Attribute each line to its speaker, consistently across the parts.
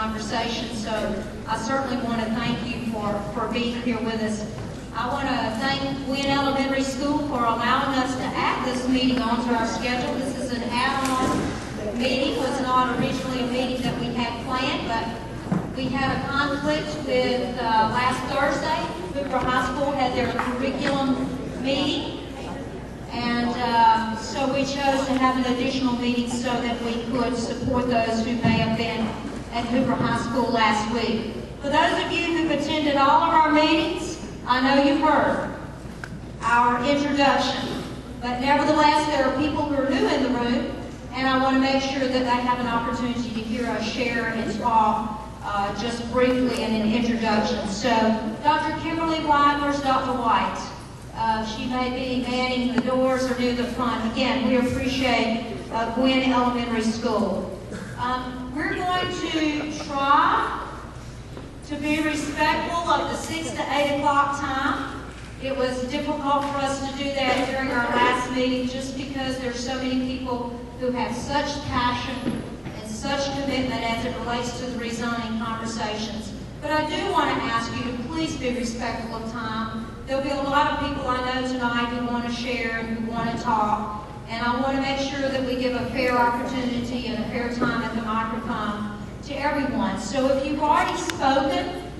Speaker 1: conversation. So I certainly want to thank you for being here with us. I want to thank Gwynn Elementary School for allowing us to add this meeting onto our schedule. This is an add-on meeting. It was not originally a meeting that we had planned, but we had a conflict with last Thursday. Hoover High School had their curriculum meeting. And so we chose to have an additional meeting so that we could support those who may have been at Hoover High School last week. For those of you who've attended all of our meetings, I know you've heard our introduction. But nevertheless, there are people who are new in the room, and I want to make sure that they have an opportunity to hear us share and talk just briefly in an introduction. So, Dr. Kimberly White, where's Dr. White? She may be manning the doors or near the front. Again, we appreciate Gwynn Elementary School. We're going to try to be respectful of the 6 to 8 o'clock time. It was difficult for us to do that during our last meeting just because there's so many people who have such passion and such commitment as it relates to the rezoning conversations. But I do want to ask you to please be respectful of time. There'll be a lot of people I know tonight who want to share and who want to talk, and I want to make sure that we give a fair opportunity and a fair time at the microphone to everyone. So if you've already spoken,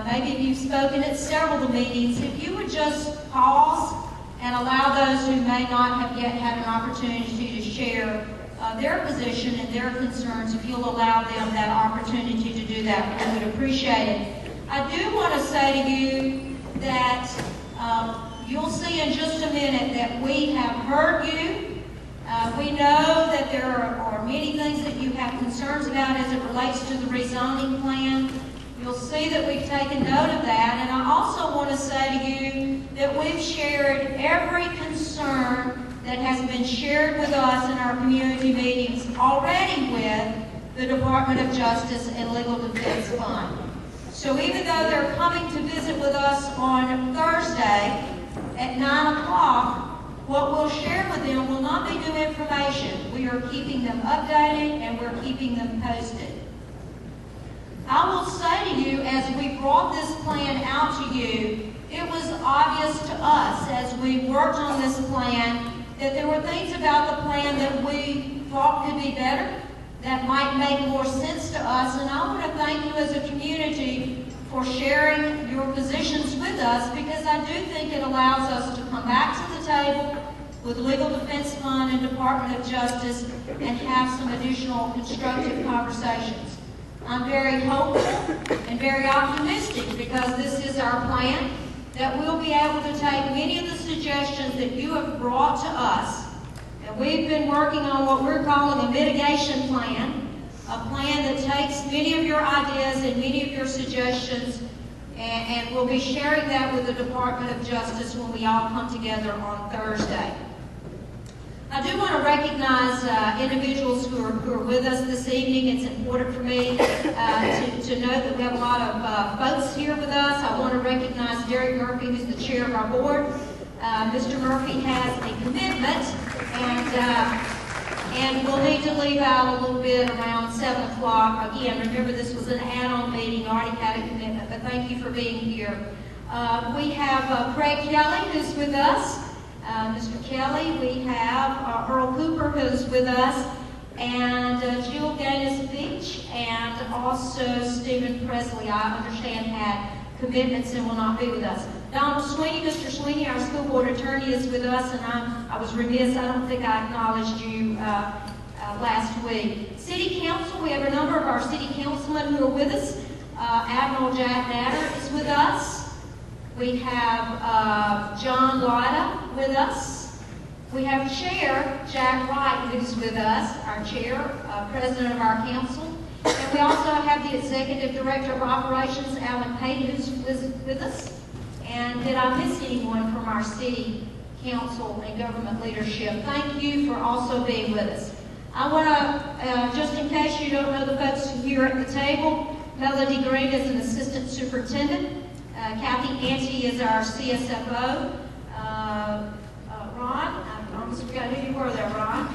Speaker 1: maybe if you've spoken at several of the meetings, if you would just pause and allow those who may not have yet had an opportunity to share their position and their concerns, if you'll allow them that opportunity to do that, we would appreciate it. I do want to say to you that you'll see in just a minute that we have heard you. We know that there are many things that you have concerns about as it relates to the rezoning plan. You'll see that we've taken note of that, and I also want to say to you that we've shared every concern that has been shared with us in our community meetings already with the Department of Justice and Legal Defense Fund. So even though they're coming to visit with us on Thursday at 9 o'clock, what we'll share with them will not be new information. We are keeping them updated and we're keeping them posted. I will say to you, as we brought this plan out to you, it was obvious to us as we worked on this plan that there were things about the plan that we thought could be better, that might make more sense to us. And I want to thank you as a community for sharing your positions with us, because I do think it allows us to come back to the table with Legal Defense Fund and Department of Justice and have some additional constructive conversations. I'm very hopeful and very optimistic because this is our plan, that we'll be able to take many of the suggestions that you have brought to us. And we've been working on what we're calling a mitigation plan, a plan that takes many of your ideas and many of your suggestions, and we'll be sharing that with the Department of Justice when we all come together on Thursday. I do want to recognize individuals who are with us this evening. It's important for me to note that we have a lot of folks here with us. I want to recognize Derek Murphy, who's the chair of our board. Mr. Murphy has a commitment, and we'll need to leave out a little bit around 7 o'clock. Again, remember this was an add-on meeting, already had a commitment, but thank you for being here. We have Craig Kelly, who's with us. Mr. Kelly, we have Earl Cooper, who's with us, and Jill Gaines Beach, and also Stephen Presley, I understand, had commitments and will not be with us. Donald Sweeney, Mr. Sweeney, our school board attorney, is with us, and I was remiss, I don't think I acknowledged you last week. City Council, we have a number of our city councilmen who are with us. Admiral Jack Natter is with us. We have John Lyda with us. We have Chair Jack Wright, who's with us, our chair, president of our council. And we also have the executive director of operations, Alan Payton, who's with us. And did I miss anyone from our city council and government leadership? Thank you for also being with us. I want to, just in case you don't know the folks here at the table, Melody Green is an assistant superintendent. Kathy Ante is our CSFO. Ron, I almost forgot who you were there, Ron.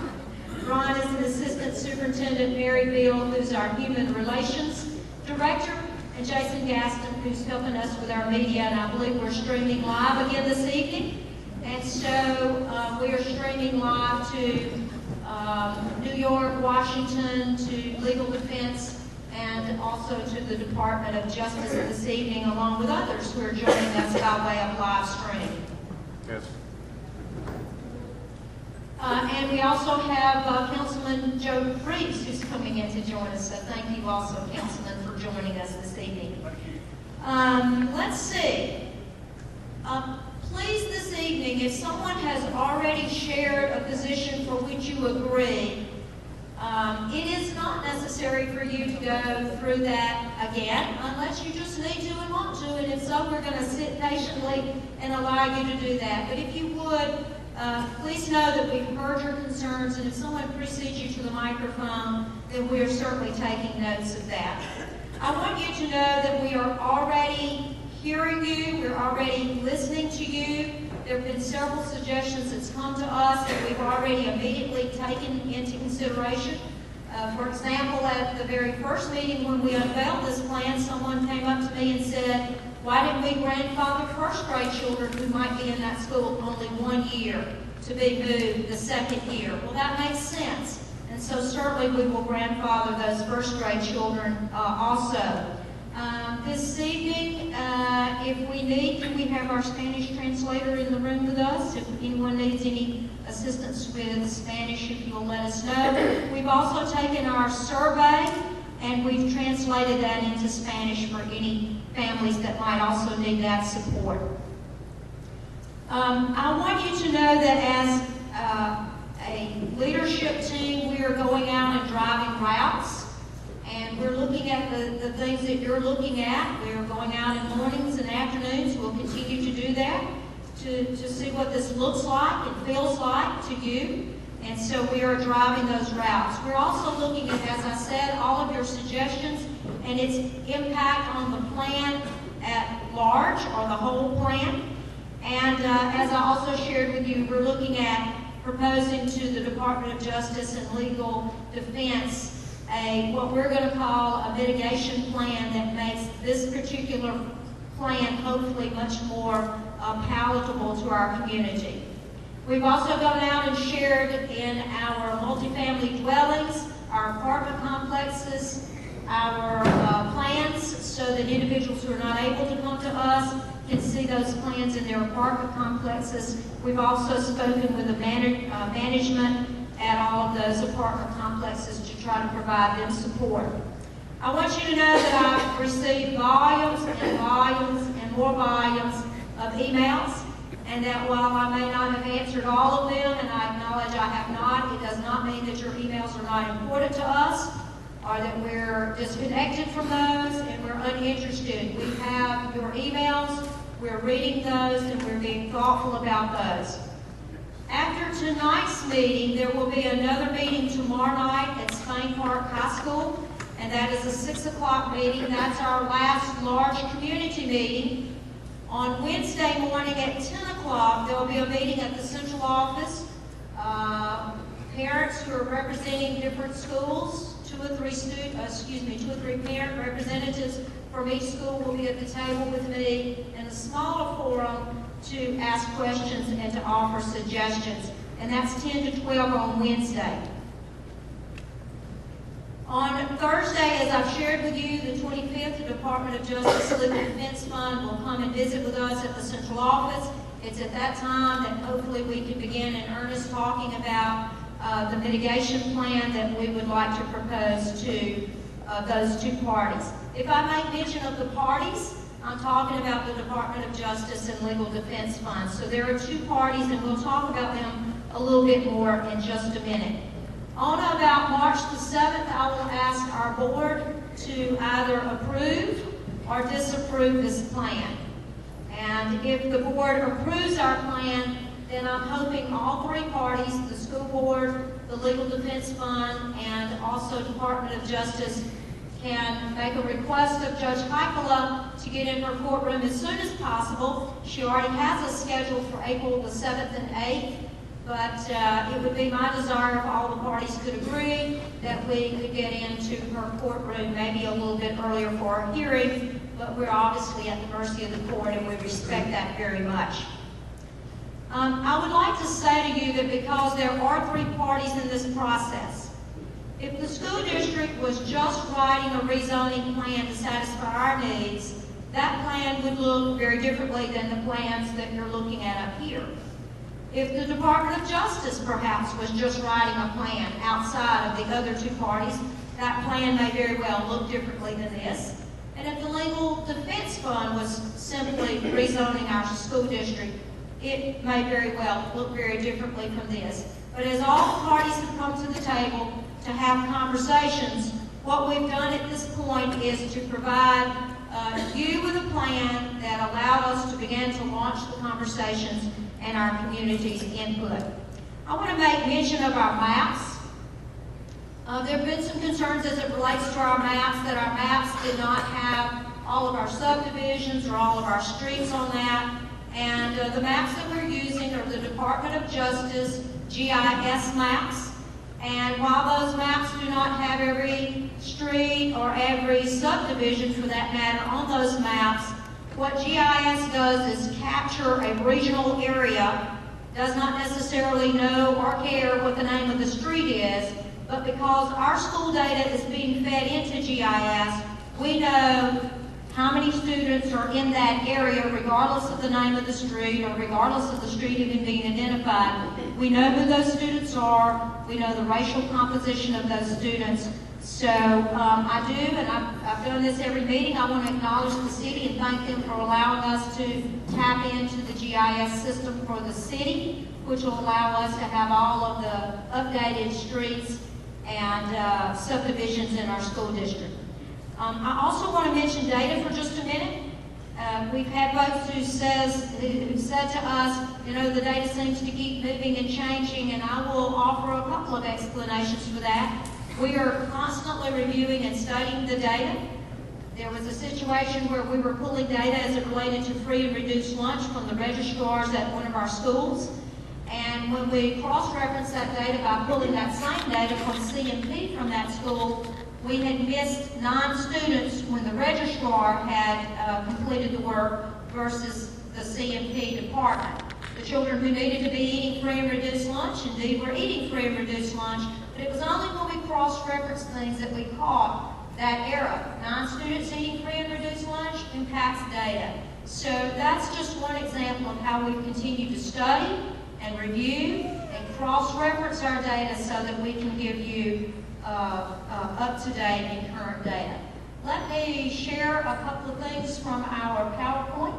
Speaker 1: Ron is an Assistant Superintendent, Mary Bill, who's our Human Relations Director, and Jason Gaston, who's helping us with our media, and I believe we're streaming live again this evening. And so we are streaming live to New York, Washington, to Legal Defense, and also to the Department of Justice this evening, along with others who are joining us by way of live stream.
Speaker 2: Yes.
Speaker 1: And we also have Councilman Joe Reeves, who's coming in to join us. So thank you also, Councilman, for joining us this evening. Let's see. Please, this evening, if someone has already shared a position for which you agree, it is not necessary for you to go through that again, unless you just need to and want to, and if so, we're going to sit patiently and allow you to do that. But if you would, please know that we've heard your concerns, and if someone precedes you to the microphone, then we are certainly taking notes of that. I want you to know that we are already hearing you, we're already listening to you. There have been several suggestions that's come to us that we've already immediately taken into consideration. For example, at the very first meeting when we unveiled this plan, someone came up to me and said, why didn't we grandfather first grade children who might be in that school only 1 year to be moved the second year? Well, that makes sense. And so certainly we will grandfather those first grade children also. This evening, if we need, do we have our Spanish translator in the room with us? If anyone needs any assistance with Spanish, if you'll let us know. We've also taken our survey and we've translated that into Spanish for any families that might also need that support. I want you to know that as a leadership team, we are going out and driving routes. And we're looking at the things that you're looking at. We're going out in mornings and afternoons. We'll continue to do that to see what this looks like and feels like to you. And so we are driving those routes. We're also looking at, as I said, all of your suggestions and its impact on the plan at large, or the whole plan. And as I also shared with you, we're looking at proposing to the Department of Justice and Legal Defense what we're going to call a mitigation plan that makes this particular plan hopefully much more palatable to our community. We've also gone out and shared in our multifamily dwellings, our apartment complexes, our plans, so that individuals who are not able to come to us can see those plans in their apartment complexes. We've also spoken with the management at all of those apartment complexes to try to provide them support. I want you to know that I've received volumes and volumes and more volumes of emails, and that while I may not have answered all of them, and I acknowledge I have not, it does not mean that your emails are not important to us, or that we're disconnected from those and we're uninterested. We have your emails, we're reading those, and we're being thoughtful about those. After tonight's meeting, there will be another meeting tomorrow night at Spain Park High School, and that is a 6 o'clock meeting. That's our last large community meeting. On Wednesday morning at 10 o'clock, there will be a meeting at the central office. Parents who are representing different schools, two or three parent representatives from each school will be at the table with me in a smaller forum to ask questions and to offer suggestions. And that's 10 to 12 on Wednesday. On Thursday, as I've shared with you, the 25th, the Department of Justice Legal Defense Fund will come and visit with us at the central office. It's at that time that hopefully we can begin in earnest talking about the mitigation plan that we would like to propose to those two parties. If I make mention of the parties, I'm talking about the Department of Justice and Legal Defense Fund. So there are two parties, and we'll talk about them a little bit more in just a minute. On about March the 7th, I will ask our board to either approve or disapprove this plan. And if the board approves our plan, then I'm hoping all three parties, the school board, the Legal Defense Fund, and also Department of Justice, can make a request of Judge Heikela to get in her courtroom as soon as possible. She already has a schedule for April the 7th and 8th, but it would be my desire if all the parties could agree that we could get into her courtroom maybe a little bit earlier for our hearing, but we're obviously at the mercy of the court and we respect that very much. I would like to say to you that because there are 3 parties in this process, if the school district was just writing a rezoning plan to satisfy our needs, that plan would look very differently than the plans that you're looking at up here. If the Department of Justice perhaps was just writing a plan outside of the other 2 parties, that plan may very well look differently than this. And if the Legal Defense Fund was simply rezoning our school district, it may very well look very differently from this. But as all parties have come to the table to have conversations, what we've done at this point is to provide you with a plan that allowed us to begin to launch the conversations and our community's input. I want to make mention of our maps. There have been some concerns as it relates to our maps, that our maps did not have all of our subdivisions or all of our streets on that. And the maps that we're using are the Department of Justice GIS maps. And while those maps do not have every street or every subdivision for that matter on those maps, what GIS does is capture a regional area, does not necessarily know or care what the name of the street is, but because our school data is being fed into GIS, we know how many students are in that area regardless of the name of the street or regardless of the street even being identified. We know who those students are. We know the racial composition of those students. So I do, and I've done this every meeting. I want to acknowledge the city and thank them for allowing us to tap into the GIS system for the city, which will allow us to have all of the updated streets and subdivisions in our school district. I also want to mention data for just a minute. We've had folks who said to us, you know, the data seems to keep moving and changing, and I will offer a couple of explanations for that. We are constantly reviewing and studying the data. There was a situation where we were pulling data as it related to free and reduced lunch from the registrars at one of our schools. And when we cross-referenced that data by pulling that same data from CMP from that school, we had missed 9 students when the registrar had completed the work versus the CMP department. The children who needed to be eating free and reduced lunch indeed were eating free and reduced lunch, but it was only when we cross-referenced things that we caught that error. 9 students eating free and reduced lunch impacts data. So that's just one example of how we continue to study and review and cross-reference our data so that we can give you up-to-date and current data. Let me share a couple of things from our PowerPoint.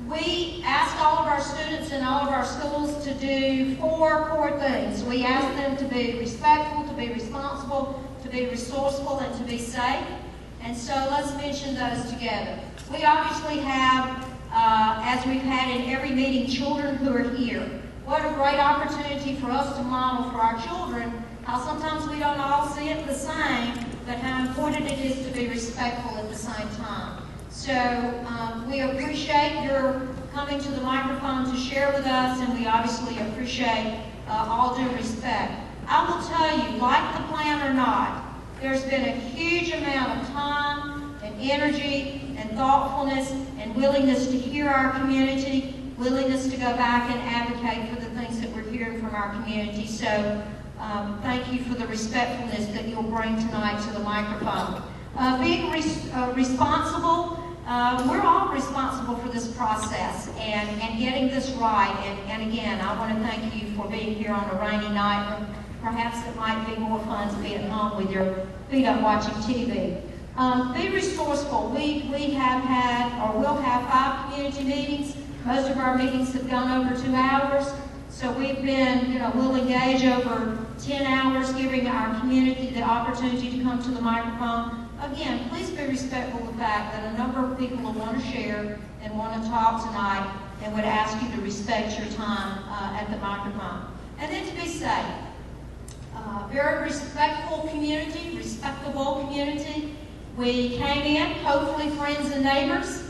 Speaker 1: We asked all of our students in all of our schools to do 4 core things. We asked them to be respectful, to be responsible, to be resourceful, and to be safe. And so let's mention those together. We obviously have, as we've had in every meeting, children who are here. What a great opportunity for us to model for our children how sometimes we don't all see it the same, but how important it is to be respectful at the same time. So we appreciate your coming to the microphone to share with us, and we obviously appreciate all due respect. I will tell you, like the plan or not, there's been a huge amount of time and energy and thoughtfulness and willingness to hear our community, willingness to go back and advocate for the things that we're hearing from our community. So thank you for the respectfulness that you'll bring tonight to the microphone. Being responsible, we're all responsible for this process and getting this right. And again, I want to thank you for being here on a rainy night when perhaps it might be more fun to be at home with your feet up watching TV. Be resourceful. We have had or will have 5 community meetings. Most of our meetings have gone over 2 hours. So we've been, we'll engage over 10 hours, giving our community the opportunity to come to the microphone. Again, please be respectful of the fact that a number of people will want to share and want to talk tonight and would ask you to respect your time at the microphone. And then to be safe. Very respectful community, respectable community. We came in, hopefully friends and neighbors,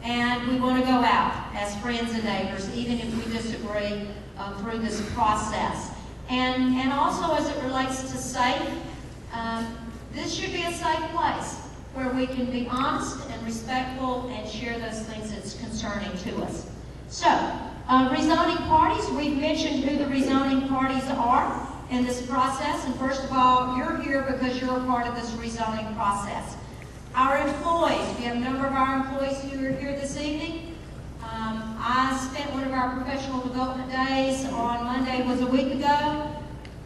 Speaker 1: And we want to go out as friends and neighbors, even if we disagree through this process. And also as it relates to safe, this should be a safe place where we can be honest and respectful and share those things that's concerning to us. So, rezoning parties, we've mentioned who the rezoning parties are in this process. And first of all, you're here because you're a part of this rezoning process. Our employees, we have a number of our employees who are here this evening. I spent one of our professional development days on Monday, was a week ago,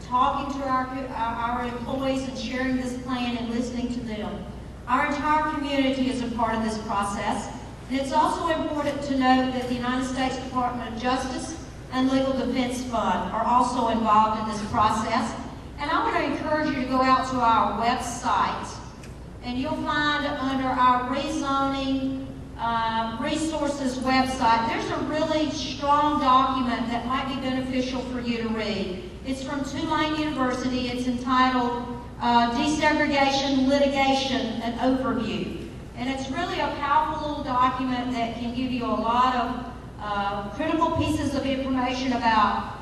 Speaker 1: talking to our employees and sharing this plan and listening to them. Our entire community is a part of this process. And it's also important to note that the United States Department of Justice and Legal Defense Fund are also involved in this process. And I want to encourage you to go out to our website, and you'll find under our rezoning resources website, there's a really strong document that might be beneficial for you to read. It's from Tulane University. It's entitled Desegregation Litigation, an Overview. And it's really a powerful little document that can give you a lot of critical pieces of information about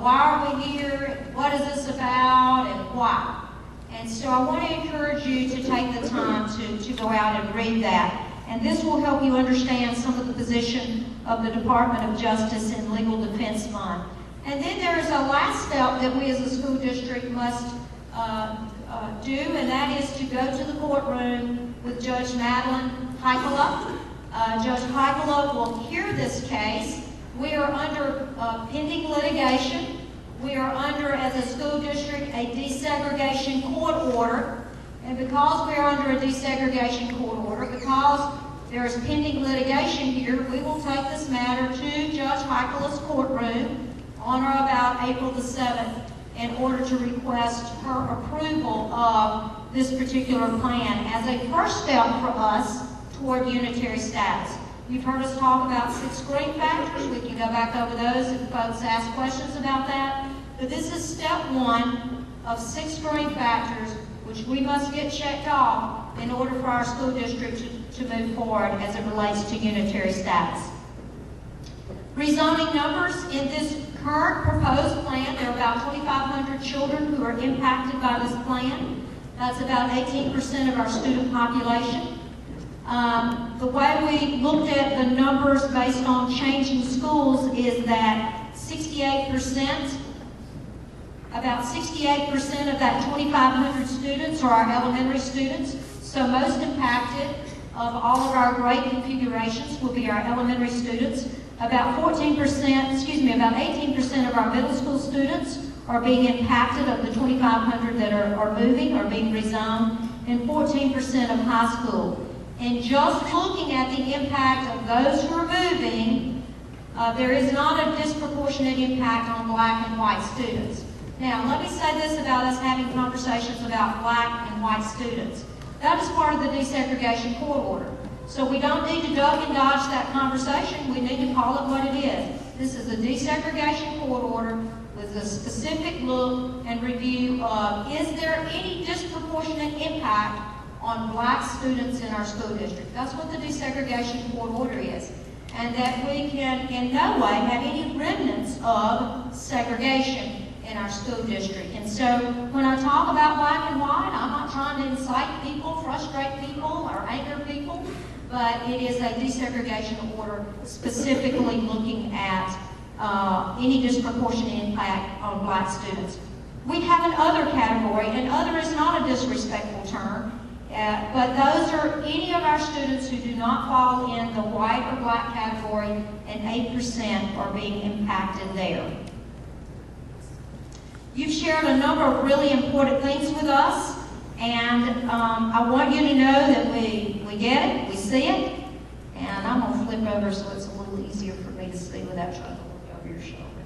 Speaker 1: why are we here, what is this about, and why. And so I want to encourage you to take the time to go out and read that. And this will help you understand some of the position of the Department of Justice and Legal Defense Fund. And then there is a last step that we as a school district must do, and that is to go to the courtroom with Judge Madeline Heikela. Judge Heikela will hear this case. We are under pending litigation. We are under, as a school district, a desegregation court order. And because we are under a desegregation court order, because there is pending litigation here, we will take this matter to Judge Heikela's courtroom on or about April the 7th in order to request her approval of this particular plan as a first step for us toward unitary status. You've heard us talk about 6 green factors. We can go back over those if folks ask questions about that. But this is step 1 of 6 green factors which we must get checked off in order for our school district to move forward as it relates to unitary status. Rezoning numbers in this current proposed plan, there are about 2,500 children who are impacted by this plan. That's about 18% of our student population. The way we looked at the numbers based on changing schools is that about 68% of that 2,500 students are our elementary students. So most impacted of all of our grade configurations will be our elementary students. About 18% of our middle school students are being impacted of the 2,500 that are moving or being rezoned, and 14% of high school. And just looking at the impact of those who are moving, there is not a disproportionate impact on black and white students. Now, let me say this about us having conversations about black and white students. That is part of the desegregation court order. So we don't need to duck and dodge that conversation. We need to call it what it is. This is a desegregation court order with a specific look and review of, is there any disproportionate impact on black students in our school district? That's what the desegregation court order is. And that we can in no way have any remnants of segregation in our school district. And so when I talk about black and white, I'm not trying to incite people, frustrate people, or anger people, but it is a desegregation order specifically looking at any disproportionate impact on black students. We have an other category, and other is not a disrespectful term, but those are any of our students who do not fall in the white or black category, and 8% are being impacted there. You've shared a number of really important things with us, and I want you to know that we get it, we see it, and I'm going to flip over so it's a little easier for me to see without trying to look over your shoulder.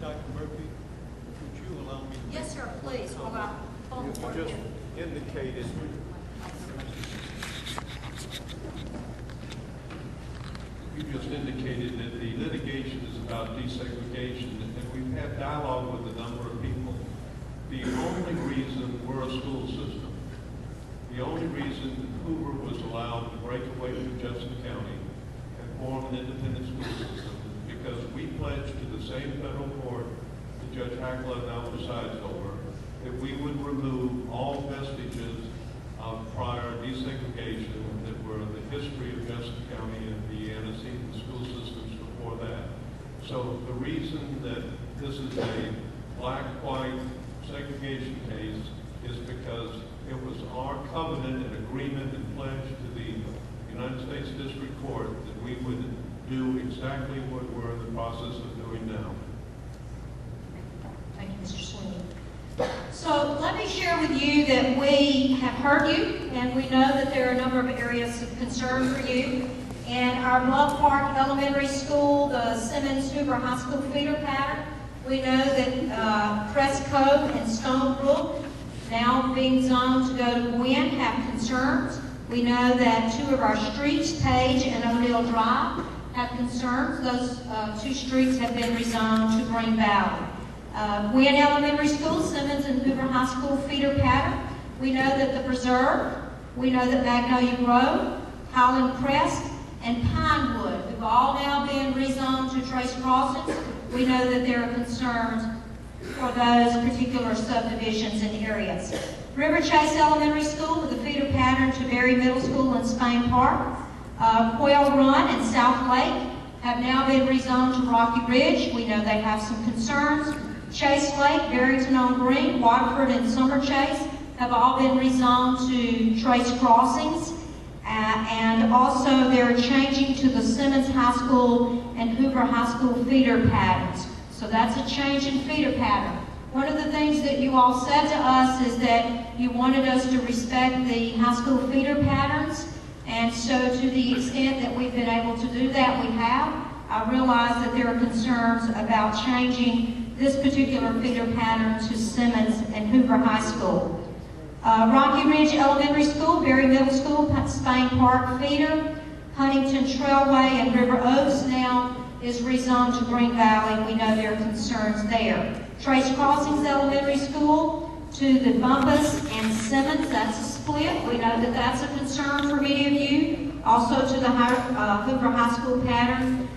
Speaker 2: Dr. Murphy, would you allow me to...
Speaker 1: Yes, sir, please. Hold on.
Speaker 2: You just indicated... You just indicated that the litigation is about desegregation, and we've had dialogue with a number of people. The only reason we're a school system, the The only reason Hoover was allowed to break away from Jefferson County and form an independent school system is because we pledged to the same federal court that Judge Hackler now presides over that we would remove all vestiges of prior desegregation that were in the history of Jefferson County and the antecedent school systems before that. So the reason that this is a black-white segregation case is because it was our covenant and agreement and pledge to the United States District Court that we would do exactly what we're in the process of doing now.
Speaker 1: Thank you, Mr. Sweeney. So let me share with you that we have heard you, and we know that there are a number of areas of concern for you. In our Bluff Park Elementary School, the Simmons-Hoover High School feeder pattern, we know that Crest Cove and Stone Brook, now being zoned to go to Gwynn, have concerns. We know that two of our streets, Page and O'Neill Drive, have concerns. Those two streets have been rezoned to Green Valley. Gwynn Elementary School, Simmons and Hoover High School feeder pattern. We know that the Preserve, we know that Magnolia Grove, Highland Crest, and Pinewood have all now been rezoned to Trace Crossings. We know that there are concerns for those particular subdivisions and areas. River Chase Elementary School with a feeder pattern to Berry Middle School and Spain Park. Quail Run and South Lake have now been rezoned to Rocky Ridge. We know they have some concerns. Chase Lake, Barrington on Green, Waterford, and Summer Chase have all been rezoned to Trace Crossings. And also they're changing to the Simmons High School and Hoover High School feeder patterns. So that's a change in feeder pattern. One of the things that you all said to us is that you wanted us to respect the high school feeder patterns. And so to the extent that we've been able to do that, we have. I realize that there are concerns about changing this particular feeder pattern to Simmons and Hoover High School. Rocky Ridge Elementary School, Berry Middle School, Spain Park feeder, Huntington Trailway, and River Oaks now is rezoned to Green Valley. We know there are concerns there. Trace Crossings Elementary School to the Bumpus and Simmons, that's a split. We know that that's a concern for many of you. Also to the Hoover High School pattern.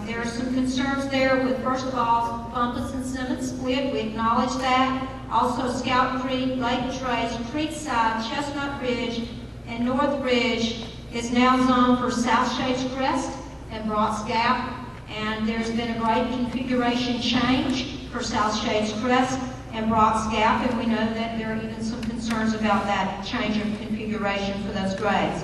Speaker 1: There are some concerns there with, first of all, Bumpus and Simmons split. We acknowledge that. Also Scout Creek, Lake Trace, Creekside, Chestnut Ridge, and North Ridge is now zoned for South Shades Crest and Brock's Gap. And there's been a grade configuration change for South Shades Crest and Brock's Gap, and we know that there are even some concerns about that change of configuration for those grades.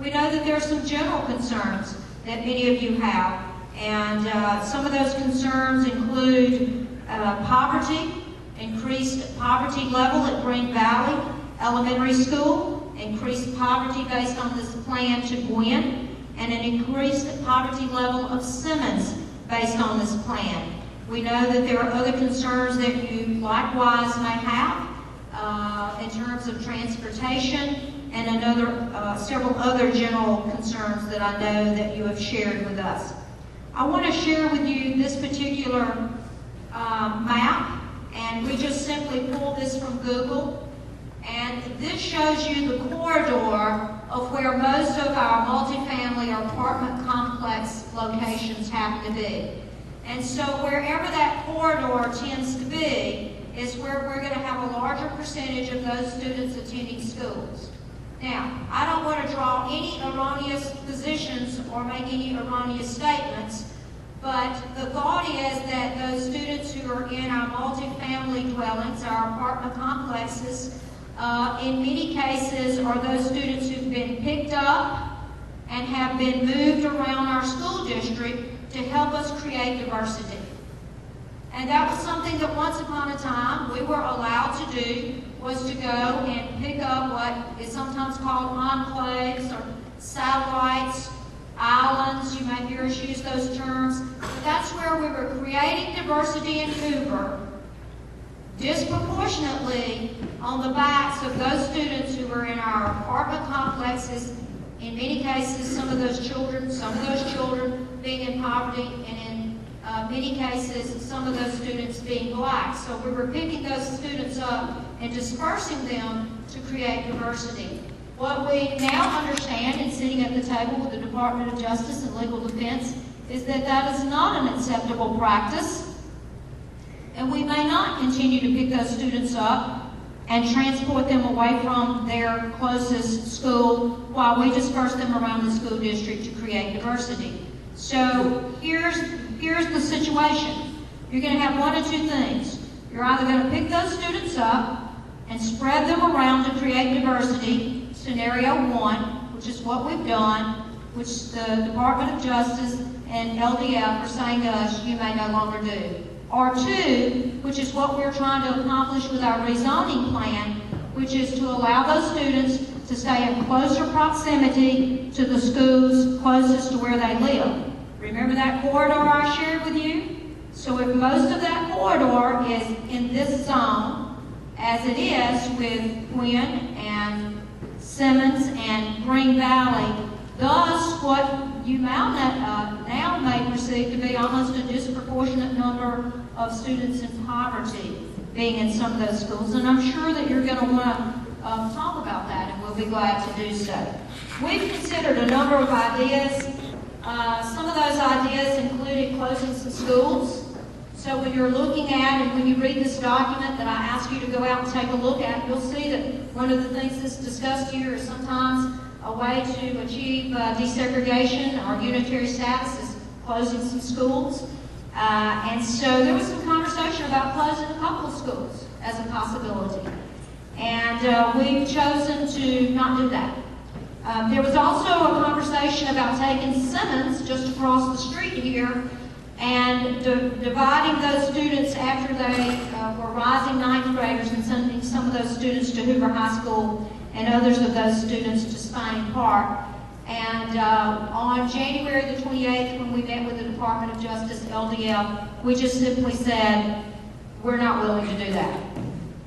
Speaker 1: We know that there are some general concerns that many of you have, and some of those concerns include poverty, increased poverty level at Green Valley Elementary School, increased poverty based on this plan to Gwynn, and an increased poverty level of Simmons based on this plan. We know that there are other concerns that you likewise may have in terms of transportation and several other general concerns that I know that you have shared with us. I want to share with you this particular map, and we just simply pulled this from Google. And this shows you the corridor of where most of our multifamily or apartment complex locations happen to be. And so wherever that corridor tends to be is where we're going to have a larger percentage of those students attending schools. Now, I don't want to draw any erroneous positions or make any erroneous statements, but the thought is that those students who are in our multifamily dwellings, our apartment complexes, in many cases are those students who've been picked up and have been moved around our school district to help us create diversity. And that was something that once upon a time we were allowed to do, was to go and pick up what is sometimes called enclaves or satellites, islands. You may hear us use those terms. But that's where we were creating diversity in Hoover, disproportionately on the backs of those students who were in our apartment complexes. In many cases, some of those children being in poverty and in many cases, some of those students being black. So we were picking those students up and dispersing them to create diversity. What we now understand, in sitting at the table with the Department of Justice and Legal Defense, is that that is not an acceptable practice. And we may not continue to pick those students up and transport them away from their closest school while we disperse them around the school district to create diversity. So here's the situation. You're going to have one of two things. You're either going to pick those students up and spread them around to create diversity, scenario one, which is what we've done, which the Department of Justice and LDF are saying to us, you may no longer do. Or two, which is what we're trying to accomplish with our rezoning plan, which is to allow those students to stay in closer proximity to the schools closest to where they live. Remember that corridor I shared with you? So if most of that corridor is in this zone, as it is with Quinn and Simmons and Green Valley, thus what you now may perceive to be almost a disproportionate number of students in poverty being in some of those schools. And I'm sure that you're going to want to talk about that, and we'll be glad to do so. We've considered a number of ideas. Some of those ideas included closing some schools. So when you're looking at and when you read this document that I ask you to go out and take a look at, you'll see that one of the things that's discussed here is sometimes a way to achieve desegregation or unitary status is closing some schools. And so there was some conversation about closing a couple of schools as a possibility. And we've chosen to not do that. There was also a conversation about taking Simmons just across the street here and dividing those students after they were rising ninth graders and sending some of those students to Hoover High School and others of those students to Spain Park. And on January the 28th, when we met with the Department of Justice, LDF, we just simply said, we're not willing to do that.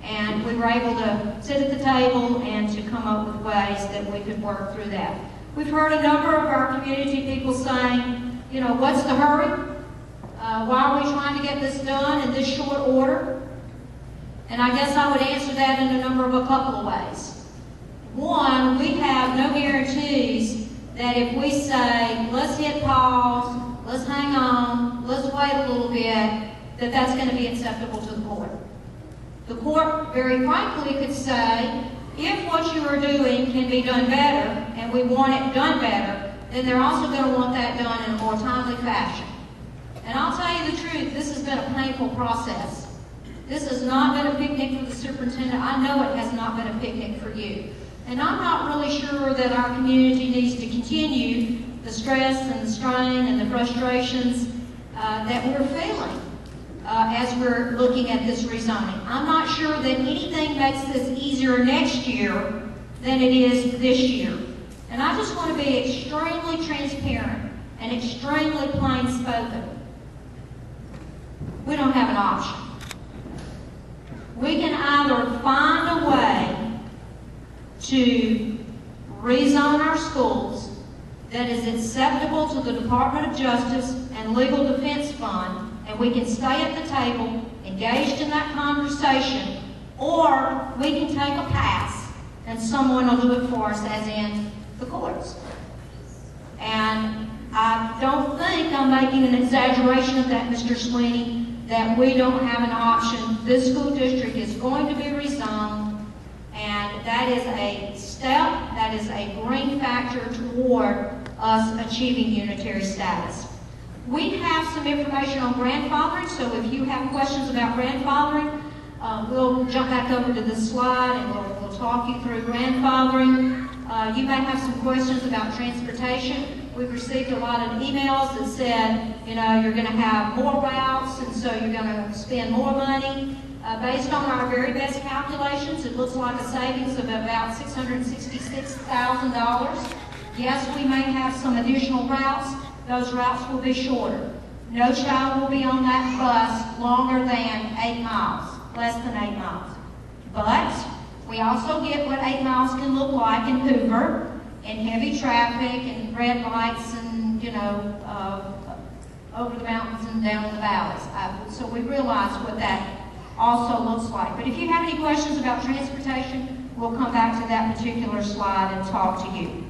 Speaker 1: And we were able to sit at the table and to come up with ways that we could work through that. We've heard a number of our community people saying, you know, what's the hurry? Why are we trying to get this done in this short order? And I guess I would answer that in a couple of ways. One, we have no guarantees that if we say, let's hit pause, let's hang on, let's wait a little bit, that that's going to be acceptable to the court. The court, very frankly, could say, if what you are doing can be done better, and we want it done better, then they're also going to want that done in a more timely fashion. And I'll tell you the truth, this has been a painful process. This has not been a picnic for the superintendent. I know it has not been a picnic for you. And I'm not really sure that our community needs to continue the stress and the strain and the frustrations that we're feeling as we're looking at this rezoning. I'm not sure that anything makes this easier next year than it is this year. And I just want to be extremely transparent and extremely plain spoken. We don't have an option. We can either find a way to rezone our schools that is acceptable to the Department of Justice and Legal Defense Fund, and we can stay at the table engaged in that conversation, or we can take a pass and someone will do it for us, as in the courts. And I don't think I'm making an exaggeration of that, Mr. Sweeney, that we don't have an option. This school district is going to be rezoned, and that is a step, that is a green factor toward us achieving unitary status. We have some information on grandfathering, so if you have questions about grandfathering, we'll jump back over to this slide and we'll talk you through grandfathering. You may have some questions about transportation. We've received a lot of emails that said, you know, you're going to have more routes, and so you're going to spend more money. Based on our very best calculations, it looks like a savings of about $666,000. Yes, we may have some additional routes. Those routes will be shorter. No child will be on that bus longer than 8 miles, less than 8 miles. But we also get what 8 miles can look like in Hoover, in heavy traffic and red lights and, you know, over the mountains and down in the valleys. So we realize what that also looks like. But if you have any questions about transportation, we'll come back to that particular slide and talk to you.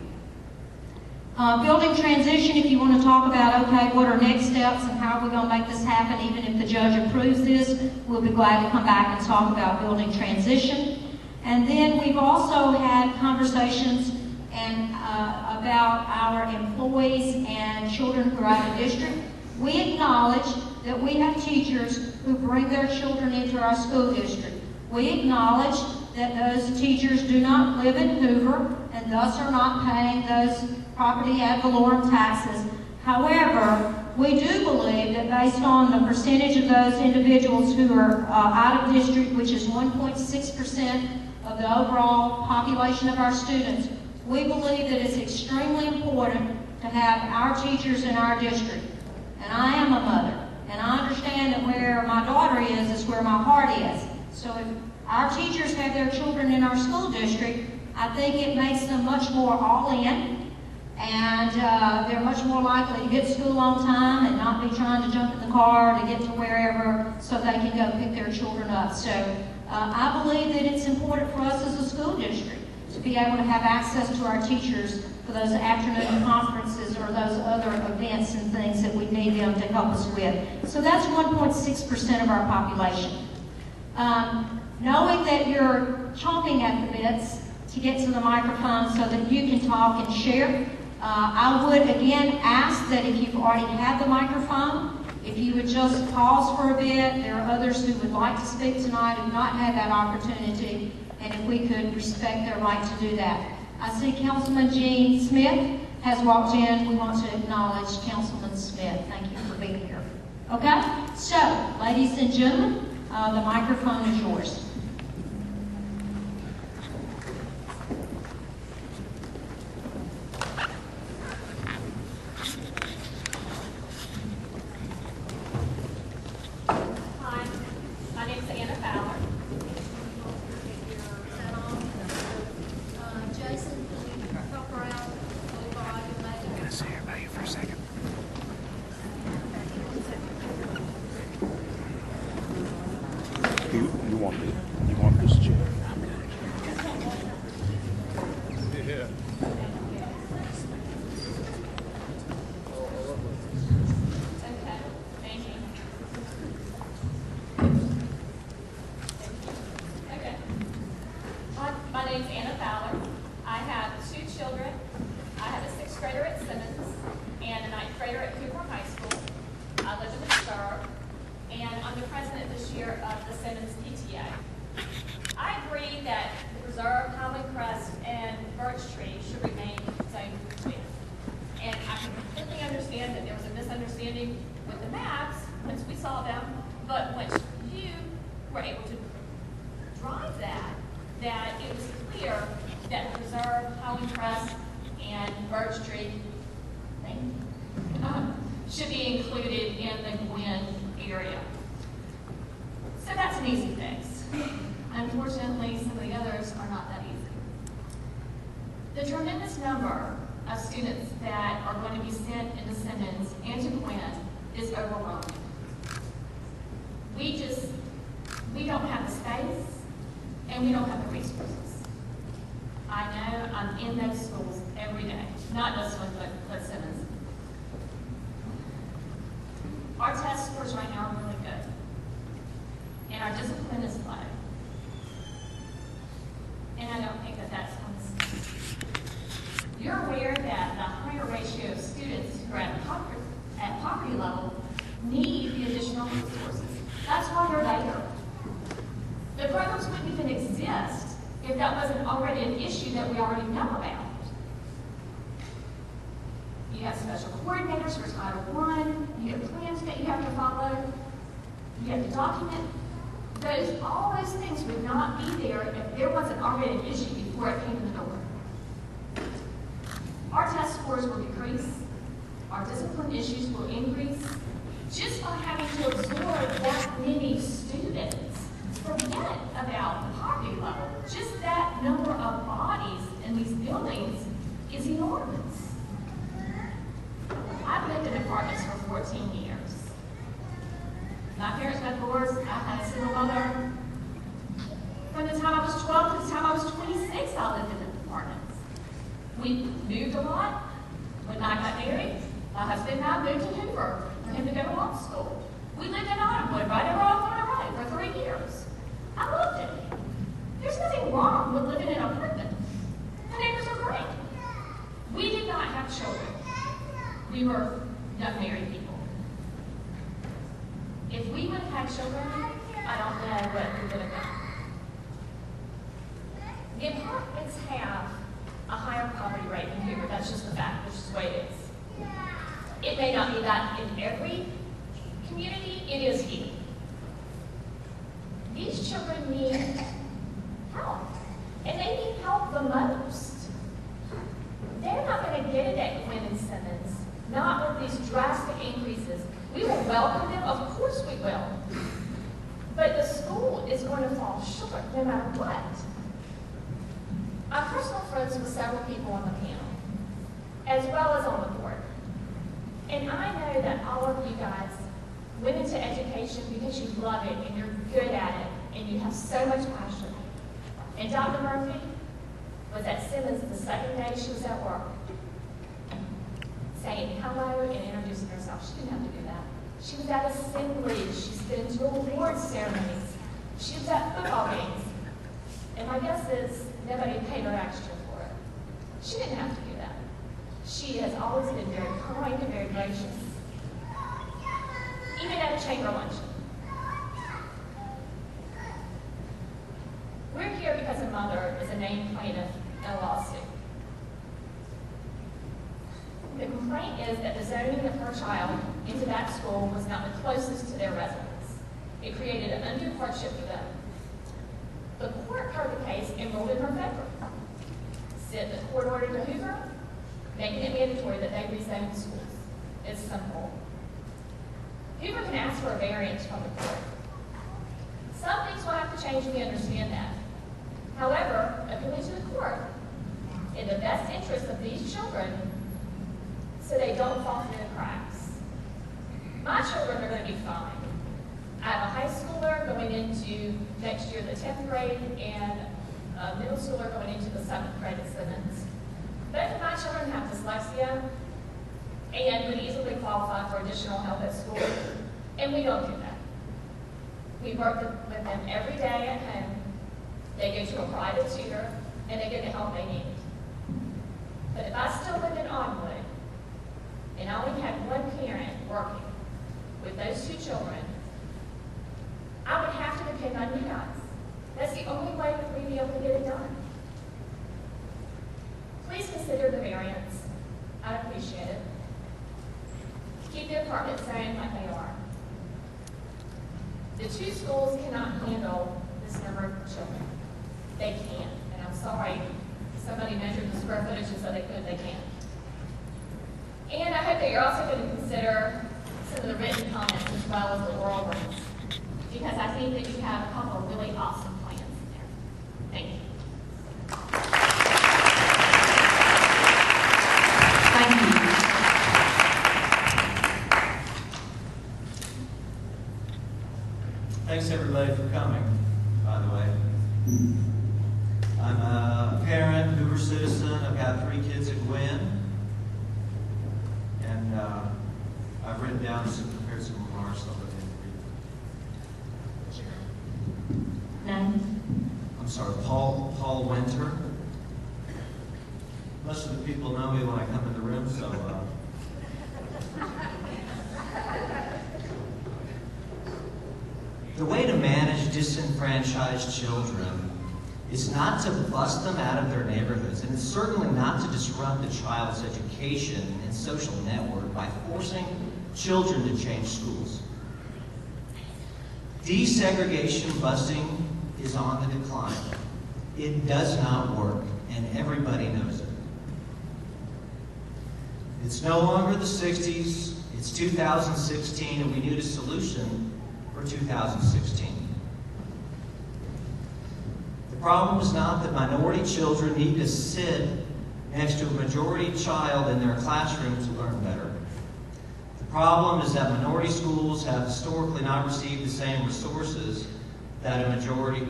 Speaker 1: Building transition, if you want to talk about, okay, what are next steps and how are we going to make this happen, even if the judge approves this, we'll be glad to come back and talk about building transition. And then we've also had conversations about our employees and children who are out of district. We acknowledge that we have teachers who bring their children into our school district. We acknowledge that those teachers do not live in Hoover and thus are not paying those property ad valorem taxes. However, we do believe that based on the percentage of those individuals who are out of district, which is 1.6% of the overall population of our students, we believe that it's extremely important to have our teachers in our district. And I am a mother, and I understand that where my daughter is where my heart is. So if our teachers have their children in our school district, I think it makes them much more all in, and they're much more likely to get to school on time and not be trying to jump in the car to get to wherever so they can go pick their children up. So I believe that it's important for us as a school district to be able to have access to our teachers for those afternoon conferences or those other events and things that we need them to help us with. So that's 1.6% of our population. Knowing that you're chomping at the bits to get to the microphone so that you can talk and share, I would again ask that if you've already had the microphone, if you would just pause for a bit. There are others who would like to speak tonight who have not had that opportunity, and if we could respect their right to do that. I see Councilman Gene Smith has walked in. We want to acknowledge Councilman Smith. Thank you for being here. Okay? So, ladies and gentlemen, the microphone is yours.
Speaker 3: Hi, my name is Anna Fowler.
Speaker 1: Jason, can you help around?
Speaker 4: Can I say about you for a second? You want this chair?
Speaker 2: Yeah.
Speaker 3: Okay, thank you. Okay. My name's Anna Fowler. I have 2 children. I have a 6th grader at Simmons and a 9th grader at Hoover High School. I live in the suburb, and I'm the president this year of the Simmons PTA. I agree that the Preserve, Highland Crest, and Birch Tree should remain zoned with. And I can completely understand that there was a misunderstanding with the maps once we saw them, but once you were able to drive that it was clear that Preserve, Highland Crest, and Birch Tree should be included in the Gwen area. So that's an easy fix. Unfortunately, some of the others are not that easy. The tremendous number of students that are going to be sent into Simmons and to Gwen is overwhelming. We don't have the space and we don't have the resources. I know I'm in those schools every day, not just one, but Simmons. Our test scores right now are really good, and our discipline is low. And I don't think that that's honest. You're aware that the higher ratio of students who are at poverty level need the additional resources. That's why they're there. The programs wouldn't even exist if that wasn't already an issue that we already know about. You have special coordinators for Title I, you have plans that you have to follow, you have to document. All those things would not be there if there wasn't already an issue before it came to the door. Our test scores will decrease, our discipline issues will increase, just by having to absorb that many students. Forget about the poverty level. Just that number of bodies in these buildings is enormous. I've lived in apartments for 14 years. had a single mother. From the time I was 12 to the time I was 26, I lived in apartments. We moved a lot. When I got married, my husband and I moved to Hoover for him to go to law school. We lived in Ironwood, right over on Florida Road, for 3 years. I loved it. There's nothing wrong with living in an apartment. The neighbors are great. We did not have children. We were young married people. If we would have had children, I don't know what we would have done. The apartments have a higher poverty rate than Hoover. That's just the fact. That's just the way it is. It may not be that in every community. It is here. These children need help. And they need help the most. They're not going to get it at Quinn and Simmons. Not with these drastic increases. We will welcome them. Of course we will. But the school is going to fall short no matter what. I'm personal friends with several people on the panel, as well as on the board. And I know that all of you guys went into education because you love it and you're good at it and you have so much passion. And Dr. Murphy was at Simmons the second day she was at work, saying hello and introducing herself. She didn't have to do that. She was at assemblies. She's been to award ceremonies. She was at football games. And my guess is nobody paid her extra for it. She didn't have to do that. She has always been very kind and very gracious. Even at a chamber luncheon. We're here because a mother is a named plaintiff in a lawsuit. The complaint is that the zoning of her child into that school was not the closest to their residence. It created an undue hardship for them. The court heard the case and ruled in her favor. Said the court ordered to Hoover, making it mandatory that they rezone schools. It's simple. Hoover can ask for a variance from the court. Some things will have to change, we understand that. However, appealing to the court, in the best interest of these children, so they don't fall through the cracks. My children are going to be fine. I have a high schooler going into next year the 10th grade and a middle schooler going into the 7th grade at Simmons. Both of my children have dyslexia and would easily qualify for additional help at school, and we don't do that. We work with them every day at home. They go to a private tutor, and they get the help they need. But if I still lived in Ironwood, and I only had one parent working with those 2 children, I would have to depend on you guys. That's the only way we'd be able to get it done. Please consider the variance. I'd appreciate it. Keep the apartment zoned like they are. The 2 schools cannot handle this number of children. They can't. And I'm sorry, somebody measured the square footage and said they could, they can't. And I hope that you're also going to consider some of the written comments as well as the oral ones, because I think that you have a couple of really awesome plans in there. Thank you.
Speaker 1: Thank you.
Speaker 5: Thanks everybody for coming, by the way. I'm a parent, Hoover citizen. I've got 3 kids at Gwynn. And I've written down prepared some remarks I'll go ahead and read.
Speaker 1: Name?
Speaker 5: I'm sorry, Paul Winter. Most of the people know me when I come in the room, so the way to manage disenfranchised children is not to bust them out of their neighborhoods, and it's certainly not to disrupt the child's education and social network by forcing children to change schools. Desegregation busing is on the decline. It does not work, and everybody knows it. It's no longer the 60s, it's 2016, and we need a solution for 2016. The problem is not that minority children need to sit next to a majority child in their classroom to learn better. The problem is that minority schools have historically not received the same resources that majority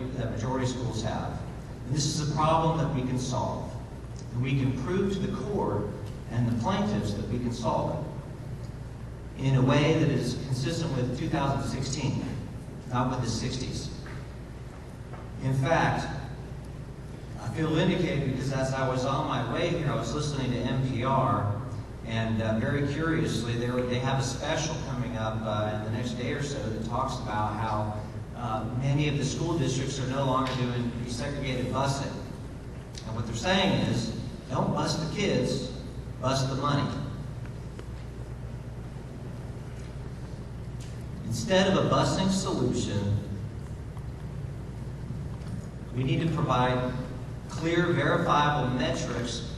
Speaker 5: schools have. And this is a problem that we can solve. And we can prove to the court and the plaintiffs that we can solve it in a way that is consistent with 2016, not with the 60s. In fact, I feel vindicated because as I was on my way here, I was listening to NPR, and very curiously, they have a special coming up in the next day or so that talks about how many of the school districts are no longer doing desegregated busing. And what they're saying is, don't bus the kids, bus the money. Instead of a busing solution, we need to provide clear, verifiable metrics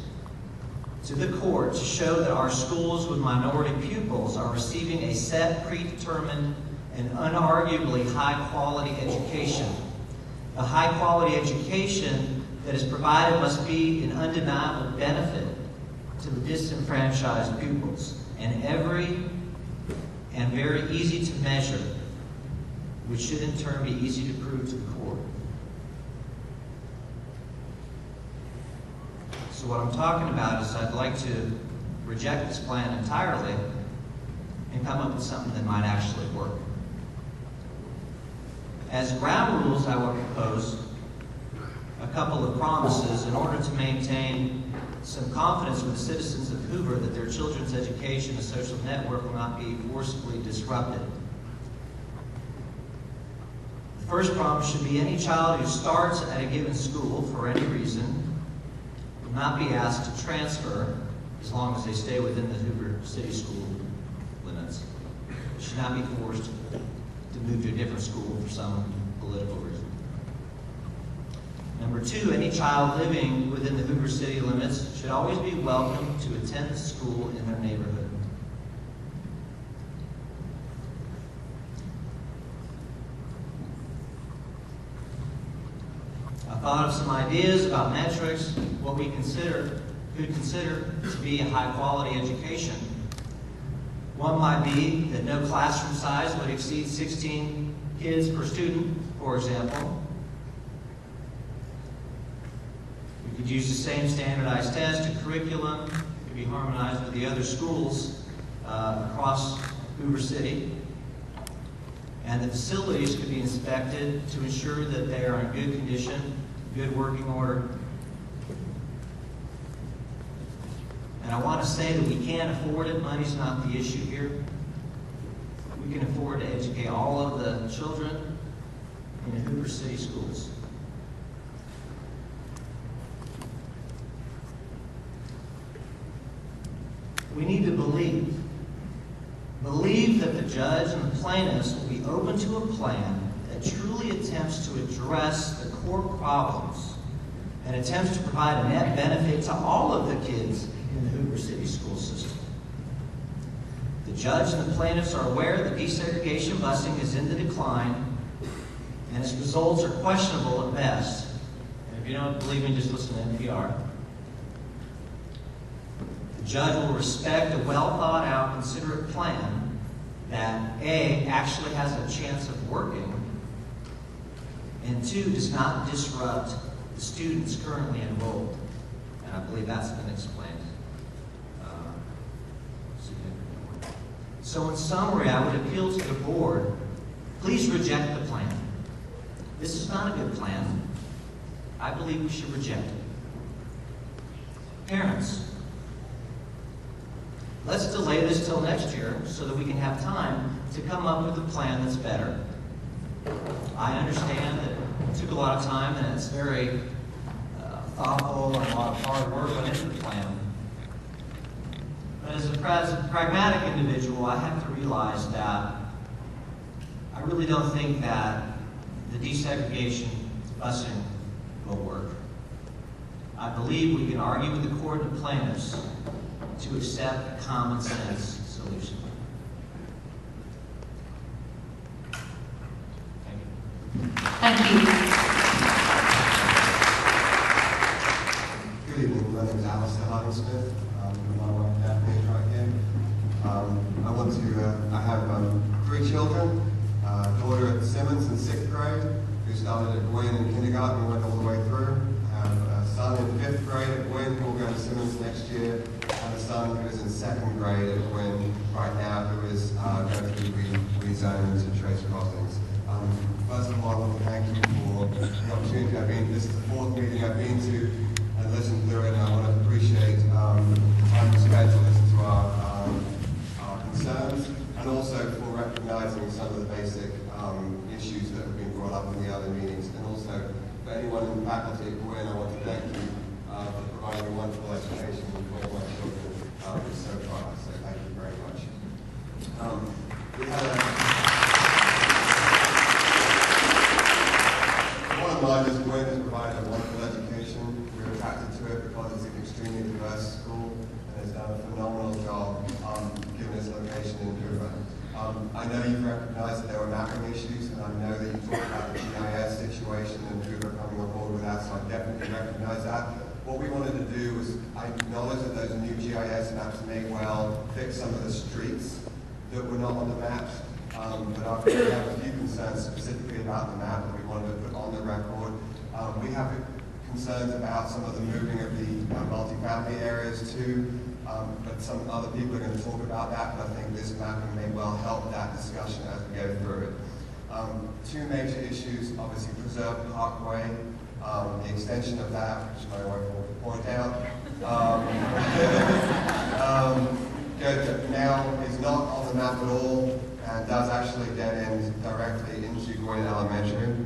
Speaker 5: to the court to show that our schools with minority pupils are receiving a set, predetermined, and unarguably high-quality education. The high-quality education that is provided must be an undeniable benefit to the disenfranchised pupils, and very easy to measure, which should in turn be easy to prove to the court. So what I'm talking about is I'd like to reject this plan entirely and come up with something that might actually work. As ground rules, I would propose a couple of promises in order to maintain some confidence with the citizens of Hoover that their children's education and social network will not be forcibly disrupted. The first promise should be any child who starts at a given school for any reason will not be asked to transfer as long as they stay within the Hoover City School limits. They should not be forced to move to a different school for some political reason. Number two, any child living within the Hoover City limits should always be welcome to attend the school in their neighborhood. I thought of some ideas about metrics, what we could consider to be a high-quality education. One might be that no classroom size would exceed 16 kids per student, for example. We could use the same standardized test and curriculum. It could be harmonized with the other schools across Hoover City. And the facilities could be inspected to ensure that they are in good condition, good working order. And I want to say that we can afford it. Money's not the issue here. We can afford to educate all of the children in the Hoover City schools. We need to believe that the judge and the plaintiffs will be open to a plan that truly attempts to address the core problems and attempts to provide a net benefit to all of the kids in the Hoover City school system. The judge and the plaintiffs are aware that desegregation busing is in the decline and its results are questionable at best. And if you don't believe me, just listen to NPR. The judge will respect a well-thought-out, considerate plan that A, actually has a chance of working, and 2, does not disrupt the students currently enrolled. And I believe that's been explained significantly. So in summary, I would appeal to the board, please reject the plan. This is not a good plan. I believe we should reject it. Parents, let's delay this till next year so that we can have time to come up with a plan that's better. I understand that it took a lot of time and it's very thoughtful and a lot of hard work went into the plan. But as a pragmatic individual, I have to realize that I really don't think that the desegregation busing will work. I believe we can argue with the court and plaintiffs to accept a common sense solution. Thank you.
Speaker 1: Thank you.
Speaker 6: Good evening. My name is Alistair Smith. I'm on my back page right here. I have 3 children, a daughter at Simmons in 6th grade, who started at Gwynn in kindergarten and went all the way through. I have a son in 5th grade at Gwynn who will go to Simmons next year, and a son who is in 2nd grade at Gwynn right now who is going to be rezoned to Trace Crossings. First of all, I want to thank you for the opportunity. This is the 4th meeting I've been to and listened through it, and I want to appreciate the time you spent to listen to our concerns, and also for recognizing some of the basic issues that have been brought up in the other meetings. And also, for anyone in the faculty at Gwynn, I want to thank you for providing a wonderful education for all my children so far. So thank you very much. We had one of mine is Gwynn has provided a wonderful education. We're attracted to it because it's an extremely diverse school and has done a phenomenal job given its location in Hoover. I know you've recognized that there were mapping issues, and I know that you talked about the GIS situation and Hoover coming on board with that, so I definitely recognize that. What we wanted to do was, I acknowledge that those new GIS maps may well fix some of the streets that were not on the maps, but we have a few concerns specifically about the map that we wanted to put on the record. We have concerns about some of the moving of the multifamily areas too, but some other people are going to talk about that, but I think this mapping may well help that discussion as we go through it. 2 major issues, obviously Preserve Parkway, the extension of that, which my wife will point out, now is not on the map at all, and does actually dead end directly into Gwynn Elementary.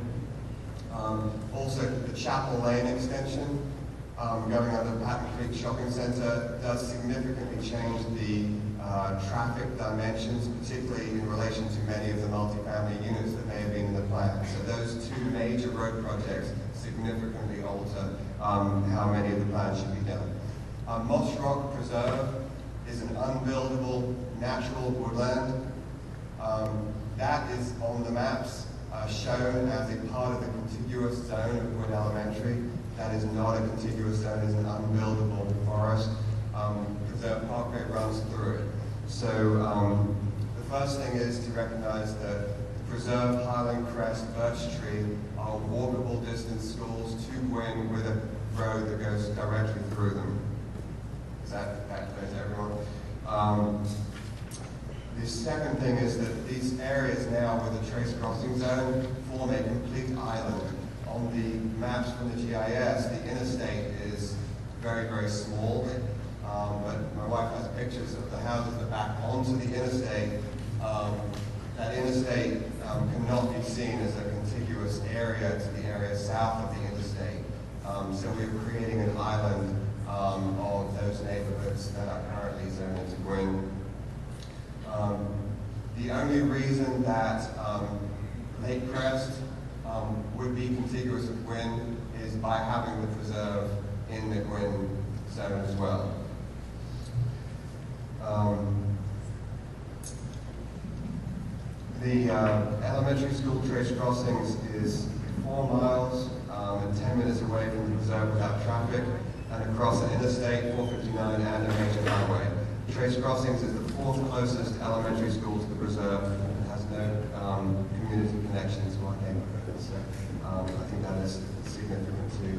Speaker 6: Also, the Chapel Lane extension, going under Patton Creek Shopping Center, does significantly change the traffic dimensions, particularly in relation to many of the multifamily units that may have been in the plan. So those 2 major road projects significantly alter how many of the plans should be done. Moss Rock Preserve is an unbuildable natural woodland. That is on the maps shown as a part of the contiguous zone of Gwynn Elementary. That is not a contiguous zone, it's an unbuildable forest. Preserve Parkway runs through it. So the first thing is to recognize that Preserve, Highland Crest, Birch Tree are walkable distance schools to Gwynn with a road that goes directly through them. Is that clear to everyone? The second thing is that these areas now with the Trace Crossing Zone form a complete island. On the maps from the GIS, the interstate is very, very small, but my wife has pictures of the houses that back onto the interstate. That interstate cannot be seen as a contiguous area to the area south of the interstate. So we're creating an island of those neighborhoods that are currently zoned into Gwynn. The only reason that Lake Crest would be contiguous with Gwynn is by having the preserve in the Gwynn zone as well. The elementary school Trace Crossings is 4 miles and 10 minutes away from the preserve without traffic, and across an interstate, 459, and a major highway. Trace Crossings is the 4th closest elementary school to the preserve and has no community connection to our neighborhood. So I think that is significant too.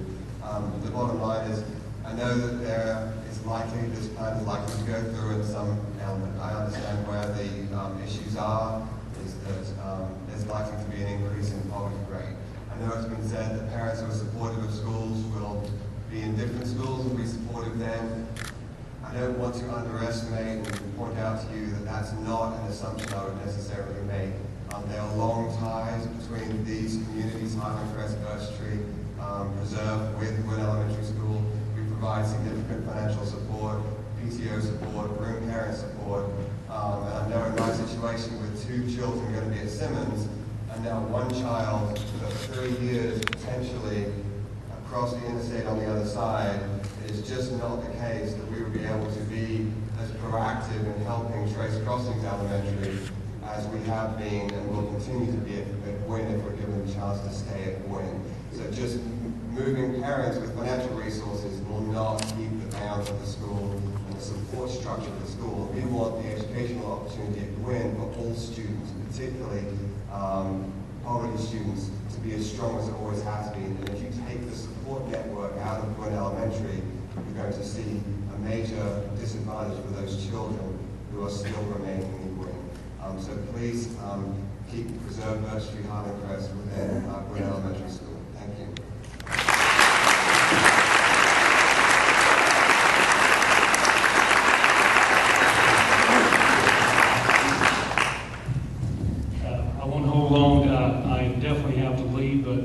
Speaker 6: The bottom line is, I know that this plan is likely to go through in some element. I understand where the issues are, is that there's likely to be an increase in poverty rate. I know it's been said that parents who are supportive of schools will be in different schools and be supportive then. I don't want to underestimate and point out to you that that's not an assumption I would necessarily make. There are long ties between these communities, Highland Crest, Birch Tree, Preserve with Gwynn Elementary School. We provide significant financial support, PTO support, room parent support, and I know in my situation with 2 children going to be at Simmons, and now 1 child for 30 years potentially across the interstate on the other side, it is just not the case that we would be able to be as proactive in helping Trace Crossings Elementary as we have been and will continue to be at Gwynn if we're given the chance to stay at Gwynn. So just moving parents with financial resources will not keep the bounds of the school and the support structure of the school. We want the educational opportunity at Gwyn for all students, particularly poverty students, to be as strong as it always has been. And if you take the support network out of Gwyn Elementary, you're going to see a major disadvantage for those children who are still remaining in Gwyn. So please preserve Birch Street Highland Crest within Gwyn Elementary School. Thank you.
Speaker 7: I won't hold long. I definitely have to leave, but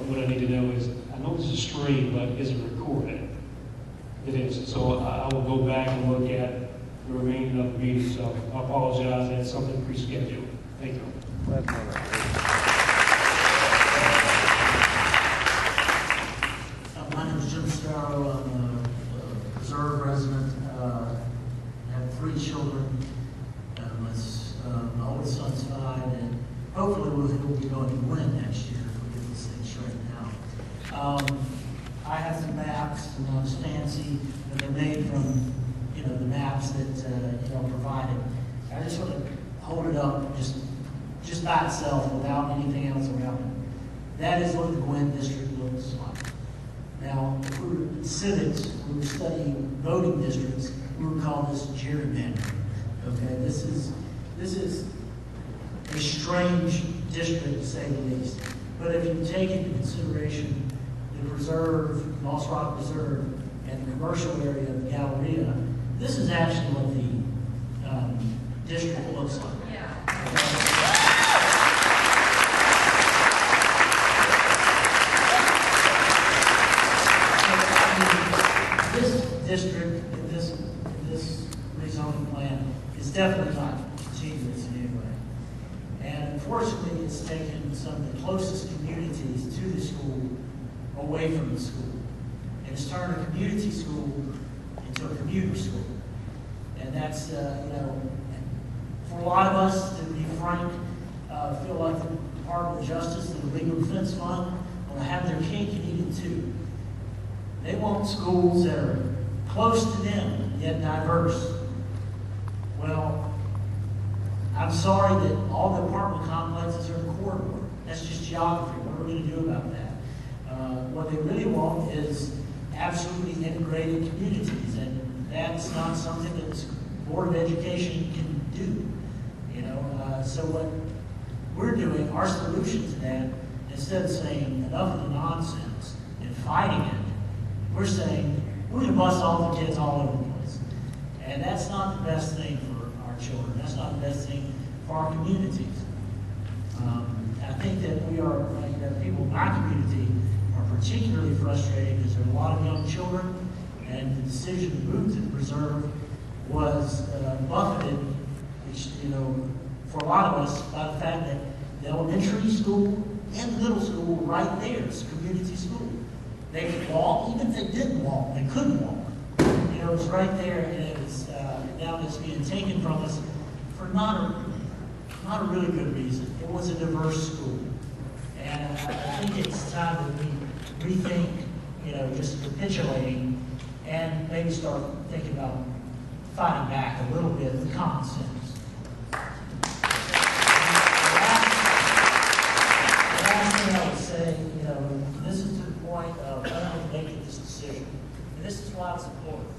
Speaker 7: what I need to know is, I know this is streamed, but is it recorded? It is. So I will go back and look at the remaining of the meeting. So I apologize. That's something pre-scheduled. Thank you.
Speaker 8: My name is Jim Starrow. I'm a reserve resident. I have 3 children. My oldest son's 5, and hopefully we'll be going to Gwyn next year if we get this thing straightened out. I have some maps, and not as fancy, but they're made from, the maps that provided. I just want to hold it up just by itself without anything else around it. That is what the Gwyn district looks like. Now, if we were in civics, we were studying voting districts, we would call this gerrymandering. Okay, this is a strange district, to say the least. But if you take into consideration the reserve, Moss Rock Reserve, and the commercial area of the Galleria, this is actually what the district looks like. This district, in this rezoning plan, is definitely not contiguous in any way. And unfortunately, it's taken some of the closest communities to the school away from the school. And it's turned a community school into a commuter school. And that's, for a lot of us, to be frank, feel like the Department of Justice and the Legal Defense Fund want to have their cake and eat it too. They want schools that are close to them, yet diverse. Well, I'm sorry that all the apartment complexes are in corridor. That's just geography. What are we going to do about that? What they really want is absolutely integrated communities, and that's not something that the Board of Education can do. So what we're doing, our solution to that, instead of saying enough of the nonsense and fighting it, we're saying we're going to bust all the kids all over the place. And that's not the best thing for our children. That's not the best thing for our communities. I think that we are, people in my community are particularly frustrated because there are a lot of young children, and the decision to move to the reserve was buffeted, for a lot of us, by the fact that the elementary school and the middle school were right there. It's a community school. They could walk, even if they didn't walk, they couldn't walk. It was right there, and it was now it's being taken from us for not a really good reason. It was a diverse school, and I think it's time that we rethink, just capitulating, and maybe start thinking about fighting back a little bit with common sense. The last thing I would say, this is to the point of making this decision, and this is why it's important.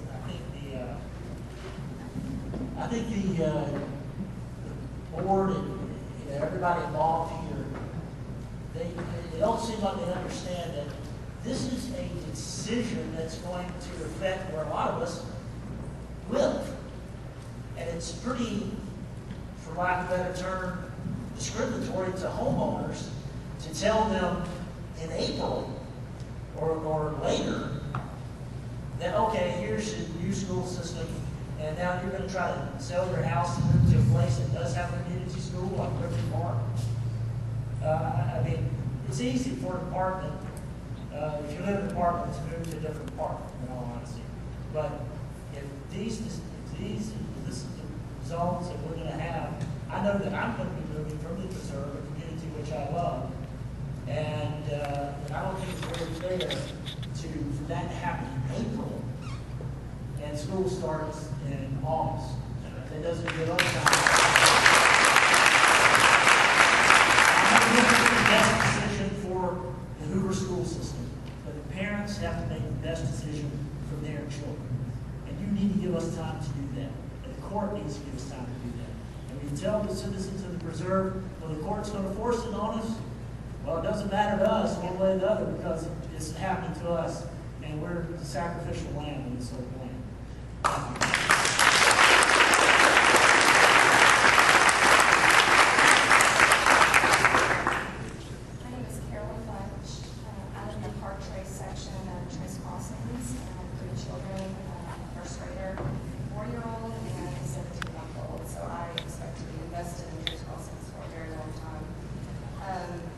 Speaker 8: I think the board and everybody involved here, they don't seem like they understand that this is a decision that's going to affect where a lot of us live. And it's pretty, for lack of a better term, discriminatory to homeowners to tell them in April or later that, okay, here's your new school system, and now you're going to try to sell your house and move to a place that does have a community school like Ripley Park. It's easy for an apartment, if you live in an apartment, to move to a different apartment, in all honesty. But if this is the zones that we're going to have, I know that I'm going to be moving from the preserve, a community which I love, and I don't think it's very fair for that to happen in April, and school starts in August. That doesn't give us time. I'm going to make the best decision for the Hoover school system, but the parents have to make the best decision for their children. And you need to give us time to do that. And the court needs to give us time to do that. And we tell the citizens of the preserve, well, the court's going to force it on us. Well, it doesn't matter to us one way or the other because it's happening to us, and we're the sacrificial lamb in this whole plan.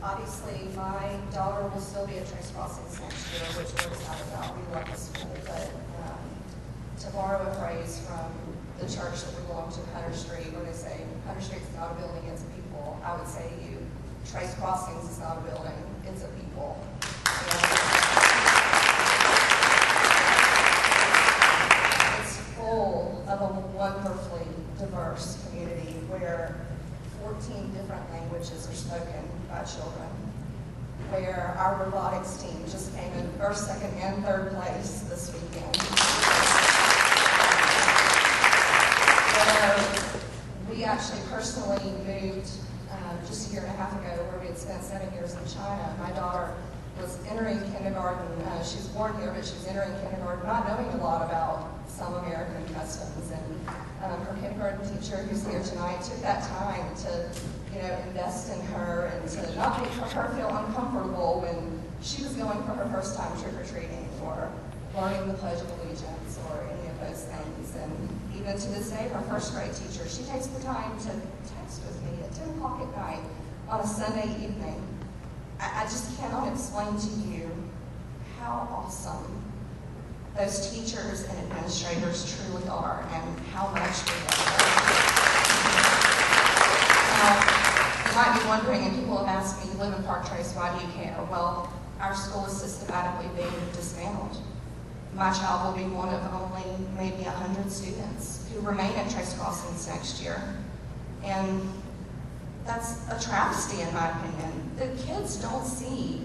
Speaker 9: Obviously, my daughter will still be at Trace Crossings next year, which we're excited about. We love the school, but to borrow a phrase from the church that we belong to, Hunter Street, where they say, Hunter Street's not a building, it's a people, I would say to you, Trace Crossings is not a building, it's a people. It's full of a wonderfully diverse community where 14 different languages are spoken by children, where our robotics team just came in first, second, and third place this weekend. Where we actually personally moved just a year and a half ago, where we had spent 7 years in China. My daughter was entering kindergarten. She was born here, but she was entering kindergarten, not knowing a lot about some American customs. And her kindergarten teacher, who's here tonight, took that time to, invest in her and to not make her feel uncomfortable when she was going for her first time trick-or-treating or learning the Pledge of Allegiance or any of those things. And even to this day, her first grade teacher, she takes the time to text with me at 10 o'clock at night on a Sunday evening. I just cannot explain to you how awesome those teachers and administrators truly are and how much we love them. Now, you might be wondering, and people have asked me, you live in Park Trace, why do you care? Well, our school is systematically being dismantled. My child will be one of only maybe 100 students who remain at Trace Crossings next year. And that's a travesty in my opinion. The kids don't see,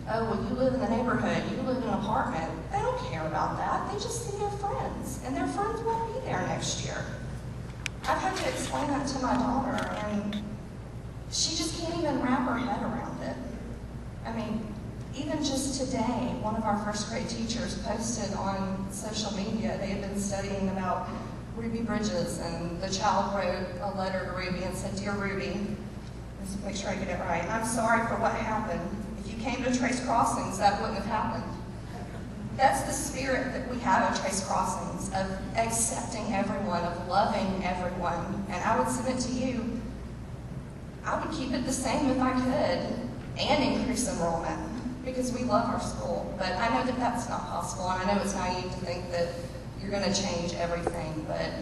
Speaker 9: oh, well, you live in the neighborhood, you live in an apartment. They don't care about that. They just see their friends, and their friends won't be there next year. I've had to explain that to my daughter, and she just can't even wrap her head around it. I mean, even just today, one of our first grade teachers posted on social media, they had been studying about Ruby Bridges, and the child wrote a letter to Ruby and said, "Dear Ruby," let's make sure I get it right, "I'm sorry for what happened. If you came to Trace Crossings, that wouldn't have happened." That's the spirit that we have at Trace Crossings, of accepting everyone, of loving everyone. And I would submit to you, I would keep it the same if I could, and increase enrollment, because we love our school. But I know that that's not possible, and I know it's naive to think that you're going to change everything. But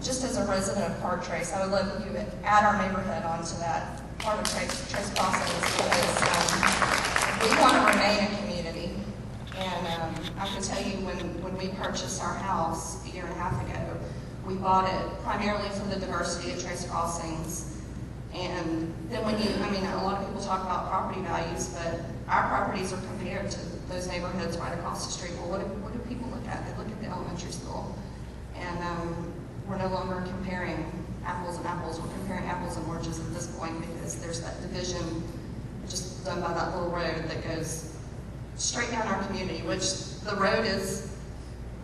Speaker 9: just as a resident of Park Trace, I would love if you would add our neighborhood onto that part of Trace Crossings, because we want to remain a community. And I can tell you, when we purchased our house a year and a half ago, we bought it primarily for the diversity of Trace Crossings. And then a lot of people talk about property values, but our properties are compared to those neighborhoods right across the street. Well, what do people look at? They look at the elementary school. And we're no longer comparing apples and apples. We're comparing apples and oranges at this point, because there's that division just done by that little road that goes straight down our community, which the road is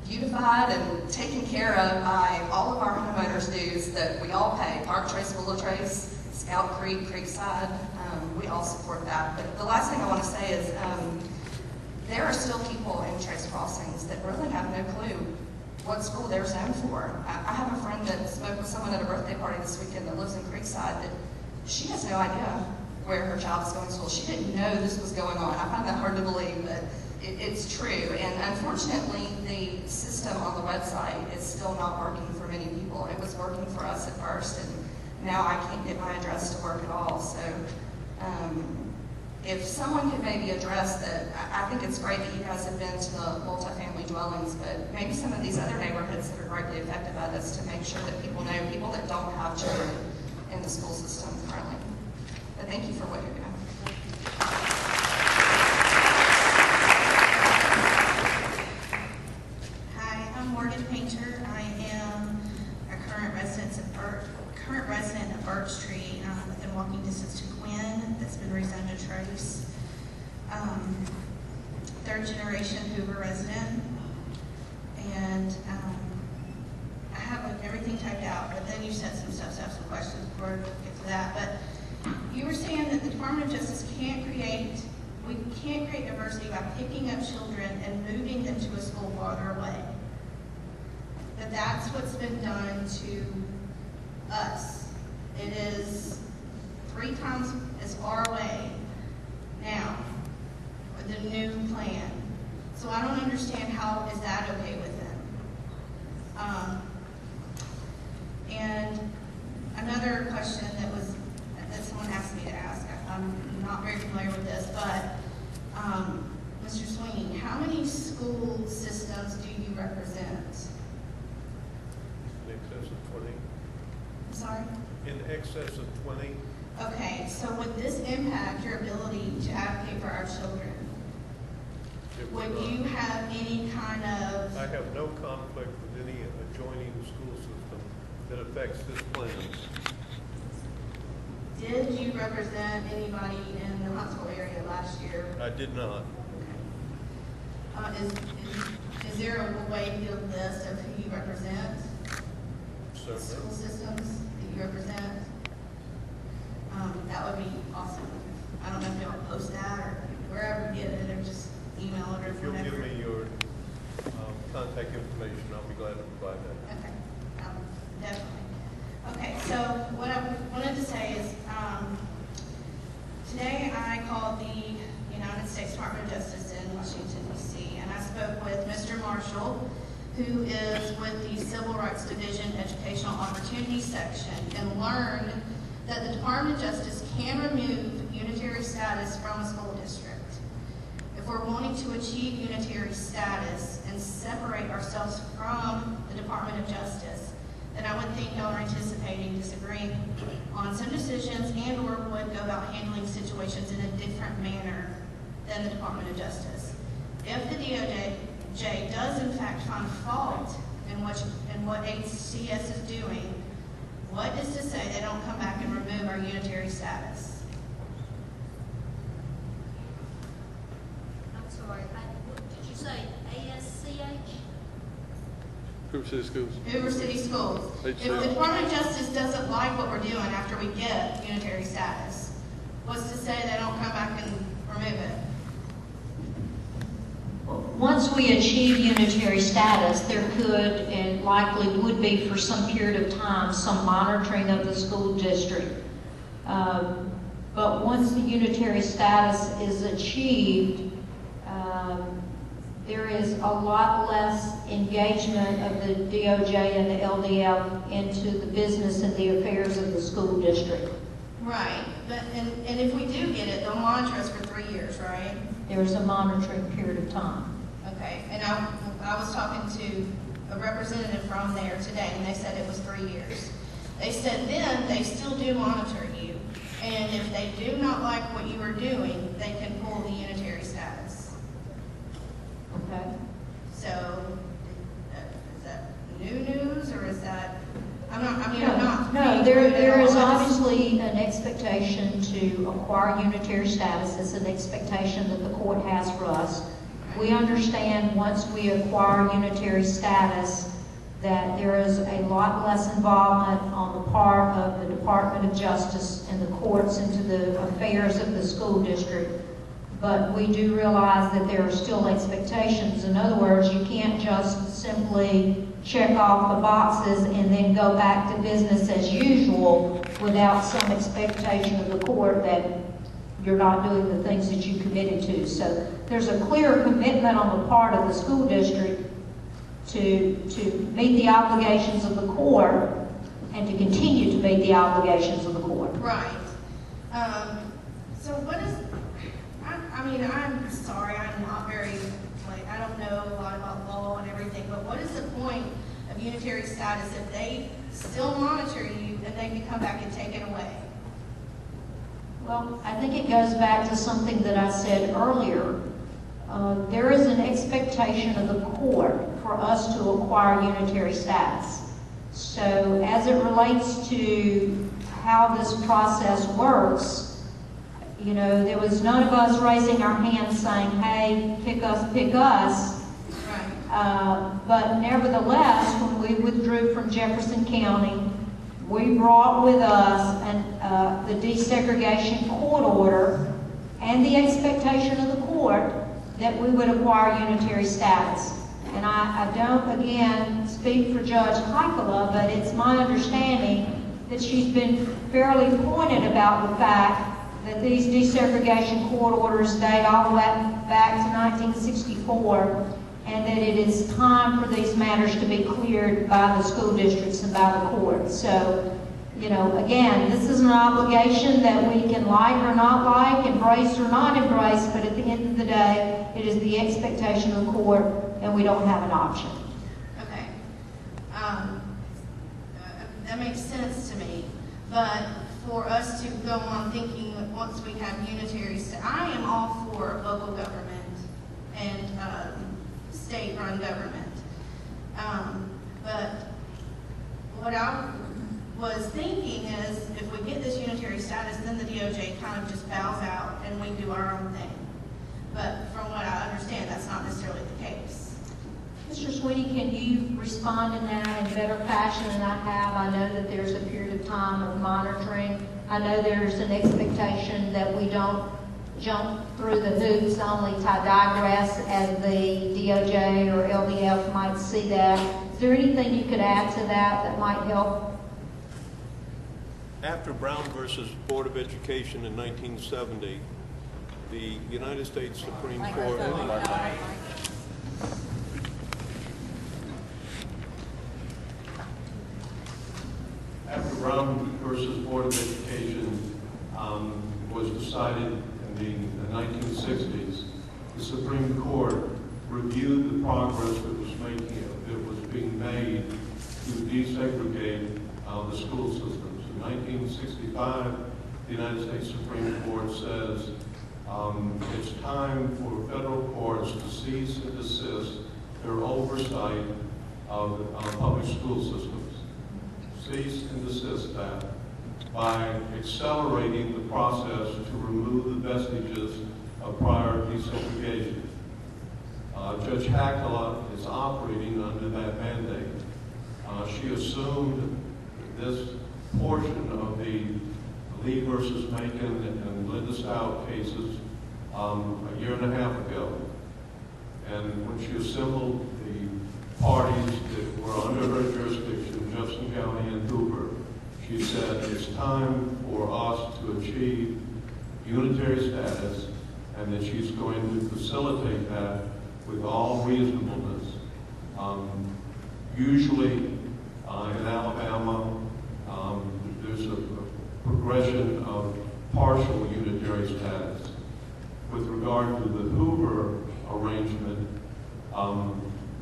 Speaker 9: beautified and taken care of by all of our homeowners' dues that we all pay. Park Trace, Willow Trace, Scout Creek, Creekside, we all support that. But the last thing I want to say is there are still people in Trace Crossings that really have no clue what school they're zoned for. I have a friend that spoke with someone at a birthday party this weekend that lives in Creekside that she has no idea where her child is going to school. She didn't know this was going on. I find that hard to believe, but it's true. And unfortunately, the system on the website is still not working for many people. It was working for us at first, and now I can't get my address to work at all. So if someone could maybe address that, I think it's great that you guys have been to the multifamily dwellings, but maybe some of these other neighborhoods that are greatly affected by this, to make sure that people know, people that don't have children in the school system currently. But thank you for what you're doing.
Speaker 10: Hi, I'm Morgan Painter. I am a current resident of Birch Tree, within walking distance to Quinn, that's been rezoned to Trace. Third generation Hoover resident. And I have everything typed out, but then you said some stuff, so I have some questions before we get to that. But you were saying that the Department of Justice we can't create diversity by picking up children and moving them to a school farther away. That that's what's been done to us. It is 3 times as far away now with the new plan. So I don't understand how is that okay with them. And another question that someone asked me to ask, I'm not very familiar with this, but Mr. Sweeney, how many school systems do you represent?
Speaker 2: In excess of 20.
Speaker 10: I'm sorry?
Speaker 2: In excess of 20.
Speaker 10: Okay, so would this impact your ability to advocate for our children? Would you have any kind of...
Speaker 2: I have no conflict with any adjoining school system that affects this plan.
Speaker 10: Did you represent anybody in the Huntsville area last year?
Speaker 2: I did not.
Speaker 10: Is there a way to get a list of who you represent?
Speaker 2: Certainly.
Speaker 10: School systems that you represent? That would be awesome. I don't know if you'll post that or wherever you get it, or just email it or
Speaker 2: If you'll
Speaker 10: whatever.
Speaker 2: give me your contact information, I'll be glad to provide that.
Speaker 10: Okay, definitely. Okay, so what I wanted to say is, today I called the United States Department of Justice in Washington, D.C., and I spoke with Mr. Marshall, who is with the Civil Rights Division Educational Opportunities Section, and learned that the Department of Justice can remove unitary status from a school district. If we're wanting to achieve unitary status and separate ourselves from the Department of Justice, then I would think y'all are anticipating disagreeing on some decisions and or would go about handling situations in a different manner than the Department of Justice. If the DOJ does in fact find fault in what HCS is doing, what is to say they don't come back and remove our unitary status?
Speaker 1: I'm sorry, did you say ASCH?
Speaker 2: Hoover City Schools.
Speaker 10: Hoover City Schools. If the Department of Justice doesn't like what we're doing after we get unitary status, what's to say they don't come back and remove it?
Speaker 1: Once we achieve unitary status, there could and likely would be for some period of time some monitoring of the school district. But once the unitary status is achieved, there is a lot less engagement of the DOJ and the LDF into the business and the affairs of the school district.
Speaker 10: Right, but, and if we do get it, they'll monitor us for 3 years, right?
Speaker 1: There's a monitoring period of time.
Speaker 10: Okay, and I was talking to a representative from there today, and they said it was 3 years. They said then they still do monitor you, and if they do not like what you are doing, they can pull the unitary status.
Speaker 1: Okay.
Speaker 10: So, is that new news, or is that, I'm not.
Speaker 1: No, there is obviously an expectation to acquire unitary status. It's an expectation that the court has for us. We understand once we acquire unitary status that there is a lot less involvement on the part of the Department of Justice and the courts into the affairs of the school district. But we do realize that there are still expectations. In other words, you can't just simply check off the boxes and then go back to business as usual without some expectation of the court that you're not doing the things that you committed to. So there's a clear commitment on the part of the school district to meet the obligations of the court and to continue to meet the obligations of the court.
Speaker 10: Right. So what is, I mean, I'm sorry, I'm not very, like, I don't know a lot about law and everything, but what is the point of unitary status if they still monitor you and they can come back and take it away?
Speaker 1: Well, I think it goes back to something that I said earlier. There is an expectation of the court for us to acquire unitary status. So as it relates to how this process works, you know, there was none of us raising our hands saying, hey, pick us, pick us.
Speaker 10: Right.
Speaker 1: But nevertheless, when we withdrew from Jefferson County, we brought with us the desegregation court order and the expectation of the court that we would acquire unitary status. And I don't, again, speak for Judge Heikkila, but it's my understanding that she's been fairly pointed about the fact that these desegregation court orders date all the way back to 1964, and that it is time for these matters to be cleared by the school districts and by the courts. So, you know, again, this is an obligation that we can like or not like, embrace or not embrace, but at the end of the day, it is the expectation of the court, and we don't have an option.
Speaker 10: Okay. That makes sense to me, but for us to go on thinking that once we have unitary status, I am all for local government and state-run government. But what I was thinking is if we get this unitary status, then the DOJ kind of just bows out and we do our own thing. But from what I understand, that's not necessarily the case.
Speaker 1: Mr. Sweeney, can you respond to that in better fashion than I have? I know that there's a period of time of monitoring. I know there's an expectation that we don't jump through the hoops only to digress as the DOJ or LDF might see that. Is there anything you could add to that might help?
Speaker 2: After Brown versus Board of Education in 1970, the United States Supreme Court... After Brown versus Board of Education was decided in the 1960s, the Supreme Court reviewed the progress that was being made to desegregate the school systems. In 1965, the United States Supreme Court says it's time for federal courts to cease and desist their oversight of public school systems. Cease and desist that by accelerating the process to remove the vestiges of prior desegregation. Judge Heikkila is operating under that mandate. She assumed this portion of the Lee versus Macon and Linda Stout cases a year and a half ago. And when she assembled the parties that were under her jurisdiction, Jefferson County and Hoover, she said it's time for us to achieve unitary status, and that she's going to facilitate that with all reasonableness. Usually in Alabama, there's a progression of partial unitary status. With regard to the Hoover arrangement,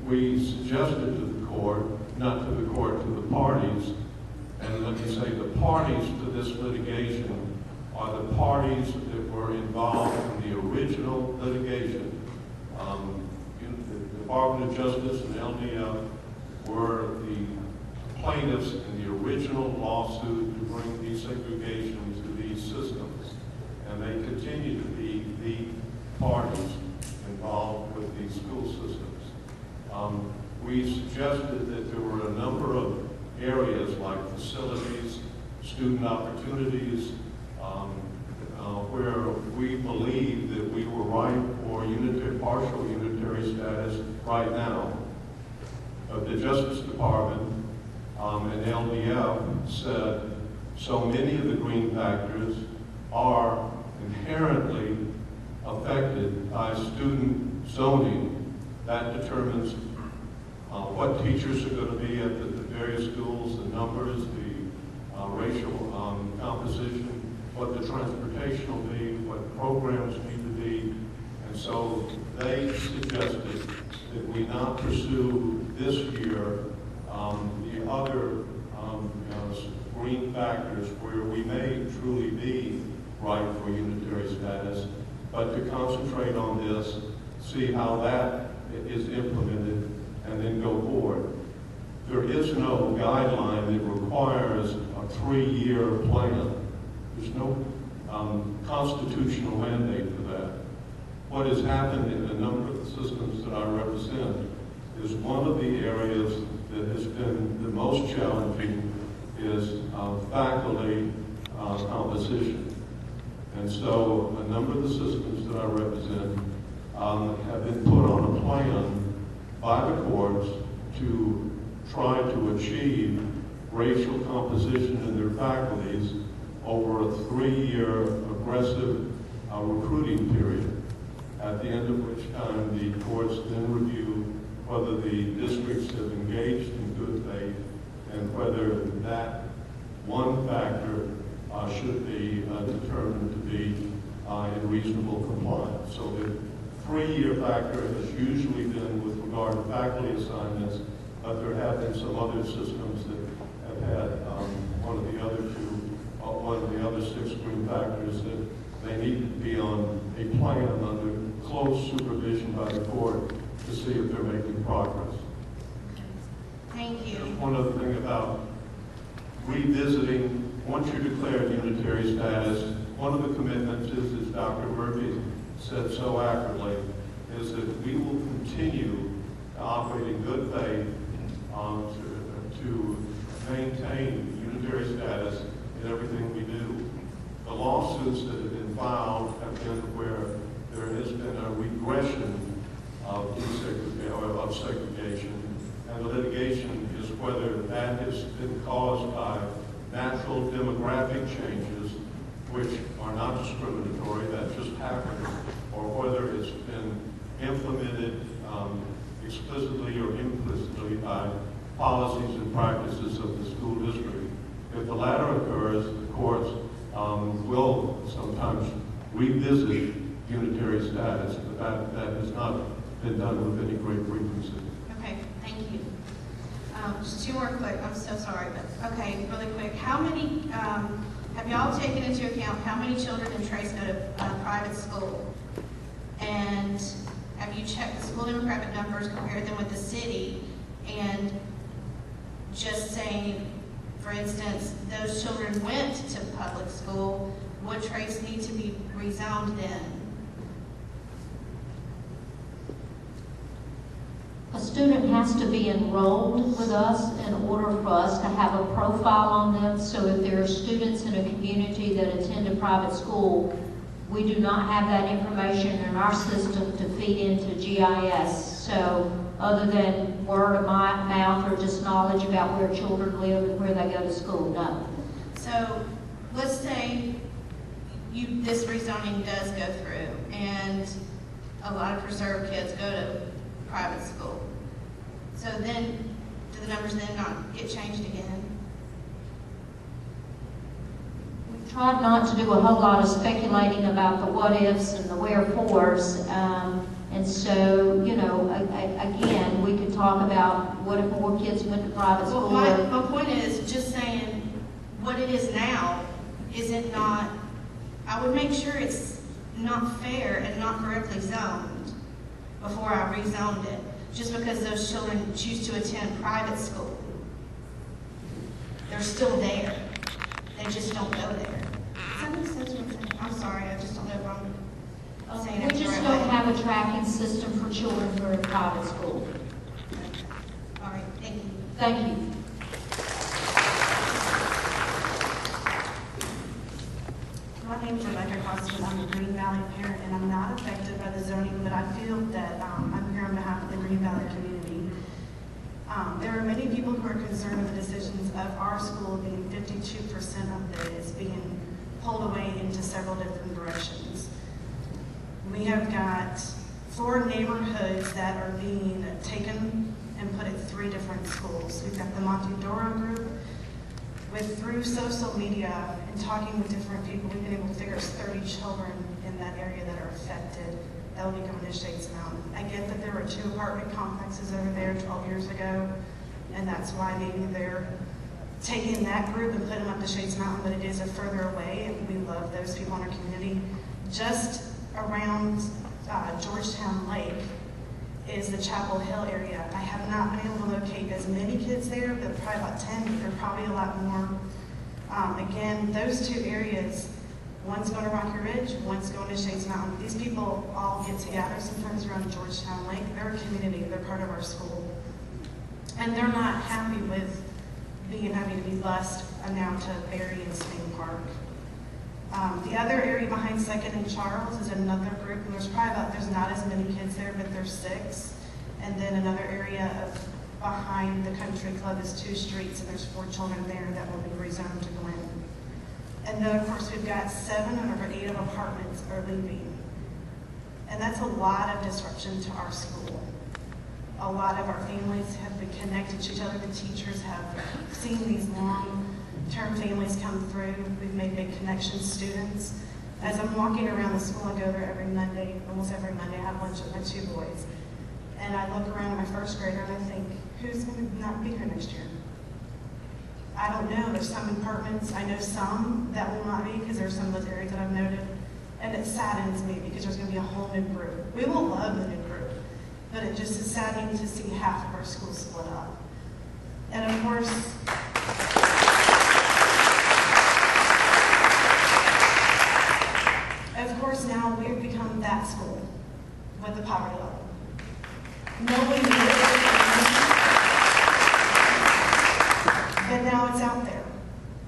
Speaker 2: we suggested to the court, not to the court, to the parties, and let me say the parties to this litigation are the parties that were involved in the original litigation. The Department of Justice and LDF were the plaintiffs in the original lawsuit to bring desegregation to these systems, and they continue to be the parties involved with these school systems. We suggested that there were a number of areas like facilities, student opportunities, where we believe that we were right for partial unitary status right now. The Justice Department and LDF said so many of the green factors are inherently affected by student zoning. That determines what teachers are going to be at the various schools, the numbers, the racial composition, what the transportation will be, what programs need to be And so they suggested that we not pursue this year the other screen factors where we may truly be right for unitary status, but to concentrate on this, see how that is implemented, and then go forward. There is no guideline that requires a 3-year plan. There's no constitutional mandate for that. What has happened in a number of the systems that I represent is one of the areas that has been the most challenging is faculty composition. And so a number of the systems that I represent have been put on a plan by the courts to try to achieve racial composition in their faculties over a 3-year aggressive recruiting period, at the end of which time the courts then review whether the districts have engaged in good faith and whether that one factor should be determined to be in reasonable compliance. So the 3-year factor has usually been with regard to faculty assignments, but there have been some other systems that have had one of the other 6 screen factors that they need to be on a plan under close supervision by the court to see if they're making progress.
Speaker 10: Thank you.
Speaker 2: One other thing about revisiting, once you're declared unitary status, one of the commitments is, as Dr. Murphy said so accurately, is that we will continue to operate in good faith to maintain unitary status in everything we do. The lawsuits that have been filed have been where there has been a regression of segregation, and the litigation is whether that has been caused by natural demographic changes, which are not discriminatory, that just happens, or whether it's been implemented explicitly or implicitly by policies and practices of the school district. If the latter occurs, the courts will sometimes revisit unitary status, but that has not been done with any great frequency.
Speaker 10: Okay, thank you. Just 2 more quick, I'm so sorry, but okay, really quick. How many, have y'all taken into account how many children in Trace go to private school? And have you checked the school demographic numbers, compared them with the city, and just saying, for instance, those children went to public school, would Trace need to be rezoned then?
Speaker 1: A student has to be enrolled with us in order for us to have a profile on them. So if there are students in a community that attend a private school, we do not have that information in our system to feed into GIS. So other than word of mouth or just knowledge about where children live and where they go to school, no.
Speaker 10: So let's say this rezoning does go through and a lot of preserved kids go to private school. So then, do the numbers then not get changed again?
Speaker 1: We tried not to do a whole lot of speculating about the what-ifs and the wherefores. And so, you know, again, we could talk about what if more kids went to private school.
Speaker 10: Well, my point is just saying what it is now, is it not, I would make sure it's not fair and not correctly zoned before I rezoned it, just because those children choose to attend private school. They're still there. They just don't go there. Does that make sense what I'm saying? I'm sorry, I just don't know if I'm saying it
Speaker 1: We
Speaker 10: the
Speaker 1: just
Speaker 10: right
Speaker 1: don't
Speaker 10: way.
Speaker 1: have a tracking system for children who are in private school.
Speaker 10: All right, thank you.
Speaker 1: Thank you.
Speaker 11: My name is Rebecca Costin. I'm a Green Valley parent, and I'm not affected by the zoning, but I feel that I'm here on behalf of the Green Valley community. There are many people who are concerned with the decisions of our school being 52% of it is being pulled away into several different directions. We have got 4 neighborhoods that are being taken and put at 3 different schools. We've got the Montedora group. Through social media and talking with different people, we've been able to figure 30 children in that area that are affected that will be coming to Shades Mountain. I get that there were 2 apartment complexes over there 12 years ago, and that's why maybe they're taking that group and putting them up to Shades Mountain, but it is a further away, and we love those people in our community. Just around Georgetown Lake is the Chapel Hill area. I have not been able to locate as many kids there, but probably about 10, but there are probably a lot more. Again, those 2 areas, one's going to Rocky Ridge, one's going to Shades Mountain. These people all get together sometimes around Georgetown Lake. They're a community, they're part of our school. And they're not happy with having to be bused now to Berry and Spain Park. The other area behind 2nd and Charles is another group, and there's not as many kids there, but there's 6. And then another area behind the country club is 2 streets, and there's 4 children there that will be rezoned to Glen. And then, of course, we've got 7 out of 8 of apartments are leaving. And that's a lot of disruption to our school. A lot of our families have been connected to each other. The teachers have seen these long-term families come through. We've made big connections, students. As I'm walking around the school, I go there every Monday, almost every Monday. I have lunch with my 2 boys. And I look around at my 1st grader and I think, who's going to not be here next year? I don't know. There's some apartments. I know some that will not be because there's some of those areas that I've noted. And it saddens me because there's going to be a whole new group. We will love the new group, but it just is saddening to see half of our school split up. And of course, now we've become that school with the poverty level. Nobody knew it, but now it's out there.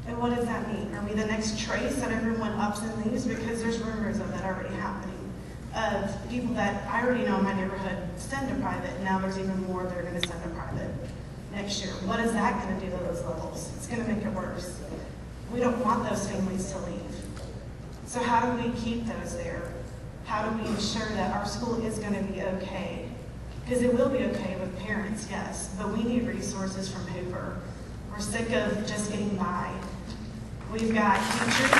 Speaker 11: And what does that mean? Are we the next Trace that everyone ups and leaves? Because there's rumors of that already happening. Of people that I already know in my neighborhood send to private, and now there's even more that are going to send to private next year. What is that going to do to those levels? It's going to make it worse. We don't want those families to leave. So how do we keep those there? How do we ensure that our school is going to be okay? Because it will be okay with parents, yes, but we need resources from Hoover. We're sick of just getting by. We've got teachers.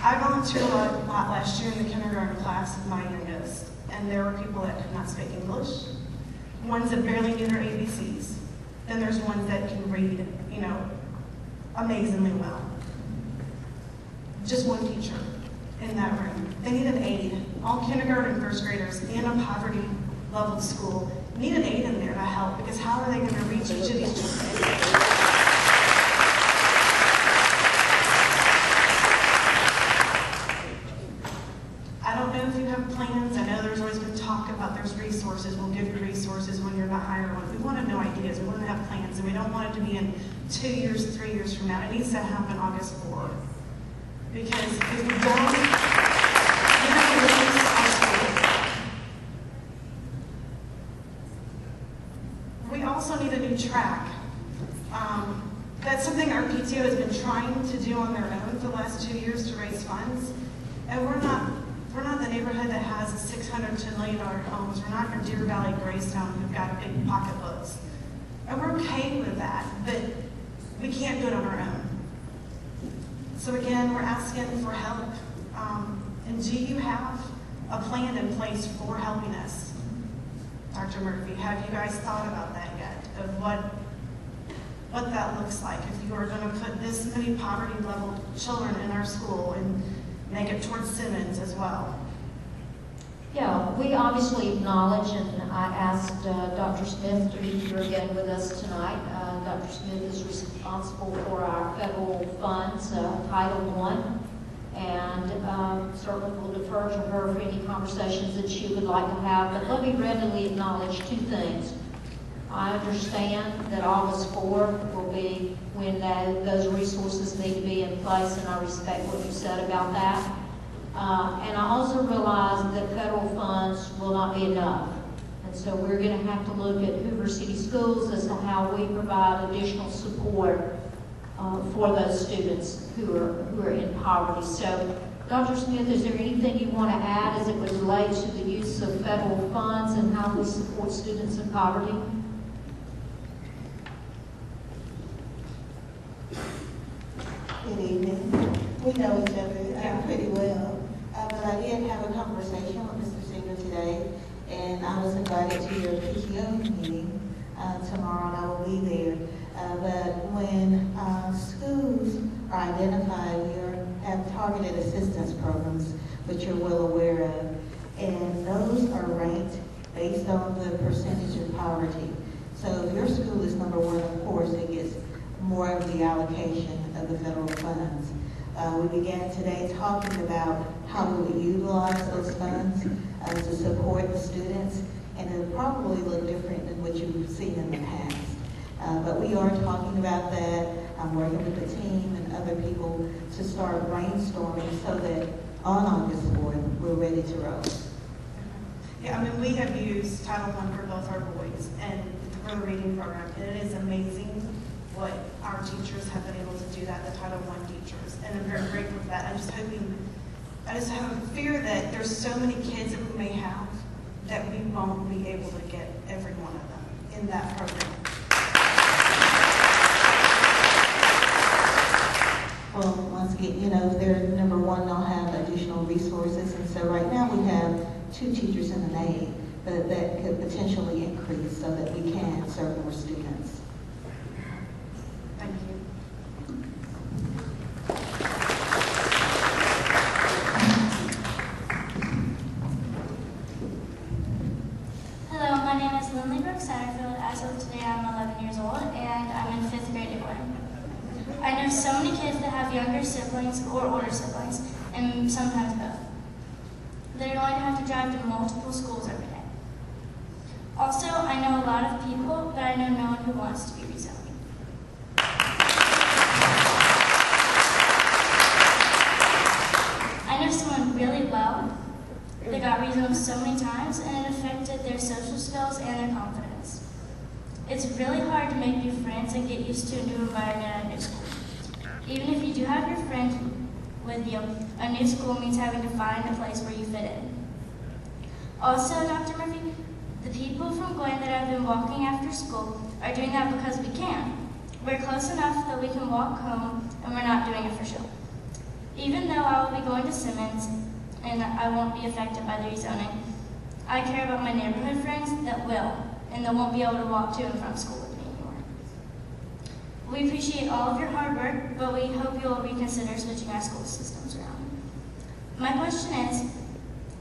Speaker 11: I volunteered a lot last year in the kindergarten class with my youngest, and there were people that could not speak English, ones that barely knew their ABCs. Then there's ones that can read, amazingly well. Just one teacher in that room. They need an aide. All kindergarten and first graders in a poverty level school need an aide in there to help, because how are they going to reach each of these children? I don't know if you have plans. I know there's always been talk about there's resources. We'll give you resources when you're not hiring one. We want to know ideas. We want to have plans, and we don't want it to be in 2 years, 3 years from now. It needs to happen August 4. Because if we don't, we're going to lose our school. We also need a new track. That's something our PTO has been trying to do on their own for the last 2 years to raise funds. And we're not the neighborhood that has $600 to $1 million homes. We're not your Deer Valley, Graystown, who've got big pocketbooks. And we're okay with that, but we can't do it on our own. So again, we're asking for help. And do you have a plan in place for helping us? Dr. Murphy, have you guys thought about that yet? Of what that looks like if you are going to put this many poverty level children in our school and make it towards Simmons as well?
Speaker 1: Yeah, we obviously acknowledge, and I asked Dr. Smith to be here again with us tonight. Dr. Smith is responsible for our federal funds, Title I, and certainly will defer to her for any conversations that she would like to have. But let me readily acknowledge 2 things. I understand that August 4th will be when those resources need to be in place, and I respect what you said about that. And I also realize that federal funds will not be enough. And so we're going to have to look at Hoover City Schools as to how we provide additional support for those students who are in poverty. So, Dr. Smith, is there anything you want to add as it relates to the use of federal funds and how we support students in poverty?
Speaker 12: Good evening. we know each other pretty well. But I did have a conversation with Mr. Singer today, and I was invited to your PTO meeting tomorrow, and I will be there. But when schools are identified, we have targeted assistance programs, which you're well aware of, and those are ranked based on the percentage of poverty. So if your school is number one, of course, it gets more of the allocation of the federal funds. We began today talking about how we would utilize those funds to support the students, and it will probably look different than what you've seen in the past. But we are talking about that. I'm working with the team and other people to start brainstorming so that on August 4th, we're ready to roll.
Speaker 11: Yeah, I mean, we have used Title I for both our boys and for the reading program, and it is amazing what our teachers have been able to do that, the Title I teachers, and I'm very grateful for that. I just have a fear that there's so many kids that we may have that we won't be able to get every one of them in that program.
Speaker 12: Well, once again, if they're number one, they'll have additional resources, and so right now we have 2 teachers in an aide, but that could potentially increase so that we can serve more students.
Speaker 11: Thank you.
Speaker 13: Hello, my name is Lindley Brooke Satterfield. As of today, I'm 11 years old, and I'm in 5th grade at BOE. I know so many kids that have younger siblings or older siblings, and sometimes both. They're going to have to drive to multiple schools every day. Also, I know a lot of people, but I know no one who wants to be rezoned. I know someone really well that got rezoned so many times, and it affected their social skills and their confidence. It's really hard to make new friends and get used to a new environment at a new school. Even if you do have your friends with you, a new school means having to find a place where you fit in. Also, Dr. Murphy, the people from Glen that have been walking after school are doing that because we can. We're close enough that we can walk home, and we're not doing it for show. Even though I will be going to Simmons, and I won't be affected by the rezoning, I care about my neighborhood friends that will, and that won't be able to walk to and from school with me anymore. We appreciate all of your hard work, but we hope you will reconsider switching our school systems around. My question is,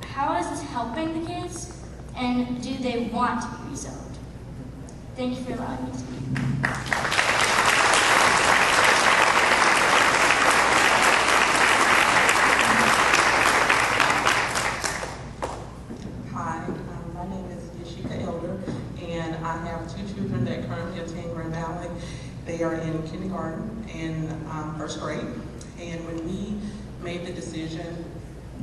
Speaker 13: how is this helping the kids, and do they want to be rezoned? Thank you for allowing me to speak.
Speaker 14: I have 2 children that currently attend Grand Valley. They are in kindergarten and 1st grade. And when we made the decision,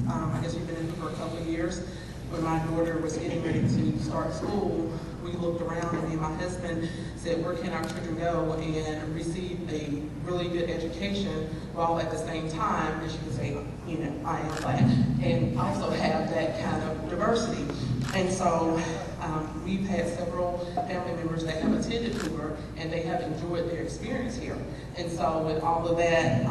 Speaker 14: I guess we've been in for a couple of years, when my daughter was getting ready to start school, we looked around and me and my husband said, where can our children go and receive a really good education while at the same time, as you can say, I am Black, and also have that kind of diversity. And so we've had several family members that have attended Hoover, and they have enjoyed their experience here. And so with all of that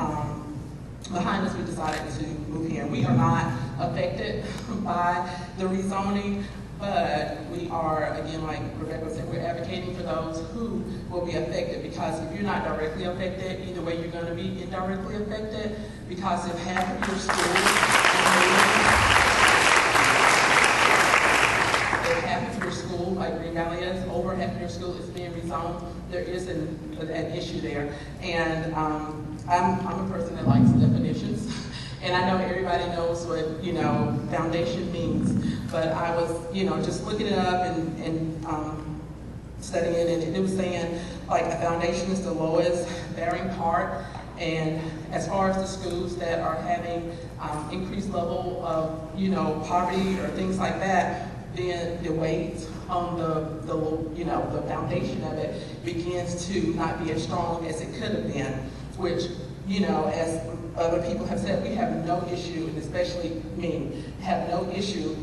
Speaker 14: behind us, we decided to move here. We are not affected by the rezoning, but we are, again, like Rebecca said, we're advocating for those who will be affected, because if you're not directly affected, either way you're going to be indirectly affected, because if half of your school like Green Valley is, over half of your school is being rezoned, there is an issue there. And I'm a person that likes definitions, and I know everybody knows what, foundation means, but I was, just looking it up and studying it, and it was saying, like, a foundation is the lowest bearing part, and as far as the schools that are having increased level of, poverty or things like that, then the weight on the foundation of it begins to not be as strong as it could have been, which, as other people have said, we have no issue, and especially me, have no issue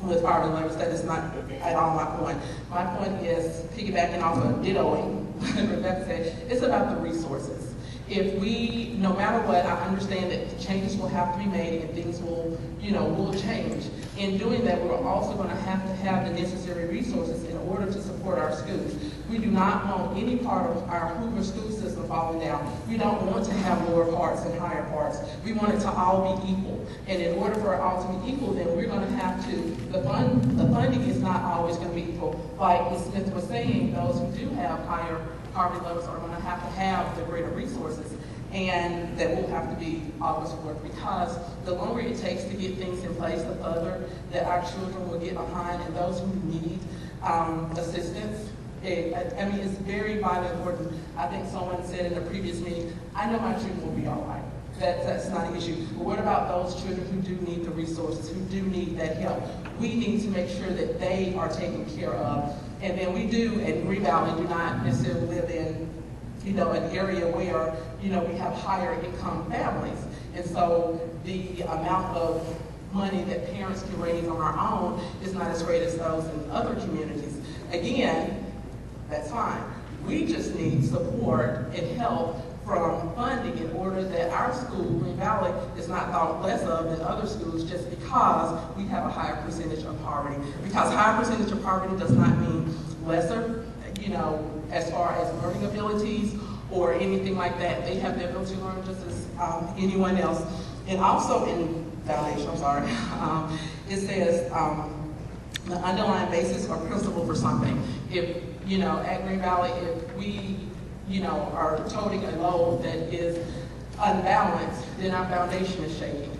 Speaker 14: with poverty levels. That is not at all my point. My point is, piggybacking off of dittoing, Rebecca said, it's about the resources. if we, no matter what, I understand that changes will have to be made and things will, will change. In doing that, we're also going to have the necessary resources in order to support our schools. We do not want any part of our Hoover school system falling down. We don't want to have lower parts and higher parts. We want it to all be equal. And in order for it all to be equal, then we're going to have to, the funding is not always going to be equal. Like Ms. Smith was saying, those who do have higher poverty levels are going to have the greater resources, and that will have to be always worked, because the longer it takes to get things in place, the further that our children will get behind, and those who need assistance. It's very vitally important. I think someone said in a previous meeting, I know my children will be all right. That's not an issue. But what about those children who do need the resources, who do need that help? We need to make sure that they are taken care of. And then we do, in Green Valley, do not necessarily live in, an area where, we have higher income families. And so the amount of money that parents can raise on our own is not as great as those in other communities. Again, that's fine. We just need support and help from funding in order that our school, Green Valley, is not thought less of than other schools just because we have a higher percentage of poverty. Because higher percentage of poverty does not mean lesser, as far as learning abilities or anything like that. They have the ability to learn just as anyone else. And also in foundation, it says the underlying basis or principle for something. If, at Green Valley, if we are toting a load that is unbalanced, then our foundation is shaking.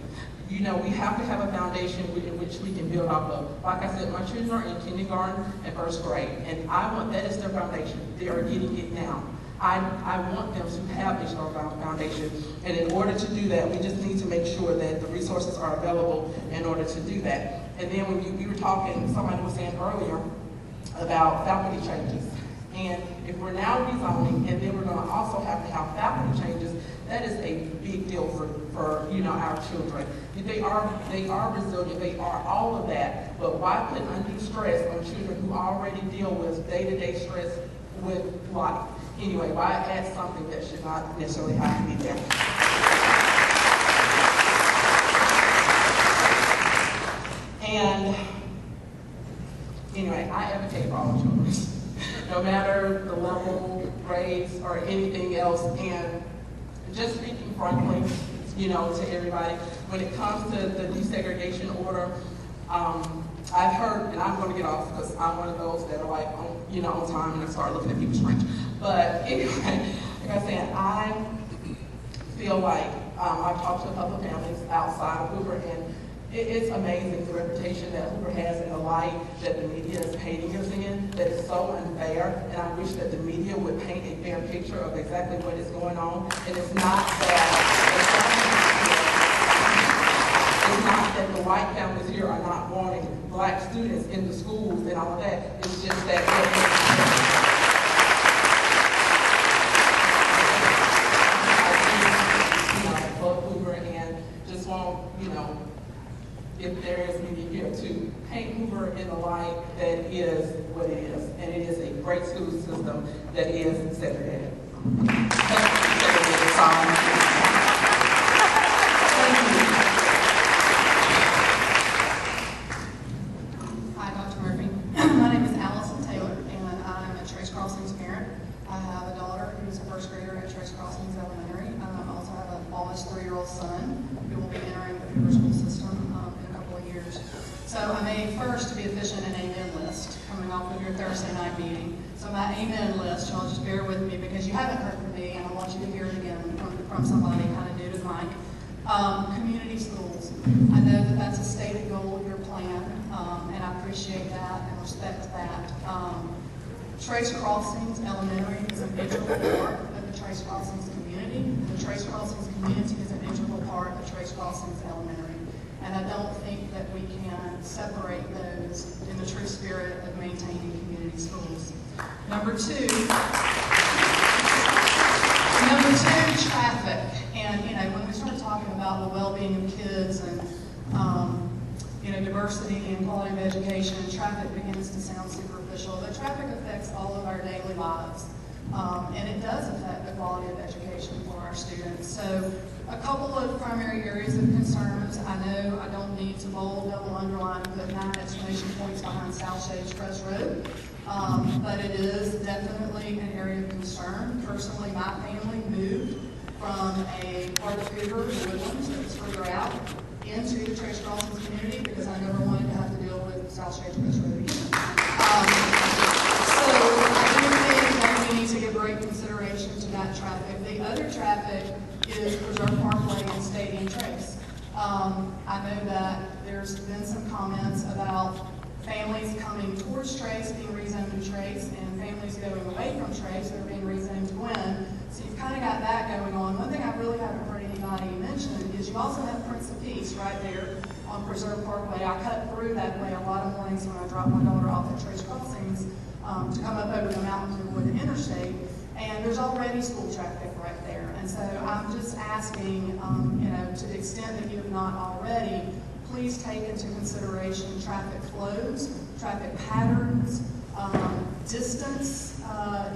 Speaker 14: We have to have a foundation in which we can build off of. Like I said, my children are in kindergarten and first grade, and that is their foundation. They are getting it now. I want them to have a strong foundation, and in order to do that, we just need to make sure that the resources are available in order to do that. And then when we were talking, somebody was saying earlier about faculty changes. And if we're now rezoning, and then we're going to also have to have faculty changes, that is a big deal for our children. They are resilient, they are all of that, but why put undue stress on children who already deal with day-to-day stress with life? Anyway, why add something that should not necessarily have to be there? And anyway, I advocate for all children, no matter the level, grades, or anything else. And just speaking frankly, to everybody, when it comes to the desegregation order, I've heard, and I'm going to get off because I'm one of those that are like, on time, and I start looking at people strange. But anyway, like I said, I feel like I've talked to a couple of families outside of Hoover, and it's amazing the reputation that Hoover has in the light that the media is painting us in, that is so unfair, and I wish that the media would paint a fair picture of exactly what is going on. And it's not that the white families here are not wanting black students in the schools and all of that. It's just that Hoover, and just want, if there is media here, to paint Hoover in the light that is what it is. And it is a great school system that is segregated.
Speaker 15: Hi, Dr. Murphy. My name is Allison Taylor, and I'm a Trace Crossings parent. I have a daughter who's a first grader at Trace Crossings Elementary. I also have an almost 3-year-old son who will be entering the Hoover school system in a couple of years. So I made first to be efficient an amen list coming off of your Thursday night meeting. So my amen list, y'all just bear with me because you haven't heard from me, and I want you to hear it again from somebody kind of new to the mic. Community schools. I know that that's a stated goal of your plan, and I appreciate that and respect that. Trace Crossings Elementary is an integral part of the Trace Crossings community. The Trace Crossings community is an integral part of Trace Crossings Elementary. And I don't think that we can separate those in the true spirit of maintaining community schools. Number two, traffic. And, when we start talking about the well-being of kids and, diversity and quality of education, traffic begins to sound superficial. But traffic affects all of our daily lives. And it does affect the quality of education for our students. So a couple of primary areas of concerns. I know I don't need to bold, double underline, and put 9 exclamation points behind South Shades Crest Road. But it is definitely an area of concern. Personally, my family moved from a part of Hoover, the Woodlands, that was further out, into the Trace Crossings community because I never wanted to have to deal with South Shades Crest Road again. So I do think that we need to give great consideration to that traffic. The other traffic is Preserve Parkway and Stadium Trace. I know that there's been some comments about families coming towards Trace being rezoned to Trace and families going away from Trace that are being rezoned to Gwen. So you've kind of got that going on. One thing I really haven't heard anybody mention is you also have Prince of Peace right there on Preserve Parkway. I cut through that way a lot of mornings when I drop my daughter off at Trace Crossings to come up over the mountain to avoid the interstate. And there's already school traffic right there. And so I'm just asking, to the extent that you have not already, please take into consideration traffic flows, traffic patterns, distance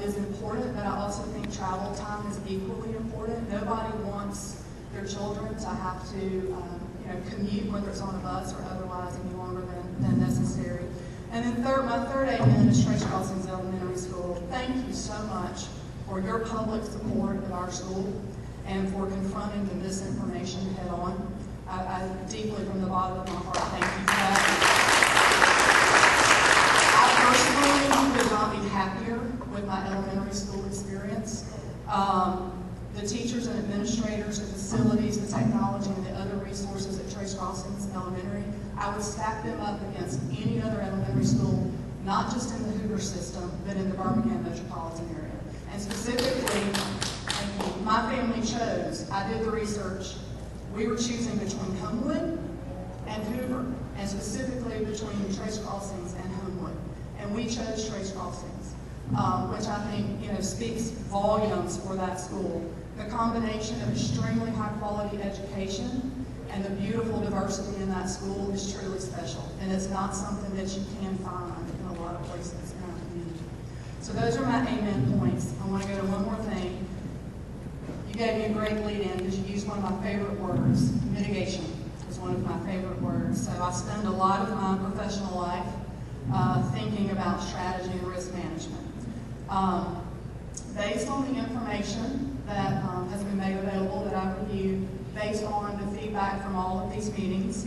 Speaker 15: is important, but I also think travel time is equally important. Nobody wants their children to have to commute, whether it's on a bus or otherwise, any longer than necessary. And then my third amen is Trace Crossings Elementary School. Thank you so much for your public support of our school and for confronting the misinformation head on. I deeply, from the bottom of my heart, thank you for that. I personally could not be happier with my elementary school experience. The teachers and administrators, the facilities, the technology, and the other resources at Trace Crossings Elementary, I would stack them up against any other elementary school, not just in the Hoover system, but in the Birmingham metropolitan area. And specifically, my family chose, I did the research, we were choosing between Homewood and Hoover, and specifically between Trace Crossings and Homewood. And we chose Trace Crossings, which I think speaks volumes for that school. The combination of extremely high-quality education and the beautiful diversity in that school is truly special, and it's not something that you can find in a lot of places in our community. So those are my amen points. I want to go to one more thing. You gave me a great lead-in because you used one of my favorite words. Mitigation is one of my favorite words. So I spend a lot of my professional life thinking about strategy and risk management. Based on the information that has been made available that I've reviewed, based on the feedback from all of these meetings,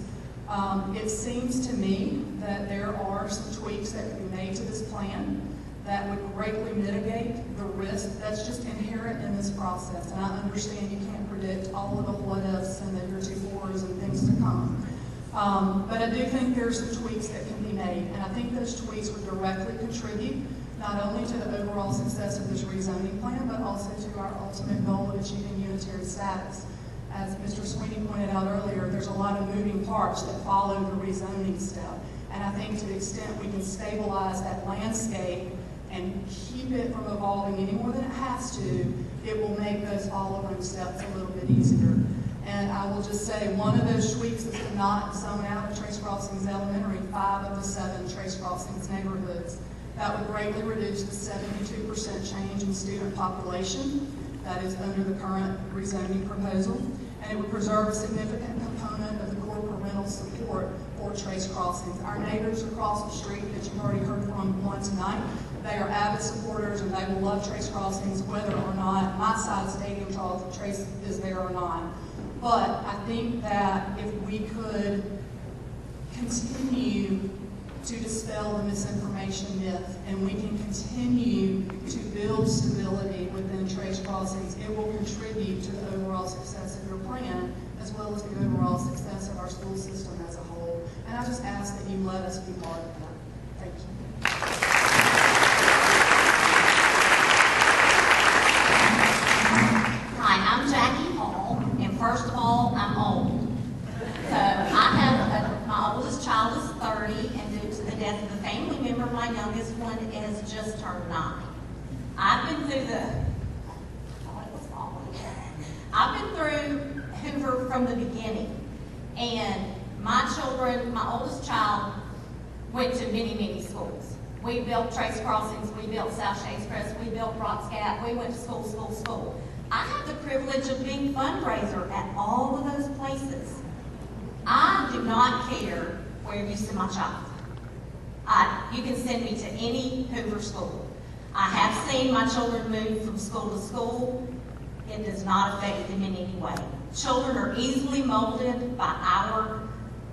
Speaker 15: it seems to me that there are some tweaks that can be made to this plan that would greatly mitigate the risk that's just inherent in this process. And I understand you can't predict all of the what-ifs and the heretofores and things to come. But I do think there's some tweaks that can be made, and I think those tweaks would directly contribute not only to the overall success of this rezoning plan, but also to our ultimate goal of achieving unitary status. As Mr. Sweeney pointed out earlier, there's a lot of moving parts that follow the rezoning step. And I think to the extent we can stabilize that landscape and keep it from evolving any more than it has to, it will make those following steps a little bit easier. And I will just say, one of those tweaks is to not zone out of Trace Crossings Elementary 5 of the 7 Trace Crossings neighborhoods. That would greatly reduce the 72% change in student population that is under the current rezoning proposal, and it would preserve a significant component of the core parental support for Trace Crossings. Our neighbors across the street that you've already heard from one tonight, they are avid supporters and they will love Trace Crossings whether or not my side of Stadium Trace is there or not. But I think that if we could continue to dispel the misinformation myth and we can continue to build stability within Trace Crossings, it will contribute to the overall success of your plan as well as the overall success of our school system as a whole. And I just ask that you let us be part of that. Thank you.
Speaker 16: Hi, I'm Jackie Hall, and first of all, I'm old. So I have my oldest child is 30, and due to the death of a family member, my youngest one has just turned 9. I've been through Hoover from the beginning, and my oldest child went to many, many schools. We built Trace Crossings, we built South Shades Crest, we built Rocks Gap, we went to school. I have the privilege of being fundraiser at all of those places. I do not care where you send my child. You can send me to any Hoover school. I have seen my children move from school to school. It does not affect them in any way. Children are easily molded by our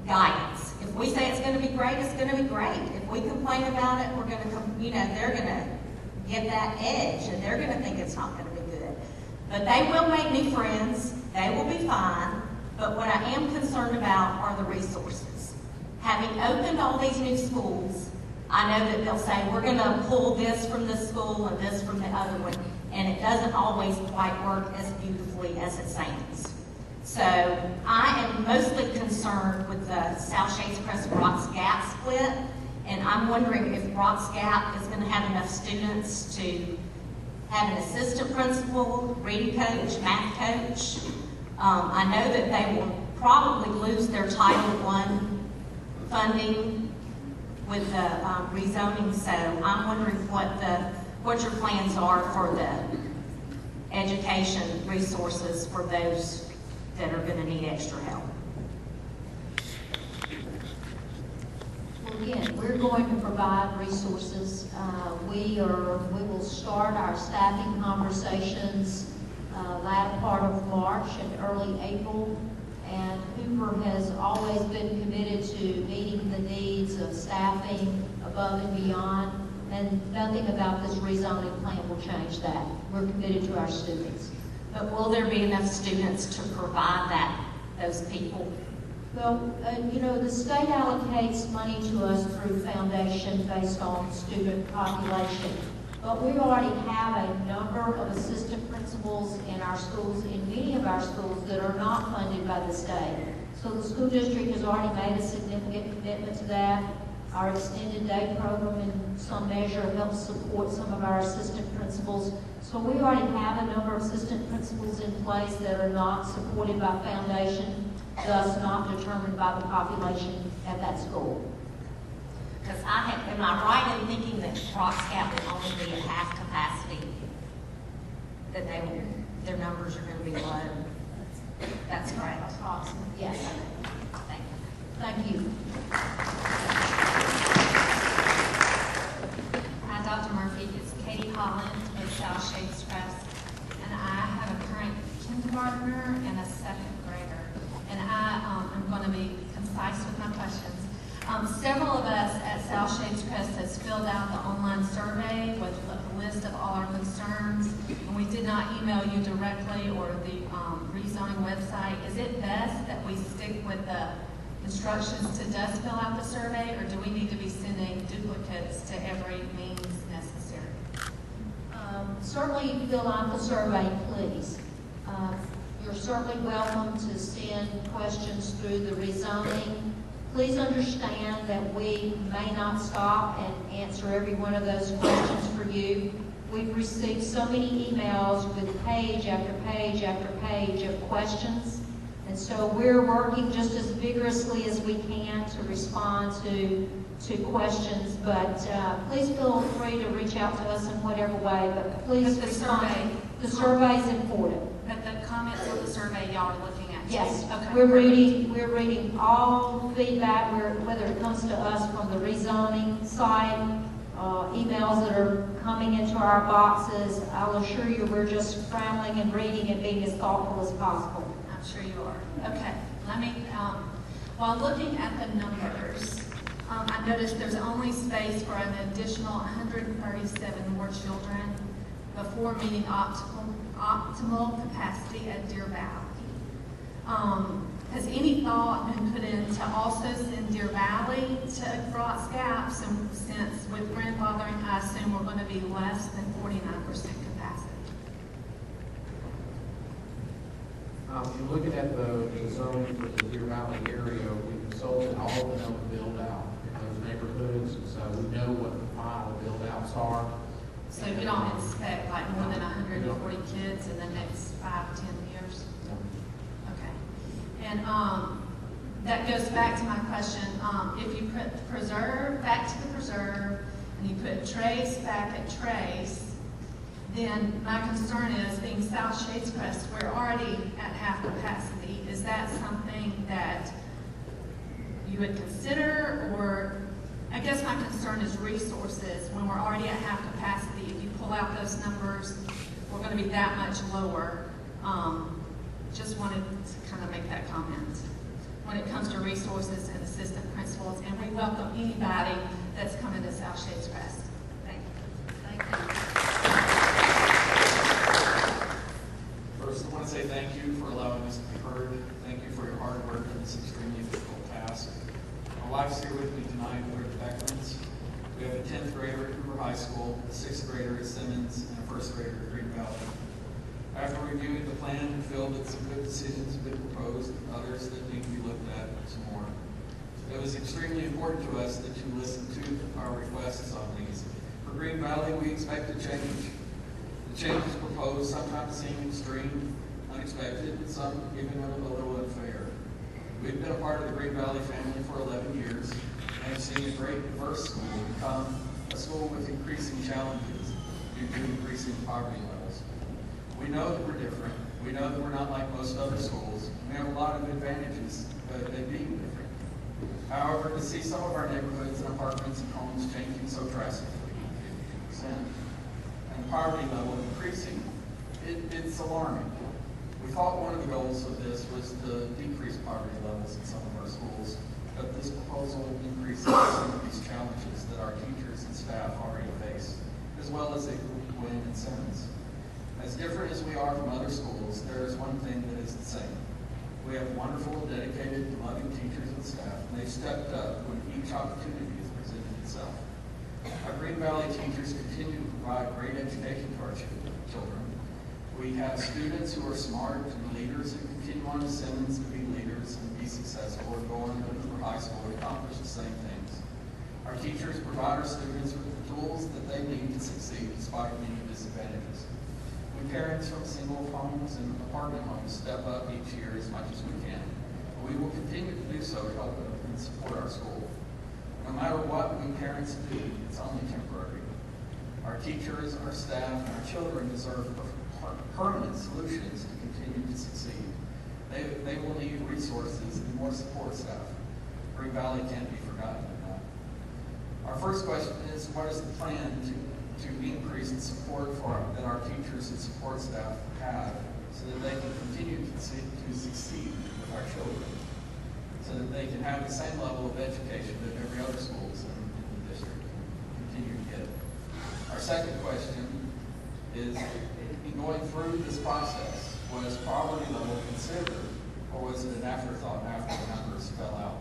Speaker 16: guidance. If we say it's going to be great, it's going to be great. If we complain about it, we're going to come, they're going to get that edge and they're going to think it's not going to be good. But they will make new friends. They will be fine. But what I am concerned about are the resources. Having opened all these new schools, I know that they'll say, we're going to pull this from this school and this from the other one. And it doesn't always quite work as beautifully as it sounds. So I am mostly concerned with the South Shades Crest Rocks Gap split, and I'm wondering if Rocks Gap is going to have enough students to have an assistant principal, reading coach, math coach. I know that they will probably lose their Title I funding with the rezoning, so I'm wondering what your plans are for the education resources for those that are going to need extra help.
Speaker 1: Well, again, we're going to provide resources. We will start our staffing conversations latter part of March and early April. And Hoover has always been committed to meeting the needs of staffing above and beyond. And nothing about this rezoning plan will change that. We're committed to our students.
Speaker 16: But will there be enough students to provide those people?
Speaker 1: Well, the state allocates money to us through foundation based on student population. But we already have a number of assistant principals in our schools, in many of our schools, that are not funded by the state. So the school district has already made a significant commitment to that. Our extended day program in some measure helps support some of our assistant principals. So we already have a number of assistant principals in place that are not supported by foundation, thus not determined by the population at that school.
Speaker 16: Because am I right in thinking that Rocks Gap will only be at half capacity? That their numbers are going to be low? That's correct.
Speaker 1: Awesome. Yes.
Speaker 16: Thank you.
Speaker 1: Thank you.
Speaker 17: Hi, Dr. Murphy. It's Katie Holland of South Shades Crest, and I have a current kindergartner and a second grader. And I'm going to be concise with my questions. Several of us at South Shades Crest has filled out the online survey with a list of all our concerns, and we did not email you directly or the rezoning website. Is it best that we stick with the instructions to just fill out the survey, or do we need to be sending duplicates to every means necessary?
Speaker 1: Certainly fill out the survey, please. You're certainly welcome to send questions through the rezoning. Please understand that we may not stop and answer every one of those questions for you. We've received so many emails with page after page after page of questions. And so we're working just as vigorously as we can to respond to questions. But please feel free to reach out to us in whatever way. But please respond. The survey is important.
Speaker 17: But the comments on the survey y'all are looking at?
Speaker 1: Yes.
Speaker 17: Okay.
Speaker 1: We're reading all feedback, whether it comes to us from the rezoning site, emails that are coming into our boxes. I'll assure you we're just scrambling and reading and being as thoughtful as possible.
Speaker 17: I'm sure you are. Okay. Let me, while looking at the numbers, I noticed there's only space for an additional 137 more children before meeting optimal capacity at Deer Valley. Has any thought been put in to also send Deer Valley to Rocks Gap, since with grandfathering, I assume we're going to be less than 49% capacity?
Speaker 18: You're looking at the zone for the Deer Valley area. We consulted all the known build out in those neighborhoods, and so we know what the final build outs are.
Speaker 17: So you don't expect like more than 140 kids in the next 5-10 years?
Speaker 18: No.
Speaker 17: Okay. And that goes back to my question. If you put back to the preserve,
Speaker 19: and you put Trace back at Trace, then my concern is, being South Shades Crest, we're already at half capacity. Is that something that you would consider? Or, I guess my concern is resources. When we're already at half capacity, if you pull out those numbers, we're going to be that much lower. Just wanted to kind of make that comment when it comes to resources and assistant principals, and we welcome anybody that's coming to South Shades Crest. Thank you.
Speaker 1: Thank you.
Speaker 20: First, I want to say thank you for allowing us to be heard. Thank you for your hard work in this extremely difficult task. My wife's here with me tonight. We're the veterans. We have a 10th grader at Hoover High School, a 6th grader at Simmons, and a 1st grader at Green Valley. After reviewing the plan, we feel that some good decisions have been proposed, others that need to be looked at some more. It was extremely important to us that you listen to our requests on these. For Green Valley, we expect a change. The changes proposed sometimes seem extreme, unexpected, and some even a little unfair. We've been a part of the Green Valley family for 11 years and have seen a great diverse school become a school with increasing challenges due to increasing poverty levels. We know that we're different. We know that we're not like most other schools. We have a lot of advantages, but they being different. However, to see some of our neighborhoods and apartments and homes changing so drastically, 50%, and the poverty level increasing, it's alarming. We thought one of the goals of this was to decrease poverty levels in some of our schools, but this proposal increases some of these challenges that our teachers and staff already face, as well as at Gwynn and Simmons. As different as we are from other schools, there is one thing that is the same. We have wonderful, dedicated, and loving teachers and staff, and they've stepped up when each opportunity has presented itself. Our Green Valley teachers continue to provide great education to our children. We have students who are smart and leaders who continue on to Simmons to be leaders and be successful, or go on to Hoover High School to accomplish the same things. Our teachers provide our students with the tools that they need to succeed despite many disadvantages. Parents from single homes and apartment homes step up each year as much as we can. We will continue to do so to help and support our school. No matter what we parents do, it's only temporary. Our teachers, our staff, and our children deserve permanent solutions to continue to succeed. They will need resources and more support staff. Green Valley can't be forgotten in that. Our first question is, what is the plan to increase the support that our teachers and support staff have, so that they can continue to succeed with our children, so that they can have the same level of education that every other schools in the district continue to get. Our second question is, in going through this process, was poverty level considered, or was it an afterthought after the numbers fell out?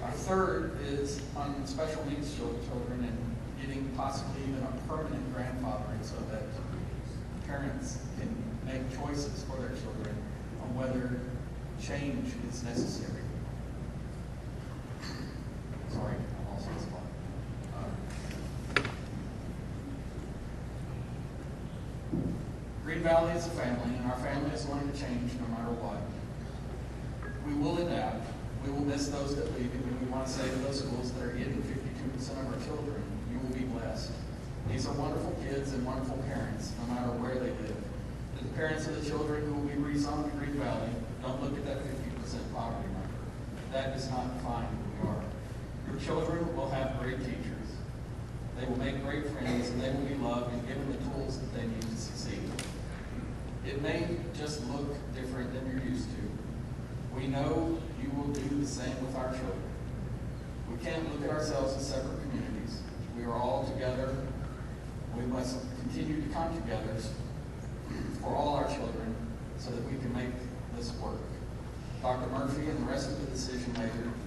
Speaker 20: Our third is on special needs children and getting possibly even a permanent grandfathering so that parents can make choices for their children on whether change is necessary. Sorry, I lost my spot. Green Valley is a family, and our family is going to change no matter what. We will adapt. We will miss those that leave, and we want to say to those schools that are getting 52% of our children, you will be blessed. These are wonderful kids and wonderful parents, no matter where they live. The parents of the children who will be rezoned to Green Valley, don't look at that 50% poverty number. That does not define who we are. Your children will have great teachers. They will make great friends, and they will be loved and given the tools that they need to succeed. It may just look different than you're used to. We know you will do the same with our children. We can't look at ourselves as separate communities. We are all together. We must continue to come together for all our children so that we can make this work. Dr. Murphy and the rest of the decision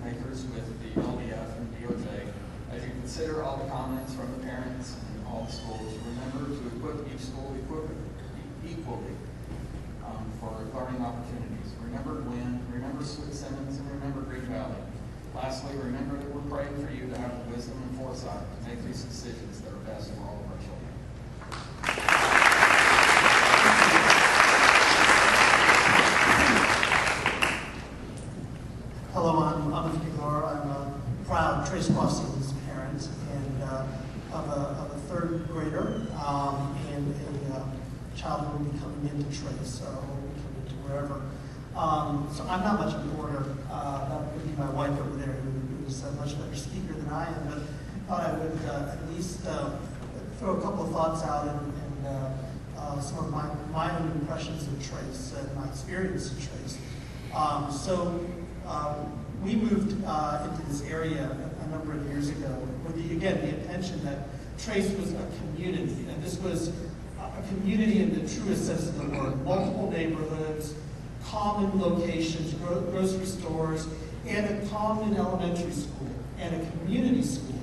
Speaker 20: makers with the LDF and DOJ, as you consider all the comments from the parents and all the schools, remember to equip each school equally for learning opportunities. Remember Gwynn, remember Simmons, and remember Green Valley. Lastly, remember that we're praying for you to have the wisdom and foresight to make these decisions that are best for all of our children.
Speaker 8: Hello, I'm Figueroa. I'm a proud Trace Crossings parent, and
Speaker 21: grader, and a child who will be coming into Trace, or will be coming into wherever. So I'm not much of an orator. That would be my wife over there, who is a much better speaker than I am, but thought I would at least throw a couple of thoughts out and some of my own impressions of Trace and my experience in Trace. We moved into this area a number of years ago with, the intention that Trace was a community, and this was a community in the truest sense of the word. Multiple neighborhoods, common locations, grocery stores, and a common elementary school, and a community school.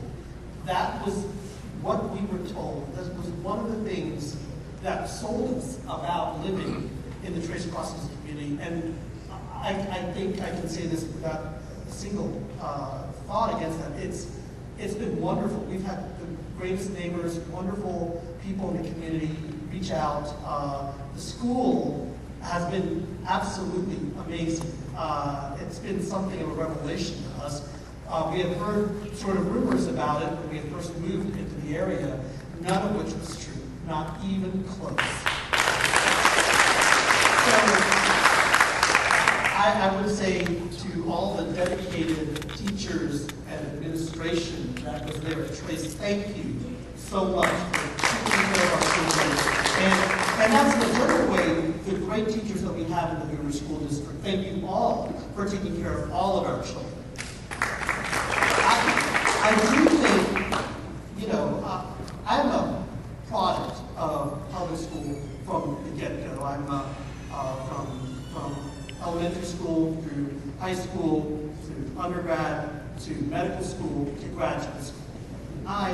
Speaker 21: That was what we were told. That was one of the things that sold us about living in the Trace Crossings community. And I think I can say this without a single thought against that. It's been wonderful. We've had the greatest neighbors, wonderful people in the community reach out. The school has been absolutely amazing. It's been something of a revelation to us. We had heard sort of rumors about it when we had first moved into the area, none of which was true, not even close. So I would say to all the dedicated teachers and administration that was there at Trace, thank you so much for taking care of our children. And that's the third way, the great teachers that we have in the Hoover School District. Thank you all for taking care of all of our children. I do think, I'm a product of public school from the get-go. I'm from elementary school through high school, through undergrad, to medical school, to graduate school.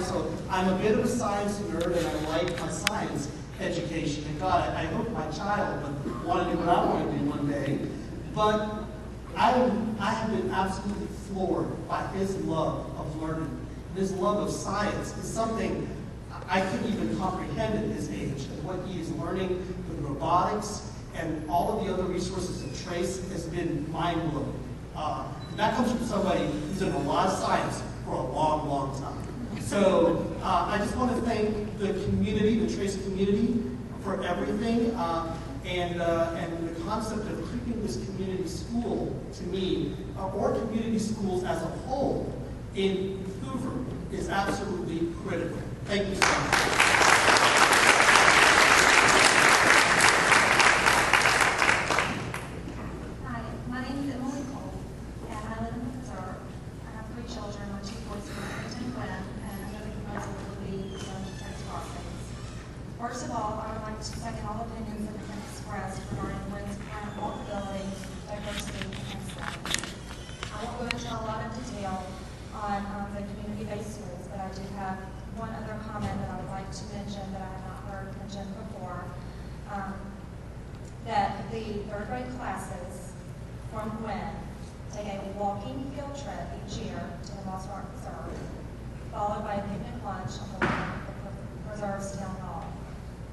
Speaker 21: So I'm a bit of a science nerd, and I like my science education. And God, I hope my child would want to do what I want to do one day. But I have been absolutely floored by his love of learning. His love of science is something I couldn't even comprehend at his age. And what he is learning with robotics and all of the other resources of Trace has been mind-blowing. And that comes from somebody who's done a lot of science for a long, long time. So I just want to thank the community, the Trace community, for everything. And the concept of keeping this community school, to me, or community schools as a whole in Hoover, is absolutely critical. Thank you so much.
Speaker 1: First of all, I would like to second all opinions that have been expressed regarding Wynn's current walkability, diversity, and safety. I won't go into a lot of detail on the community-based schools, but I do have one other comment that I would like to mention that I have not heard mentioned before. That the third grade classes from Wynn take a walking field trip each year to the Moss Rock Preserve, followed by a picnic lunch on the Preserve's Town Hall.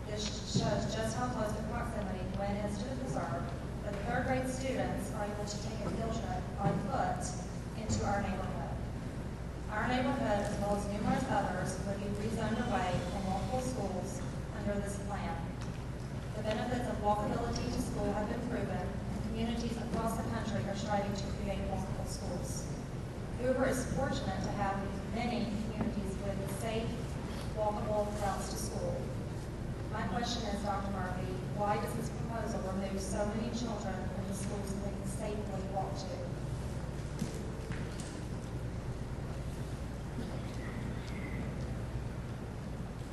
Speaker 1: This shows just how close in proximity Wynn is to the preserve, but the third grade students are able to take a field trip on foot into our neighborhood. Our neighborhood, as well as numerous others, would be rezoned away from multiple schools under this plan. The benefits of walkability to school have been proven, and communities across the country are striving to create multiple schools. Hoover is fortunate to have many communities with safe, walkable routes to school. My question is, Dr. Murphy, why does this proposal remove so many children from the schools that they can safely walk to?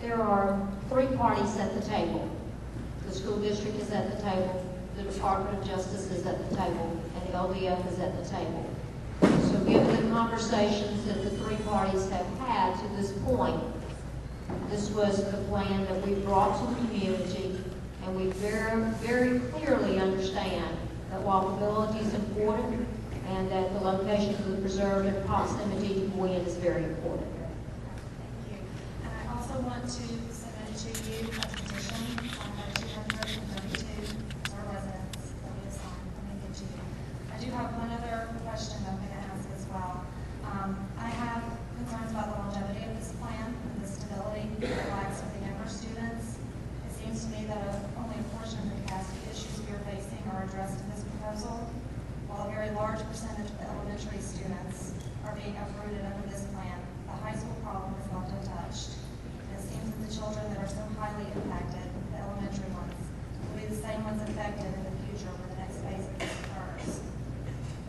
Speaker 1: There are three parties at the table. The school district is at the table, the Department of Justice is at the table, and the LDF is at the table. So given the conversations that the three parties have had to this point, this was the plan that we brought to the community, and we very, very clearly understand that walkability is important and that the location of the preserve and proximity to Wynn is very important.
Speaker 11: Thank you. And I also want to submit to you a petition on the 232 residents that we assigned. Let me get to you. I do have one other question I'm going to ask as well. I have concerns about the longevity of this plan and the stability that lies with the
Speaker 9: large percentage of the elementary students are being uprooted under this plan, the high school problem is left untouched. And it seems that the children that are so highly impacted, the elementary ones, will be the same ones affected in the future when the next phase of this occurs.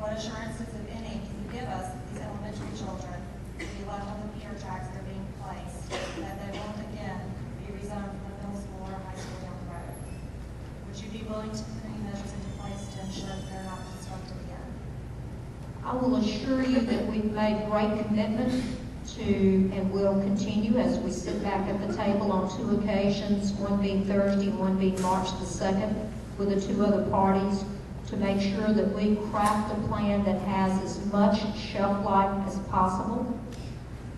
Speaker 9: What assurances, if any, can you give us that these elementary children will be left on the meter tracks that are being placed, that they won't again be rezoned from the middle school or high school down the road? Would you be willing to put any measures into place to ensure that they're not disrupted again?
Speaker 1: I will assure you that we've made great commitment to, and will continue as we sit back at the table on 2 occasions, one being Thursday and one being March the 2nd, with the 2 other parties, to make sure that we craft a plan that has as much shelf life as possible.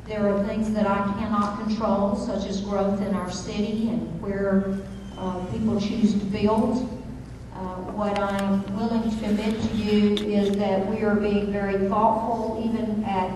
Speaker 1: There are things that I cannot control, such as growth in our city and where people choose to build. What I am willing to commit to you is that we are being very thoughtful, even at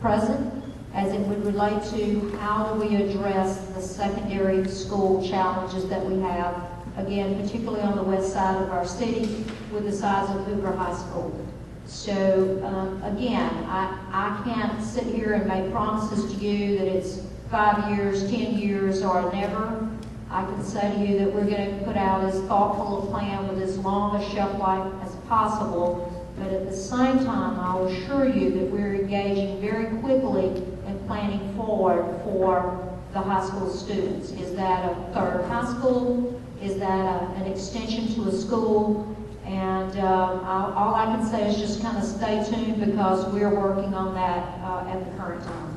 Speaker 1: present, as it would relate to how do we address the secondary school challenges that we have, again, particularly on the west side of our city with the size of Hoover High School. So, again, I can't sit here and make promises to you that it's 5 years, 10 years, or never. I can say to you that we're going to put out as thoughtful a plan with as long a shelf life as possible, but at the same time, I'll assure you that we're engaging very quickly in planning forward for the high school students. Is that a third high school? Is that an extension to a school? And all I can say is just kind of stay tuned because we're working on that at the current time.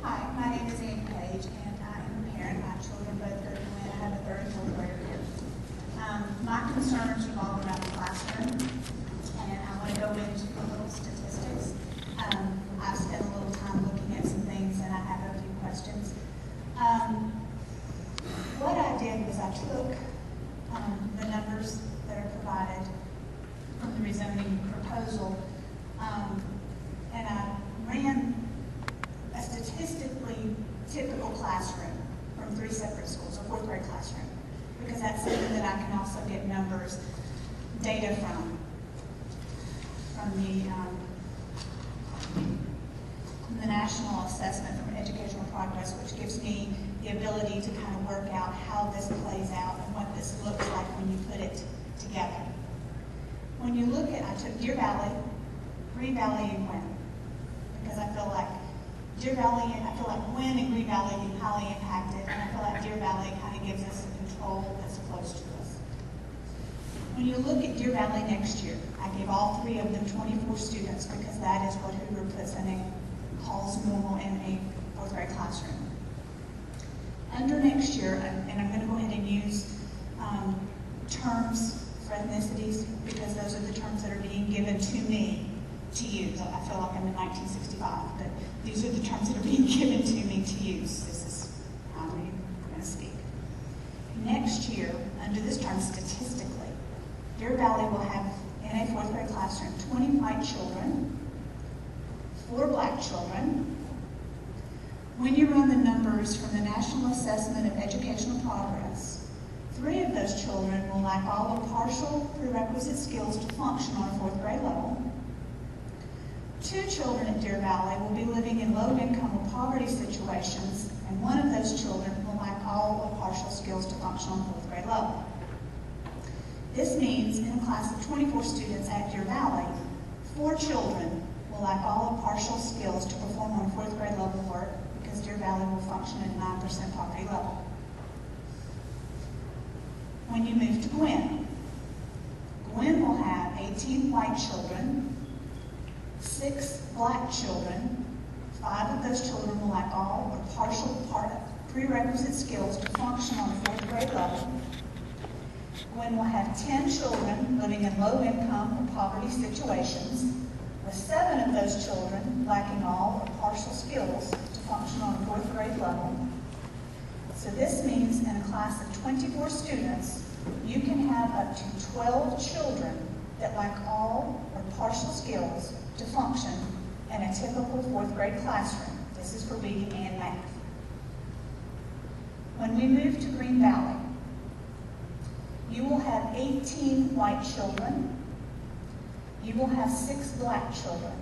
Speaker 4: Hi, my name is Ann Page, and I am a parent. My children both go to Glen. I have a 3rd and 4th grader here. My concerns revolve around the classroom, and I want to go into a little statistics. I've spent a little time looking at some things, and I have a few questions. What I did was I took the numbers that are provided from the rezoning proposal, and I ran a statistically typical classroom from 3 separate schools, a 4th grade classroom, because that's something that I can also get numbers, data from the National Assessment from Educational Progress, which gives me the ability to kind of work out how this plays out and what this looks like when you put it together. When you look at, I took Deer Valley, Green Valley, and Gwen, because I feel like Deer Valley, and I feel like Gwen and Green Valley are highly impacted, and I feel like Deer Valley kind of gives us a control that's close to us. When you look at Deer Valley next year, I gave all 3 of them 24 students because that is what Hoover puts in calls normal in a 4th grade classroom. Under next year, and I'm going to go ahead and use terms for ethnicities because those are the terms that are being given to me to use. I feel like I'm in 1965, but these are the terms that are being given to me to use. This is how I'm going to speak. Next year, under this term, statistically, Deer Valley will have in a 4th grade classroom 20 white children, 4 black children. When you run the numbers from the National Assessment of Educational Progress, 3 of those children will lack all the partial prerequisite skills to function on a 4th grade level. 2 children at Deer Valley will be living in low income or poverty situations, and 1 of those children will lack all the partial skills to function on 4th grade level. This means in a class of 24 students at Deer Valley, 4 children will lack all the partial skills to perform on 4th grade level work because Deer Valley will function at 9% poverty level. When you move to Gwen, Gwen will have 18 white children, 6 black children. 5 of those children will lack all or partial prerequisite skills to function on a 4th grade level. Gwen will have 10 children living in low income or poverty situations, with 7 of those children lacking all or partial skills to function on a 4th grade level. So this means in a class of 24 students, you can have up to 12 children that lack all or partial skills to function in a typical 4th grade classroom. This is for reading and math. When we move to Green Valley, you will have 18 white children. You will have 6 black children.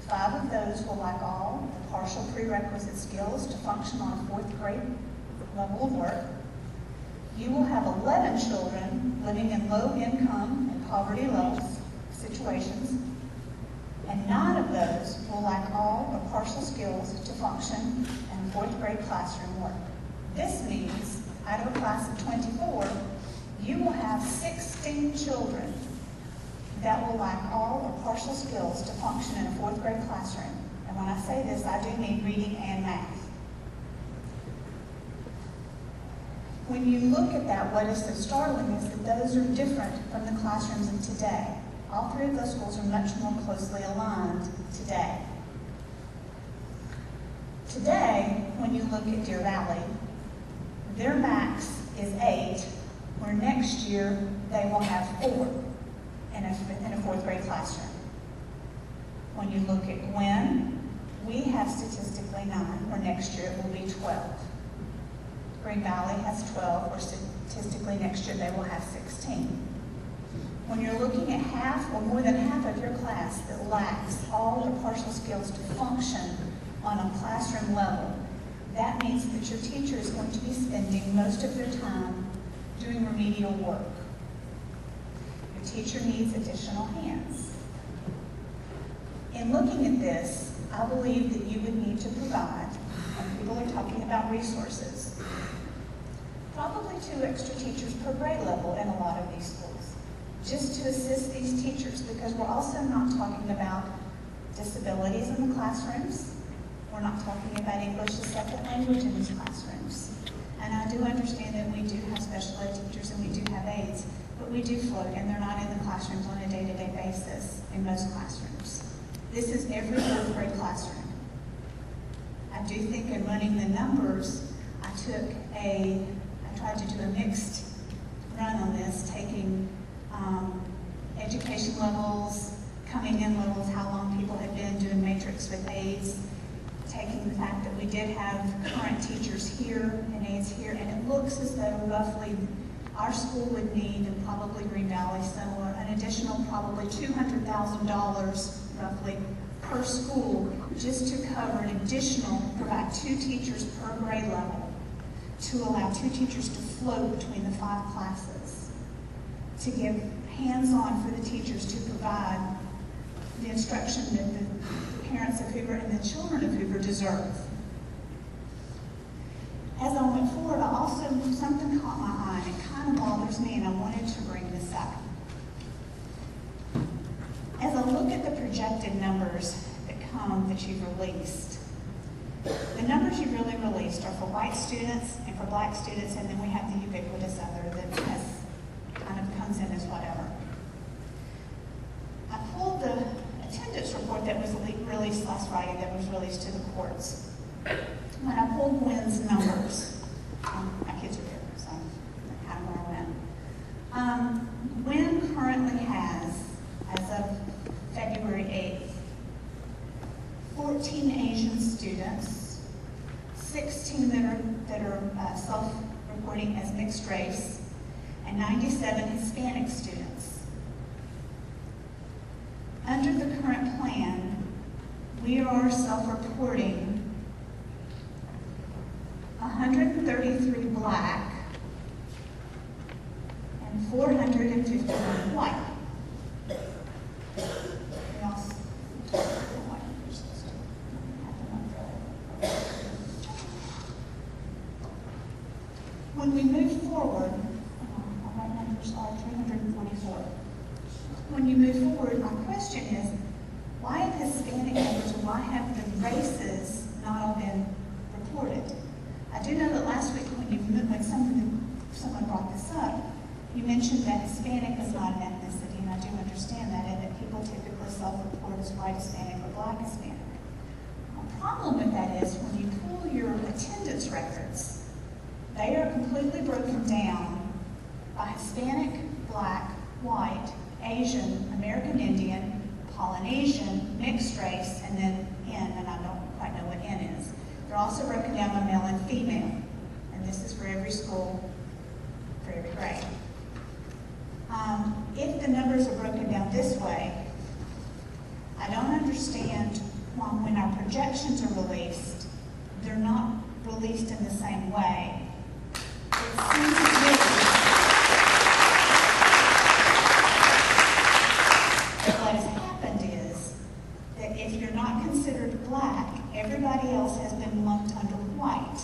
Speaker 4: 5 of those will lack all the partial prerequisite skills to function on a 4th grade level of work. You will have 11 children living in low income and poverty level situations, and 9 of those will lack all the partial skills to function in 4th grade classroom work. This means out of a class of 24, you will have 16 children that will lack all or partial skills to function in a 4th grade classroom. And when I say this, I do mean reading and math. When you look at that, what is so startling is that those are different from the classrooms of today. All 3 of those schools are much more closely aligned today. Today, when you look at Deer Valley, their max is 8, where next year they will have 4 in a 4th grade classroom. When you look at Gwen, we have statistically 9, where next year it will be 12. Green Valley has 12, where statistically next year they will have 16. When you're looking at half or more than half of your class that lacks all the partial skills to function on a classroom level, that means that your teacher is going to be spending most of their time doing remedial work. Your teacher needs additional hands. In looking at this, I believe that you would need to provide, and people are talking about resources, probably 2 extra teachers per grade level in a lot of these schools, just to assist these teachers, because we're also not talking about disabilities in the classrooms. We're not talking about English as second language in these classrooms. And I do understand that we do have special ed teachers and we do have aides, but we do float, and they're not in the classrooms on a day-to-day basis in most classrooms. This is every 4th grade classroom. I do think in running the numbers, I tried to do a mixed run on this, taking education levels, coming in levels, how long people had been doing matrix with aides, taking the fact that we did have current teachers here and aides here, and it looks as though roughly our school would need, and probably Green Valley similar, an additional probably $200,000 roughly per school just to cover an additional, provide 2 teachers per grade level to allow 2 teachers to float between the 5 classes, to give hands-on for the teachers to provide the instruction that the parents of Hoover and the children of Hoover deserve. As I went forward, something caught my eye, and it kind of bothers me, and I wanted to bring this up. As I look at the projected numbers that you've released, the numbers you really released are for white students and for black students, and then we have the ubiquitous other that kind of comes in as whatever. I pulled the attendance report that was released last Friday, that was released to the courts. When I pulled Gwen's numbers, my kids are there, so I kind of where I went. Gwen currently has, as of February 8th, 14 Asian students, 16 that are self-reporting as mixed race, and 97 Hispanic students. Under the current plan, we are self-reporting 133 black and 451 white. When we move forward, our right numbers are 324. When you move forward, my question is, why have Hispanic numbers, or why have the races not all been reported? I do know that last week when someone brought this up, you mentioned that Hispanic is not an ethnicity, and I do understand that, and that people typically self-report as white Hispanic or black Hispanic. The problem with that is when you pull your attendance records, they are completely broken down by Hispanic, black, white, Asian, American Indian, Polynesian, mixed race, and then N, and I don't quite know what N is. They're also broken down by male and female. And and this is for every school, for every grade. If the numbers are broken down this way, I don't understand why when our projections are released, they're not released in the same way. It seems to me that what has happened is that if you're not considered black, everybody else has been lumped under white,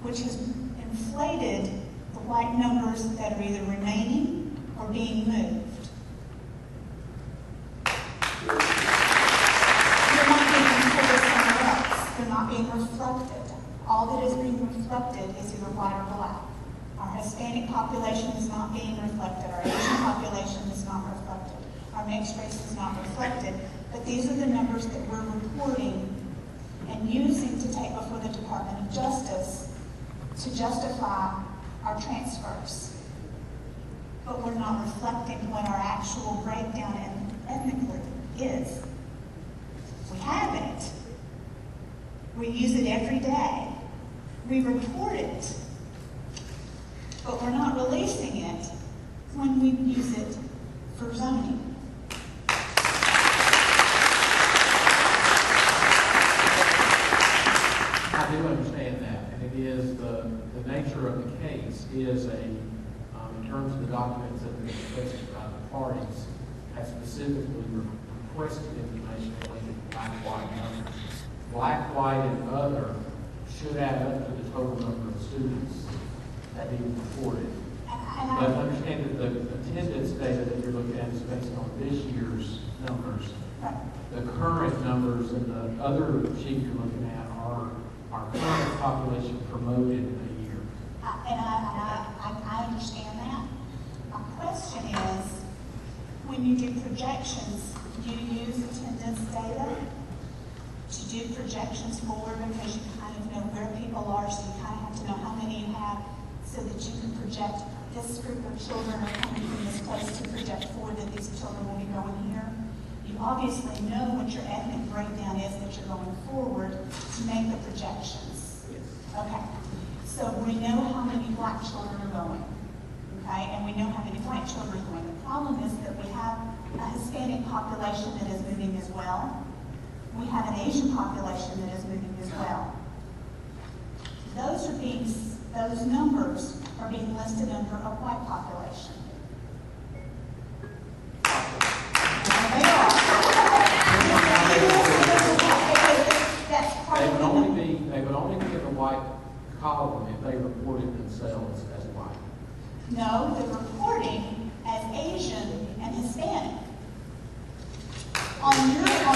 Speaker 4: which has inflated the white numbers that are either remaining or being moved. They're not being reported somewhere else. They're not being reflected. All that is being reflected is either white or black. Our Hispanic population is not being reflected. Our Asian population is not reflected. Our mixed race is not reflected. But these are the numbers that we're reporting and using to take before the Department of Justice to justify our transfers. But we're not reflecting what our actual breakdown ethnically is. We have it. We use it every day. We report it. But we're not releasing it when we use it for zoning.
Speaker 18: I do understand that, and it is the nature of the case is in terms of the documents that have been requested by the parties, have specifically requested information related to black, white numbers. Black, white, and other should add up to the total number of students that being reported. But understand that the attendance data that you're looking at is based on this year's numbers. The current numbers and the other sheet you're looking at are our current population promoted a year.
Speaker 4: I understand that. My question is, when you do projections, do you use attendance data to do projections forward because you kind of know where people are, so you kind of have to know how many you have so that you can project this group of children are coming from this place to project forward that these children will be going here? You obviously know what your ethnic breakdown is that you're going forward to make the projections. Okay. So we know how many black children are going, okay, and we know how many white children are going. The problem is that we have a Hispanic population that is moving as well. We have an Asian population that is moving as well. Those numbers are being listed under a white population. They are. That's part of
Speaker 18: They would only be in the white column if they reported themselves as white.
Speaker 4: No, they're reporting as Asian and Hispanic. On your data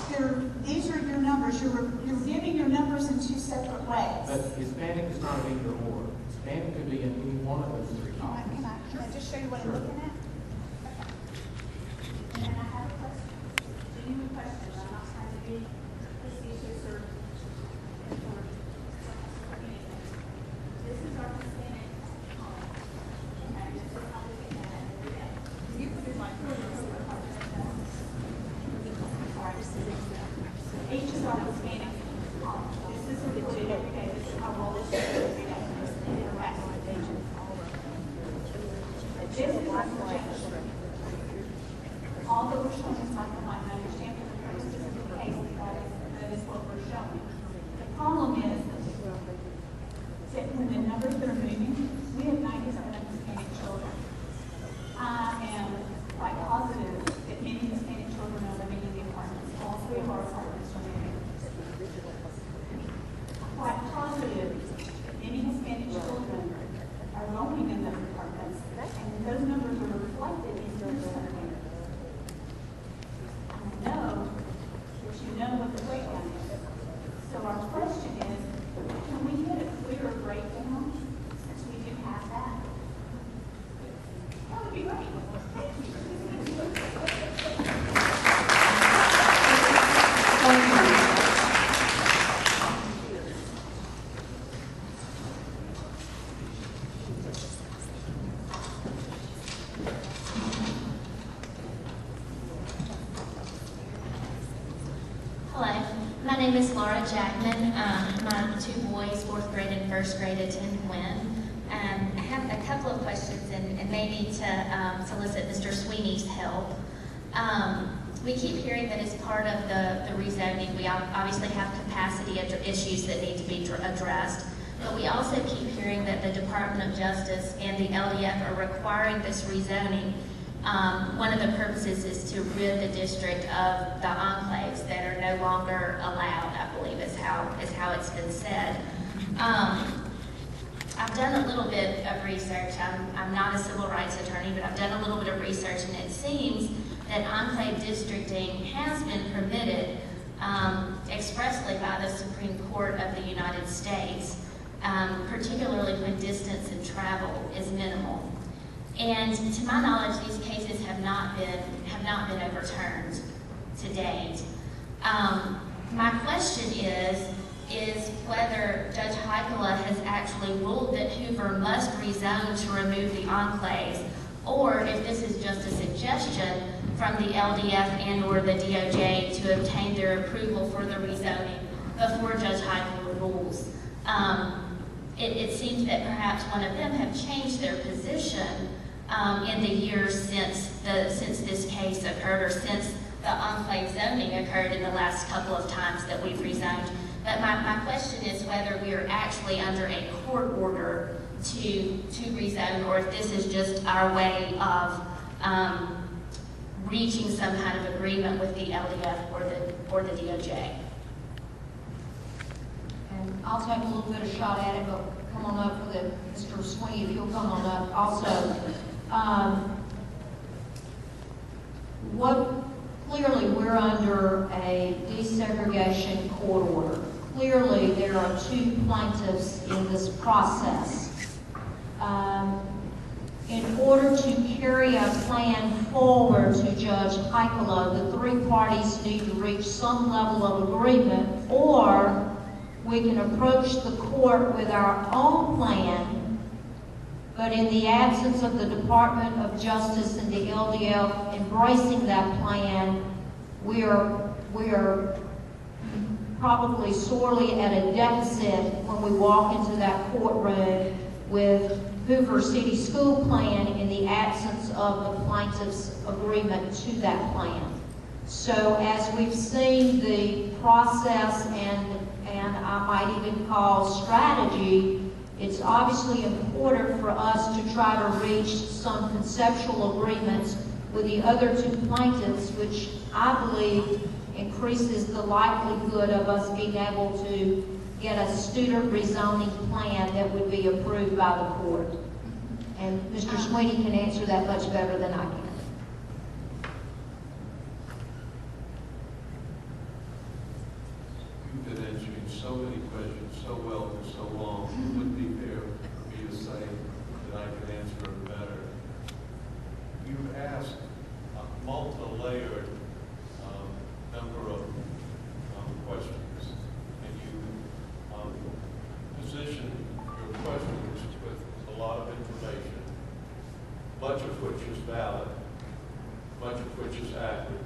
Speaker 4: here, these are your numbers. You're giving your numbers in two separate ways.
Speaker 18: But Hispanic is not an either or. Hispanic could be in any one of those three columns.
Speaker 4: Can I just show you what I'm looking at? And I have a question. Genuine question. I'm not trying to be facetious or anything. This is our Hispanic column. Okay, this is how we get that every day. You put it like this. H is our Hispanic column. This is what we do every day. This is how well this is every day. This is our projection. Although we're showing this black and white, I understand for the purposes of the case that is what we're showing. The problem is that when the numbers that are moving, we have 97 Hispanic children. I am quite positive that many Hispanic children are living in the apartments. All three of our apartments are moving. I'm quite positive that many Hispanic children are roaming in those apartments, and those numbers are reflected in your survey. I know that you know what the breakdown is. So our question is, can we get a clearer breakdown since we do have that? That would be great.
Speaker 13: Hello, My name is Laura Jackman. My two boys, 4th grade and 1st grade, attend WIN. I have a couple of questions and maybe to solicit Mr. Sweeney's help. We keep hearing that as part of the rezoning, we obviously have capacity issues that need to be addressed, but we also keep hearing that the Department of Justice and the LDF are requiring this rezoning. One of the purposes is to rid the district of the enclaves that are no longer allowed, I believe is how it's been said. I've done a little bit of research. I'm not a civil rights attorney, but I've done a little bit of research, and it seems that enclave districting has been permitted expressly by the Supreme Court of the United States, particularly when distance and travel is minimal. And to my knowledge, these cases have not been overturned to date. My question is whether Judge Heikela has actually ruled that Hoover must rezone to remove the enclaves, or if this is just a suggestion from the LDF and or the DOJ to obtain their approval for the rezoning before Judge Heikela rules. It seems that perhaps one of them have changed their position in the years since this case occurred, or since the enclave zoning occurred in the last couple of times that we've rezoned. But my question is whether we are actually under a court order to rezone, or if this is just our way of reaching some kind of agreement with the LDF or the DOJ.
Speaker 1: And I'll take a little bit of shot at it, but come on up with it, Mr. Sweeney, if you'll come on up also. Clearly we're under a desegregation court order. Clearly there are two plaintiffs in this process. In order to carry a plan forward to Judge Heikela, the three parties need to reach some level of agreement, or we can approach the court with our own plan, but in the absence of the Department of Justice and the LDF embracing that plan, we are probably sorely at a deficit when we walk into that courtroom with Hoover City School Plan in the absence of the plaintiff's agreement to that plan. So as we've seen the process and I might even call strategy, it's obviously important for us to try to reach some conceptual agreements with the other two plaintiffs, which I believe increases the likelihood of us being able to get a student rezoning plan that would be approved by the court. And Mr. Sweeney can answer that much better than I can.
Speaker 2: You've been answering so many questions so well for so long, it wouldn't be fair for me to say that I can answer it better. You've asked a multi-layered number of questions, and you position your questions with a lot of information, much of which is valid, much of which is accurate,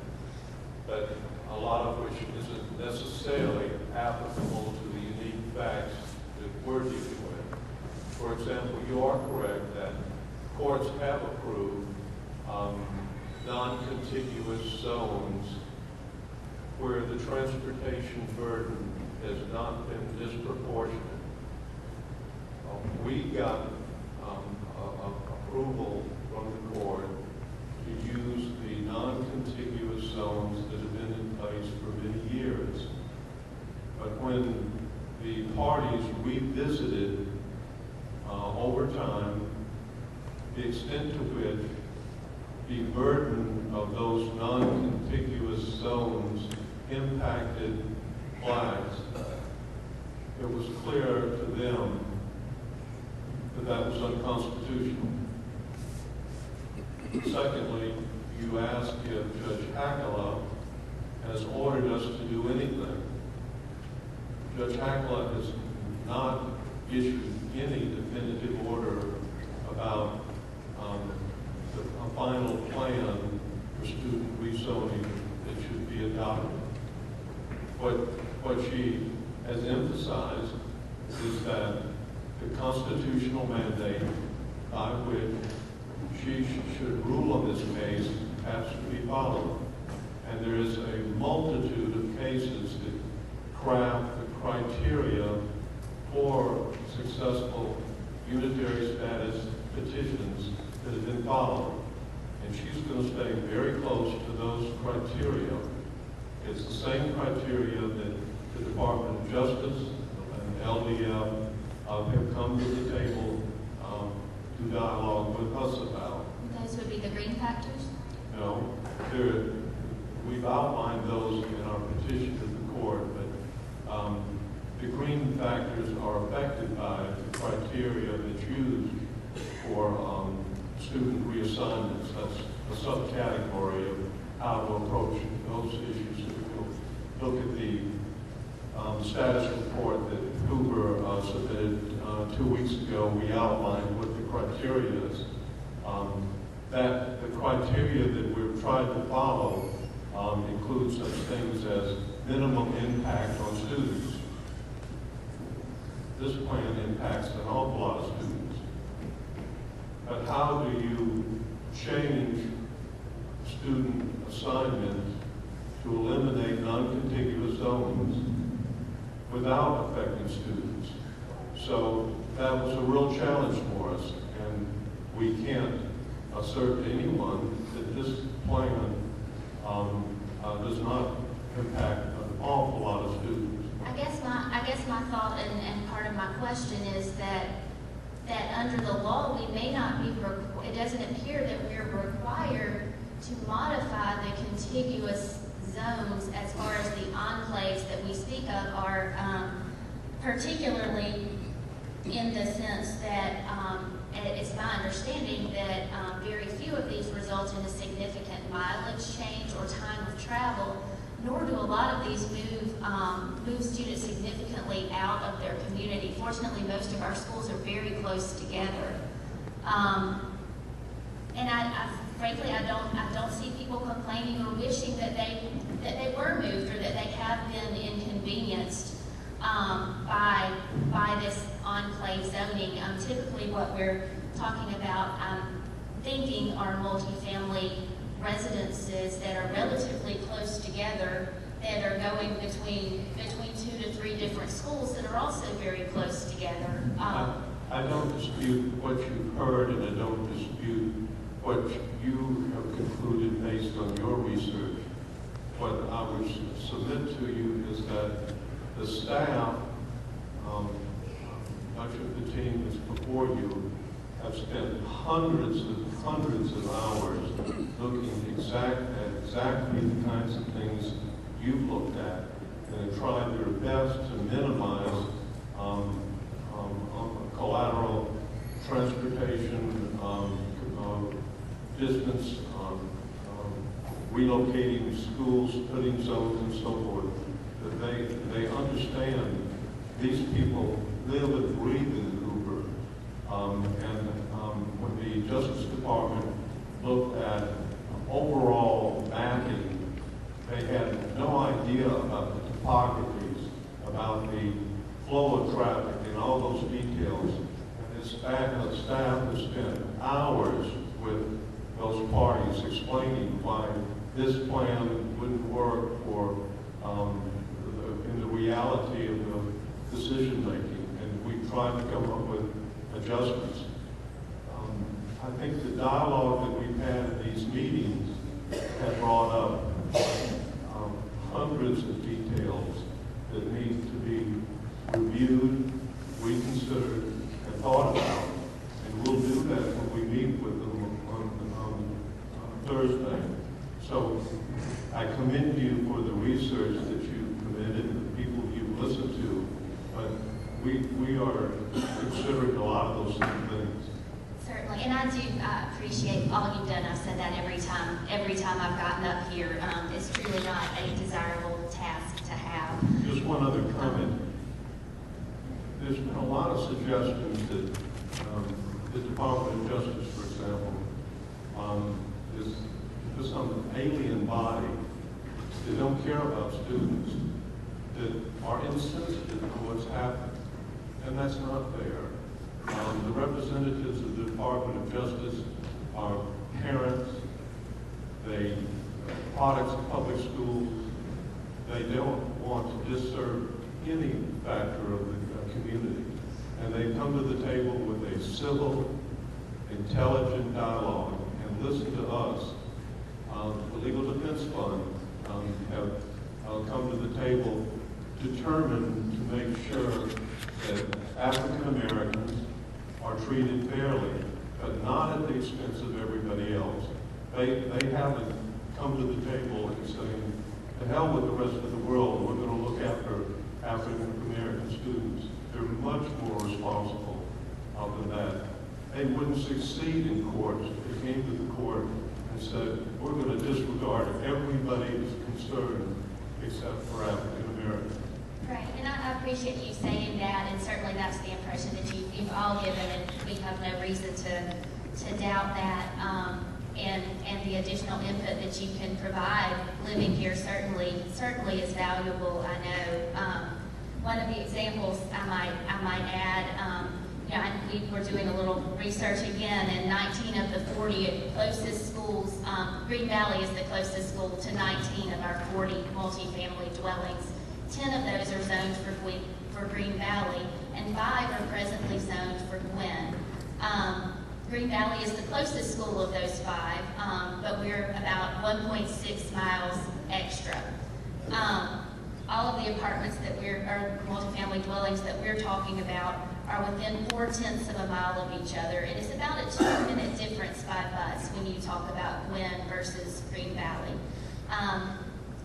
Speaker 2: but a lot of which isn't necessarily applicable to the unique facts that we're dealing with. For example, you are correct that courts have approved non-contiguous zones where the transportation burden has not been disproportionate. We got approval from the court to use the non-contiguous zones that have been in place for many years. But when the parties revisited over time the extent to which the burden of those non-contiguous zones impacted blacks, it was clear to them that that was unconstitutional. Secondly, you asked if Judge Heikela has ordered us to do anything. Judge Heikela has not issued any definitive order about a final plan for student rezoning that should be adopted. What what she has emphasized is that the constitutional mandate by which she should rule on this case has to be followed. And there is a multitude of cases that craft the criteria for successful unitary status petitions that have been followed. And she's going to stay very close to those criteria. It's the same criteria that the Department of Justice and LDF have come to the table to dialogue with us about.
Speaker 13: Those would be the green factors?
Speaker 2: No, we've outlined those in our petition to the court, but the green factors are affected by the criteria that's used for student reassignments. That's a subcategory of how to approach those issues. If you'll look at the status report that Hoover submitted 2 weeks ago, we outlined what the criteria is. That the criteria that we've tried to follow includes such things as minimum impact on students. This plan impacts an awful lot of students. But how do you change student assignments to eliminate non-contiguous zones without affecting students? So that was a real challenge for us, and we can't assert to anyone that this plan does not impact an awful lot of students.
Speaker 13: I guess my thought and part of my question is that under the law we may not be, it doesn't appear that we're required to modify the contiguous zones as far as the enclaves that we speak of are, particularly in the sense that it's my understanding that very few of these result in a significant mileage change or time of travel, nor do a lot of these move students significantly out of their community. Fortunately, most of our schools are very close together. And frankly, I don't see people complaining or wishing that they were moved or that they have been inconvenienced by this enclave zoning. Typically, what we're talking about, I'm thinking, are multifamily residences that are relatively close together, that are going between 2 to 3 different schools that are also very close together.
Speaker 2: I don't dispute what you've heard, and I don't dispute what you have concluded based on your research. What I would submit to you is that the staff, much of the team that's before you, have spent hundreds of hours looking at exactly the kinds of things you've looked at, and have tried their best to minimize collateral transportation, distance, relocating schools, putting zones, and so forth. That they understand these people live and breathe in Hoover. When the Justice Department looked at overall mapping, they had no idea about the topographies, about the flow of traffic, and all those details. And the staff has spent hours with those parties explaining why this plan wouldn't work for in the reality of the decision making, and we tried to come up with adjustments. I think the dialogue that we've had in these meetings have brought up hundreds of details that need to be reviewed, reconsidered, and thought about. And we'll do that when we meet with them on Thursday. So I commend you for the research that you've committed and the people you've listened to, but we are considering a lot of those same things.
Speaker 13: Certainly, and I do appreciate all you've done. I've said that every time I've gotten up here. It's truly not a desirable task to have.
Speaker 2: Just one other comment. There's been a lot of suggestions that the Department of Justice, for example, is some alien body. They don't care about students. that are insensitive to what's happened, and that's not fair. The representatives of the Department of Justice are parents, they products of public schools. They don't want to disserve any factor of the community. And they come to the table with a civil, intelligent dialogue and listen to us. The Legal Defense Fund have come to the table determined to make sure that African Americans are treated fairly, but not at the expense of everybody else. They haven't come to the table and saying, to hell with the rest of the world, we're going to look after African American students. They're much more responsible than that. They wouldn't succeed in court if they came to the court and said, we're going to disregard everybody's concern except for African Americans.
Speaker 13: Right, and I appreciate you saying that, and certainly that's the impression that you've all given, and we have no reason to doubt that. And the additional input that you can provide living here certainly is valuable. I know one of the examples I might add. We were doing a little research again, and 19 of the 40 closest schools, Green Valley is the closest school to 19 of our 40 multifamily dwellings. 10 of those are zoned for Green Valley, and 5 are presently zoned for Gwen. Green Valley is the closest school of those 5, but we're about 1.6 miles extra. All of the apartments or multifamily dwellings that we're talking about are within 0.4 of a mile of each other. It is about a 2-minute difference by bus when you talk about Gwen versus Green Valley.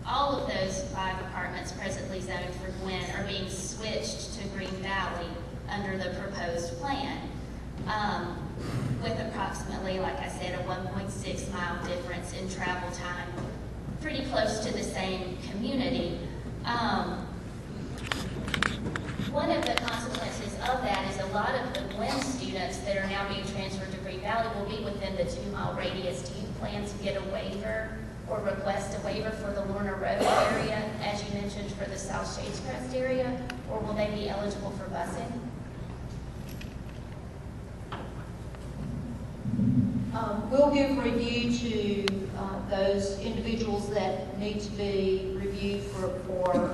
Speaker 13: All of those 5 apartments presently zoned for Gwen are being switched to Green Valley under the proposed plan, with approximately, like I said, a 1.6 mile difference in travel time, pretty close to the same community. One of the consequences of that is a lot of the Gwen students that are now being transferred to Green Valley will be within the 2-mile radius. Do you plan to get a waiver or request a waiver for the Lorna Road area, as you mentioned, for the South Shades Crest area, or will they be eligible for busing?
Speaker 1: We'll give review to those individuals that need to be reviewed for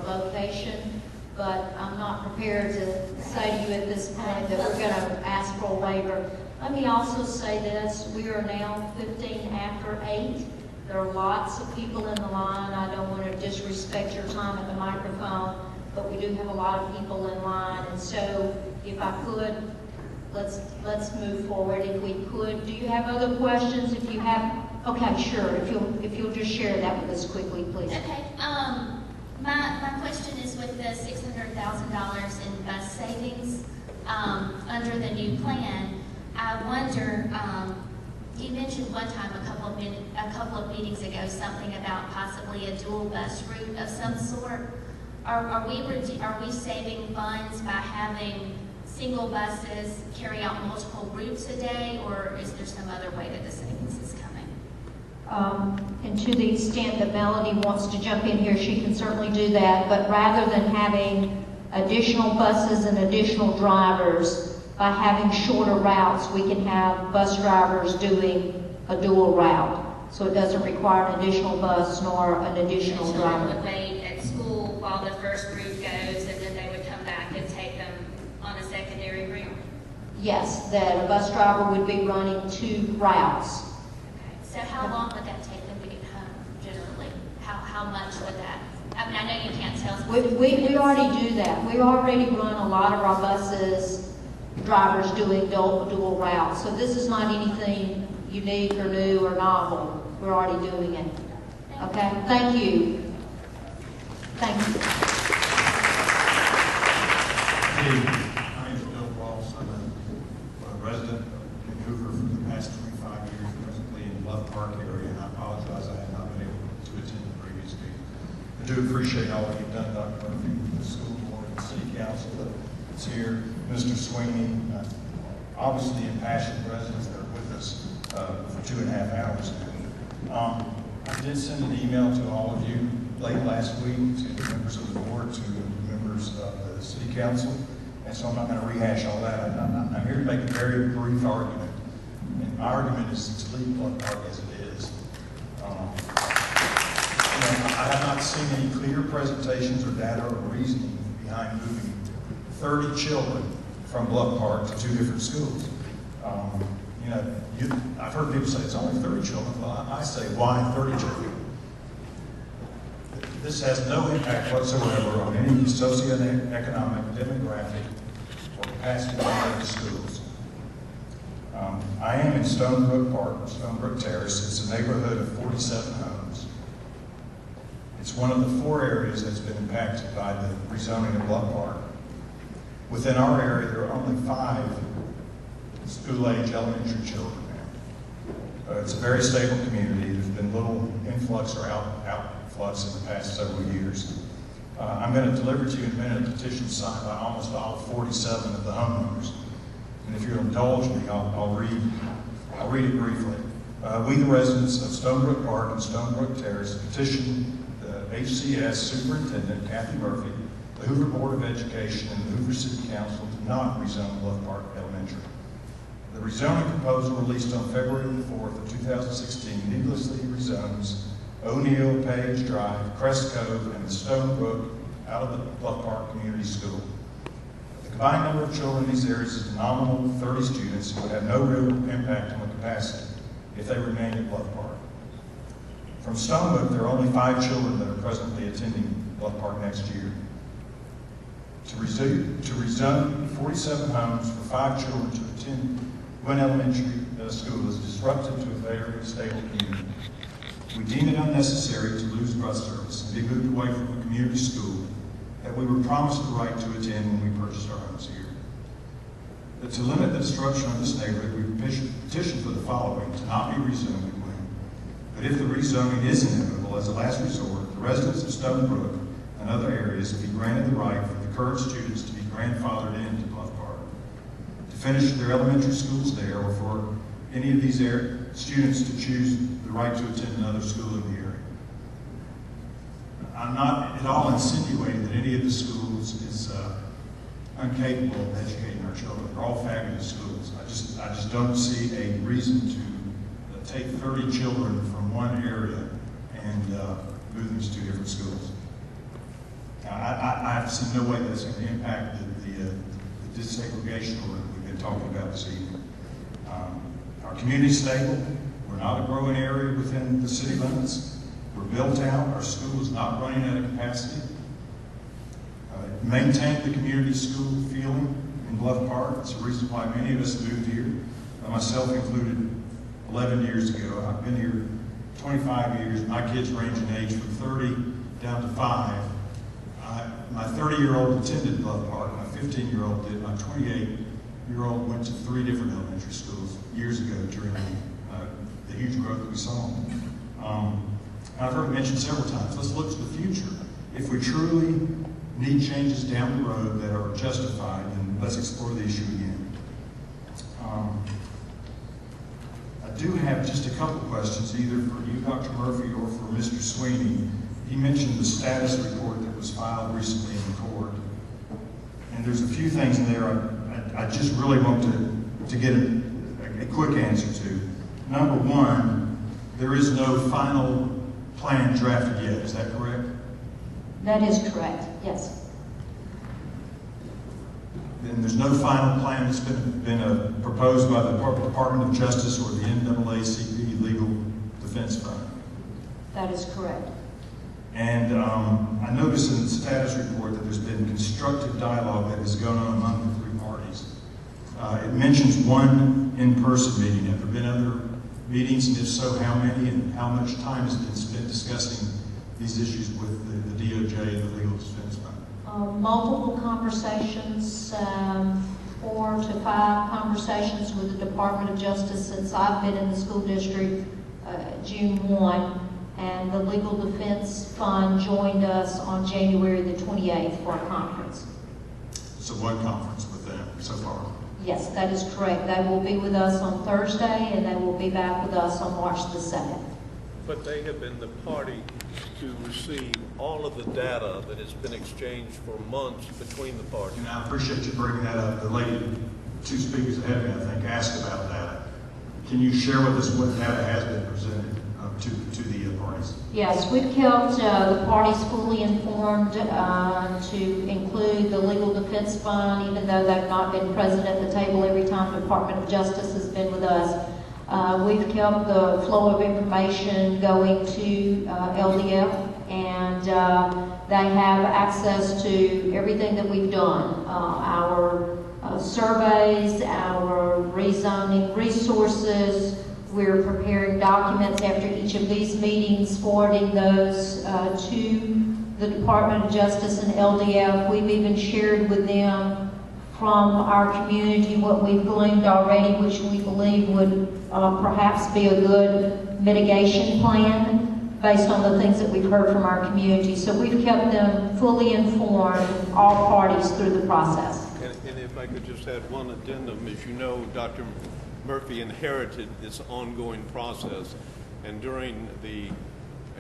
Speaker 1: location, but I'm not prepared to say to you at this point that we're going to ask for a waiver. Let me also say this, we are now 15 after 8. There are lots of people in the line. I don't want to disrespect your time at the microphone, but we do have a lot of people in line, and so if I could, let's move forward. If we could, do you have other questions? If you have, okay, sure. If you'll just share that with us quickly, please.
Speaker 13: Okay. My question is with the $600,000 in bus savings under the new plan. I wonder. You mentioned one time a couple of meetings ago something about possibly a dual bus route of some sort. Are we saving funds by having single buses carry out multiple routes a day, or is there some other way that the savings is coming?
Speaker 1: And to the extent that Melody wants to jump in here, she can certainly do that. But rather than having additional buses and additional drivers, by having shorter routes, we can have bus drivers doing a dual route. So it doesn't require an additional bus nor an additional driver.
Speaker 13: Children would wait at school while the first route goes, and then they would come back and take them on a secondary route?
Speaker 1: Yes, that a bus driver would be running 2 routes.
Speaker 13: Okay. So how long would that take them to get home, generally? How much would that? I mean, I know you can't tell.
Speaker 1: We already do that. We already run a lot of our buses, drivers doing dual routes. So this is not anything unique or new or novel. We're already doing it. Okay? Thank you. Thank you.
Speaker 3: My name is Bill Ross. I'm a resident in Hoover for the past 25 years, presently in Bluff Park area, and I apologize I have not been able to attend the previous meeting. I do appreciate all that you've done, Dr. Murphy, with the school board and the city council that's here, Mr. Sweeney, obviously impassioned residents that are with us for 2.5 hours now. I did send an email to all of you
Speaker 5: late last week to members of the board, to members of the city council, and so I'm not going to rehash all that. I'm here to make a very brief argument, and my argument is to leave Bluff Park as it is. I have not seen any clear presentations or data or reasoning behind moving 30 children from Bluff Park to 2 different schools. I've heard people say it's only 30 children. Well, I say, why 30 children? This has no impact whatsoever on any socioeconomic, demographic, or capacity of the schools. I am in Stonebrook Park, Stonebrook Terrace. It's a neighborhood of 47 homes. It's one of the 4 areas that's been impacted by the rezoning of Bluff Park. Within our area, there are only 5 school-age elementary children there. It's a very stable community. There's been little influx or outflux in the past several years. I'm going to deliver to you in a minute a petition signed by almost all 47 of the homeowners. And if you'll indulge me, I'll read it briefly. We, the residents of Stonebrook Park and Stonebrook Terrace, petition the HCS Superintendent, Kathy Murphy, the Hoover Board of Education, and the Hoover City Council to not rezone Bluff Park Elementary. The rezoning proposal released on February 4th of 2016 needlessly rezones O'Neill, Page Drive, Crest Cove, and the Stonebrook out of the Bluff Park Community School. The combined number of children in these areas is a nominal 30 students who would have no real impact on the capacity if they remained at Bluff Park. From Stonebrook, there are only 5 children that are presently attending Bluff Park next year. To rezone 47 homes for 5 children to attend Gwen Elementary School is disruptive to a very stable community. We deem it unnecessary to lose bus service and be moved away from a community school that we were promised the right to attend when we purchased our homes here. But to limit the disruption of this neighborhood, we petition for the following: to not be rezoned at Gwen. But if the rezoning is inevitable as a last resort, the residents of Stonebrook and other areas be granted the right for the current students to be grandfathered into Bluff Park, to finish their elementary schools there, or for any of these students to choose the right to attend another school in the area. I'm not at all insinuating that any of the schools is incapable of educating our children. They're all fabulous schools. I just don't see a reason to take 30 children from one area and move them to 2 different schools. Now, I see no way that's going to impact the desegregation order that we've been talking about this evening. Our community is stable. We're not a growing area within the city limits. We're built out. Our school is not running at a capacity. Maintain the community school feeling in Bluff Park. It's the reason why many of us moved here, myself included 11 years ago. I've been here 25 years. My kids range in age from 30 down to 5. My 30-year-old attended Bluff Park. My 15-year-old did. My 28-year-old went to 3 different elementary schools years ago during the huge growth that we saw. I've heard it mentioned several times. Let's look to the future. If we truly need changes down the road that are justified, then let's explore the issue again. I do have just a couple questions, either for you, Dr. Murphy, or for Mr. Sweeney. He mentioned the status report that was filed recently in court. And there's a few things in there I just really want to get a quick answer to. Number one, there is no final plan drafted yet. Is that correct?
Speaker 1: That is correct, yes.
Speaker 5: And there's no final plan that's been proposed by the Department of Justice or the NAACP Legal Defense Fund?
Speaker 1: That is correct.
Speaker 5: And I noticed in the status report that there's been constructive dialogue that has gone on among the 3 parties. It mentions 1 in-person meeting. Have there been other meetings, and if so, how many, and how much time has been spent discussing these issues with the DOJ and the Legal Defense Fund?
Speaker 1: Multiple conversations, 4 to 5 conversations with the Department of Justice since I've been in the school district, June 1, and the Legal Defense Fund joined us on January the 28th for a conference.
Speaker 5: So 1 conference with them so far?
Speaker 1: Yes, that is correct. They will be with us on Thursday, and they will be back with us on March the 2nd.
Speaker 2: but they have been the party to receive all of the data that has been exchanged for months between the parties.
Speaker 5: And I appreciate you bringing that up. The lady, two speakers ahead of me, I think, asked about data. Can you share with us what data has been presented to the parties?
Speaker 1: Yes, we've kept the parties fully informed to include the Legal Defense Fund, even though they've not been present at the table every time the Department of Justice has been with us. We've kept the flow of information going to LDF, and they have access to everything that we've done. Our surveys, our rezoning resources. We're preparing documents after each of these meetings, forwarding those to the Department of Justice and LDF. We've even shared with them from our community what we've gleaned already, which we believe would perhaps be a good mitigation plan based on the things that we've heard from our community. So we've kept them fully informed, all parties, through the process.
Speaker 2: And if I could just add one addendum, as you know, Dr. Murphy inherited this ongoing process, and during the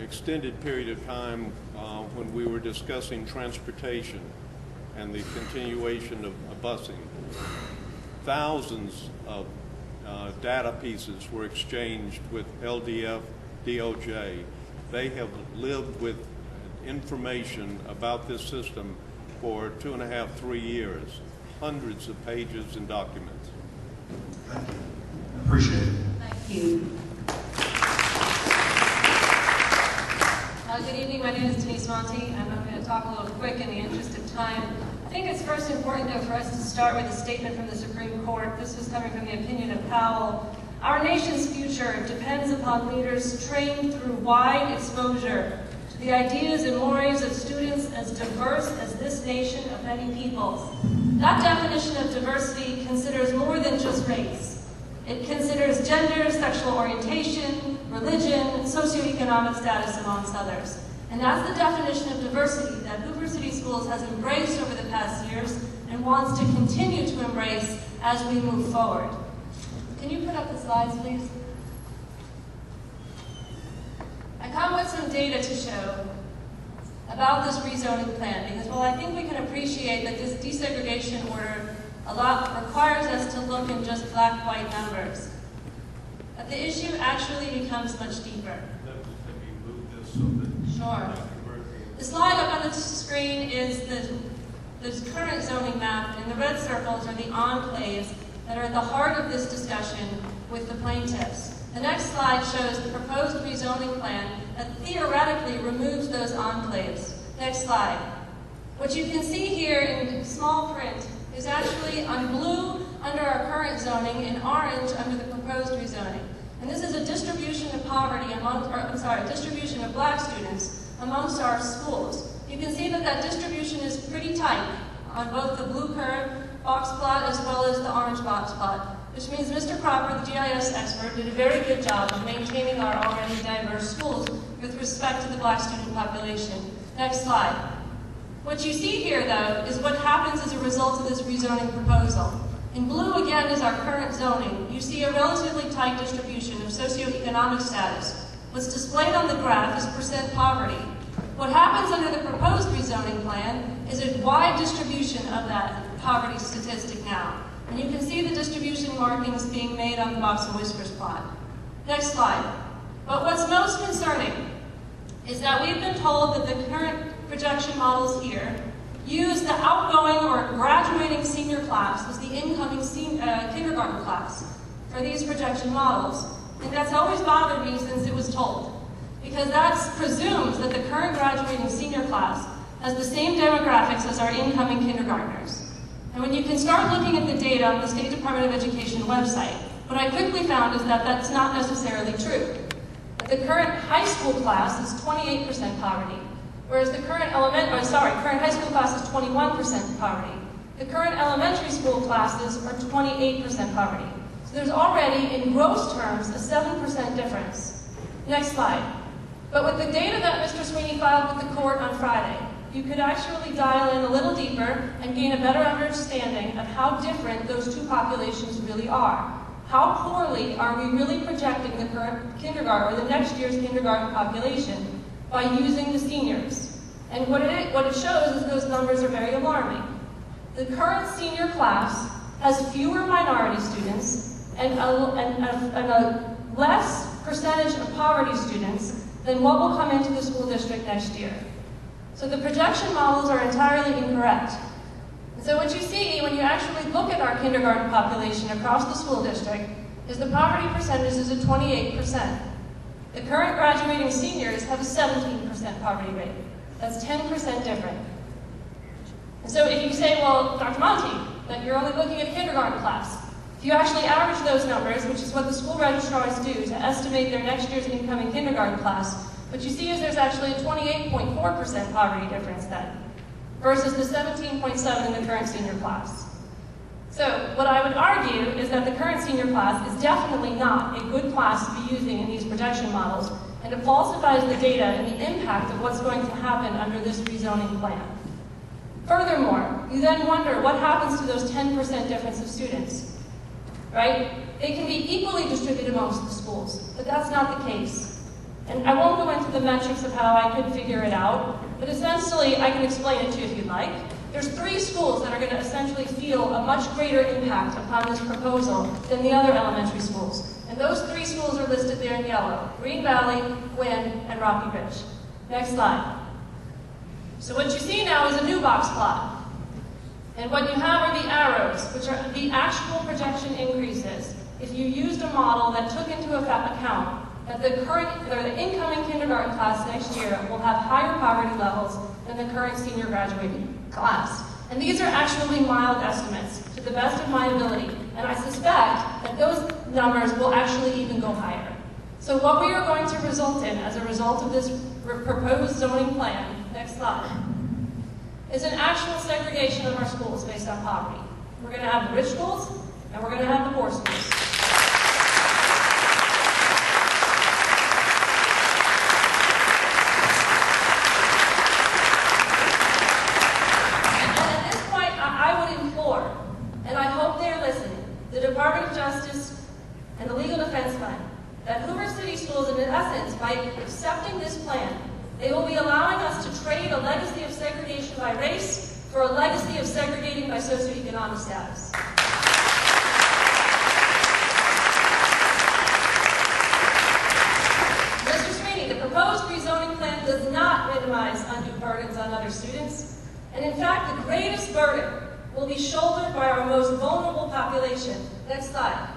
Speaker 2: extended period of time when we were discussing transportation and the continuation of busing, thousands of data pieces were exchanged with LDF, DOJ. They have lived with information about this system for 2.5, 3 years, hundreds of pages and documents.
Speaker 5: Thank you. I appreciate it.
Speaker 1: Thank you.
Speaker 6: Good evening, my name is Denise Monty, and I'm going to talk a little quick in the interest of time. I think it's first important, though, for us to start with a statement from the Supreme Court. This is coming from the opinion of Powell. Our nation's future depends upon leaders trained through wide exposure to the ideas and mores of students as diverse as this nation of many peoples. That definition of diversity considers more than just race. It considers gender, sexual orientation, religion, socioeconomic status, amongst others. And that's the definition of diversity that Hoover City Schools has embraced over the past years and wants to continue to embrace as we move forward. Can you put up the slides, please? I come with some data to show about this rezoning plan, because while I think we can appreciate that this desegregation order requires us to look in just black-white numbers, but the issue actually becomes much deeper. Sure. The slide up on the screen is the current zoning map, and the red circles are the enclaves that are at the heart of this discussion with the plaintiffs. The next slide shows the proposed rezoning plan that theoretically removes those enclaves. Next slide. What you can see here in small print is actually on blue under our current zoning and orange under the proposed rezoning. And this is a distribution of poverty distribution of black students amongst our schools. You can see that that distribution is pretty tight on both the blue curve box plot as well as the orange box plot, which means Mr. Cropper, the GIS expert, did a very good job of maintaining our already diverse schools with respect to the black student population. Next slide. What you see here, though, is what happens as a result of this rezoning proposal. In blue, again, is our current zoning. You see a relatively tight distribution of socioeconomic status. What's displayed on the graph is percent poverty. What happens under the proposed rezoning plan is a wide distribution of that poverty statistic now. And you can see the distribution markings being made on the box and whiskers plot. Next slide. But what's most concerning is that we've been told that the current projection models here use the outgoing or graduating senior class as the incoming kindergarten class for these projection models. And that's always bothered me since it was told, because that presumes that the current graduating senior class has the same demographics as our incoming kindergartners. And when you can start looking at the data on the State Department of Education website, what I quickly found is that that's not necessarily true. That the current high school class is 28% poverty, whereas the current current high school class is 21% poverty. The current elementary school classes are 28% poverty. So there's already, in gross terms, a 7% difference. Next slide. But with the data that Mr. Sweeney filed with the court on Friday, you could actually dial in a little deeper and gain a better understanding of how different those two populations really are. how poorly are we really projecting the current kindergarten, or the next year's kindergarten population, by using the seniors. And what it shows is those numbers are very alarming. The current senior class has fewer minority students and a less percentage of poverty students than what will come into the school district next year. So the projection models are entirely incorrect. And so what you see when you actually look at our kindergarten population across the school district is the poverty percentage is at 28%. The current graduating seniors have a 17% poverty rate. That's 10% different. And so if you say, well, Dr. Monty, that you're only looking at a kindergarten class, if you actually average those numbers, which is what the school registrars do to estimate their next year's incoming kindergarten class, what you see is there's actually a 28.4% poverty difference then, versus the 17.7 in the current senior class. So what I would argue is that the current senior class is definitely not a good class to be using in these projection models, and it falsifies the data and the impact of what's going to happen under this rezoning plan. Furthermore, you then wonder what happens to those 10% difference of students, right? They can be equally distributed amongst the schools, but that's not the case. And I won't go into the metrics of how I could figure it out, but essentially I can explain it to you if you'd like. There's 3 schools that are going to essentially feel a much greater impact upon this proposal than the other elementary schools. And those 3 schools are listed there in yellow: Green Valley, Gwynn, and Rocky Ridge. Next slide. So what you see now is a new box plot. And what you have are the arrows, which are the actual projection increases if you used a model that took into account that the incoming kindergarten class next year will have higher poverty levels than the current senior graduating class. And these are actually mild estimates, to the best of my ability. And I suspect that those numbers will actually even go higher. So what we are going to result in as a result of this proposed zoning plan, next slide, is an actual segregation of our schools based on poverty. We're going to have the rich schools, and we're going to have the poor schools. The Department of Justice and the Legal Defense Fund, that Hoover City Schools, in essence, by accepting this plan, they will be allowing us to trade a legacy of segregation by race for a legacy of segregating by socioeconomic status. Mr. Sweeney, the proposed rezoning plan does not minimize undue burdens on other students, and in fact, the greatest burden will be shouldered by our most vulnerable population. Next slide.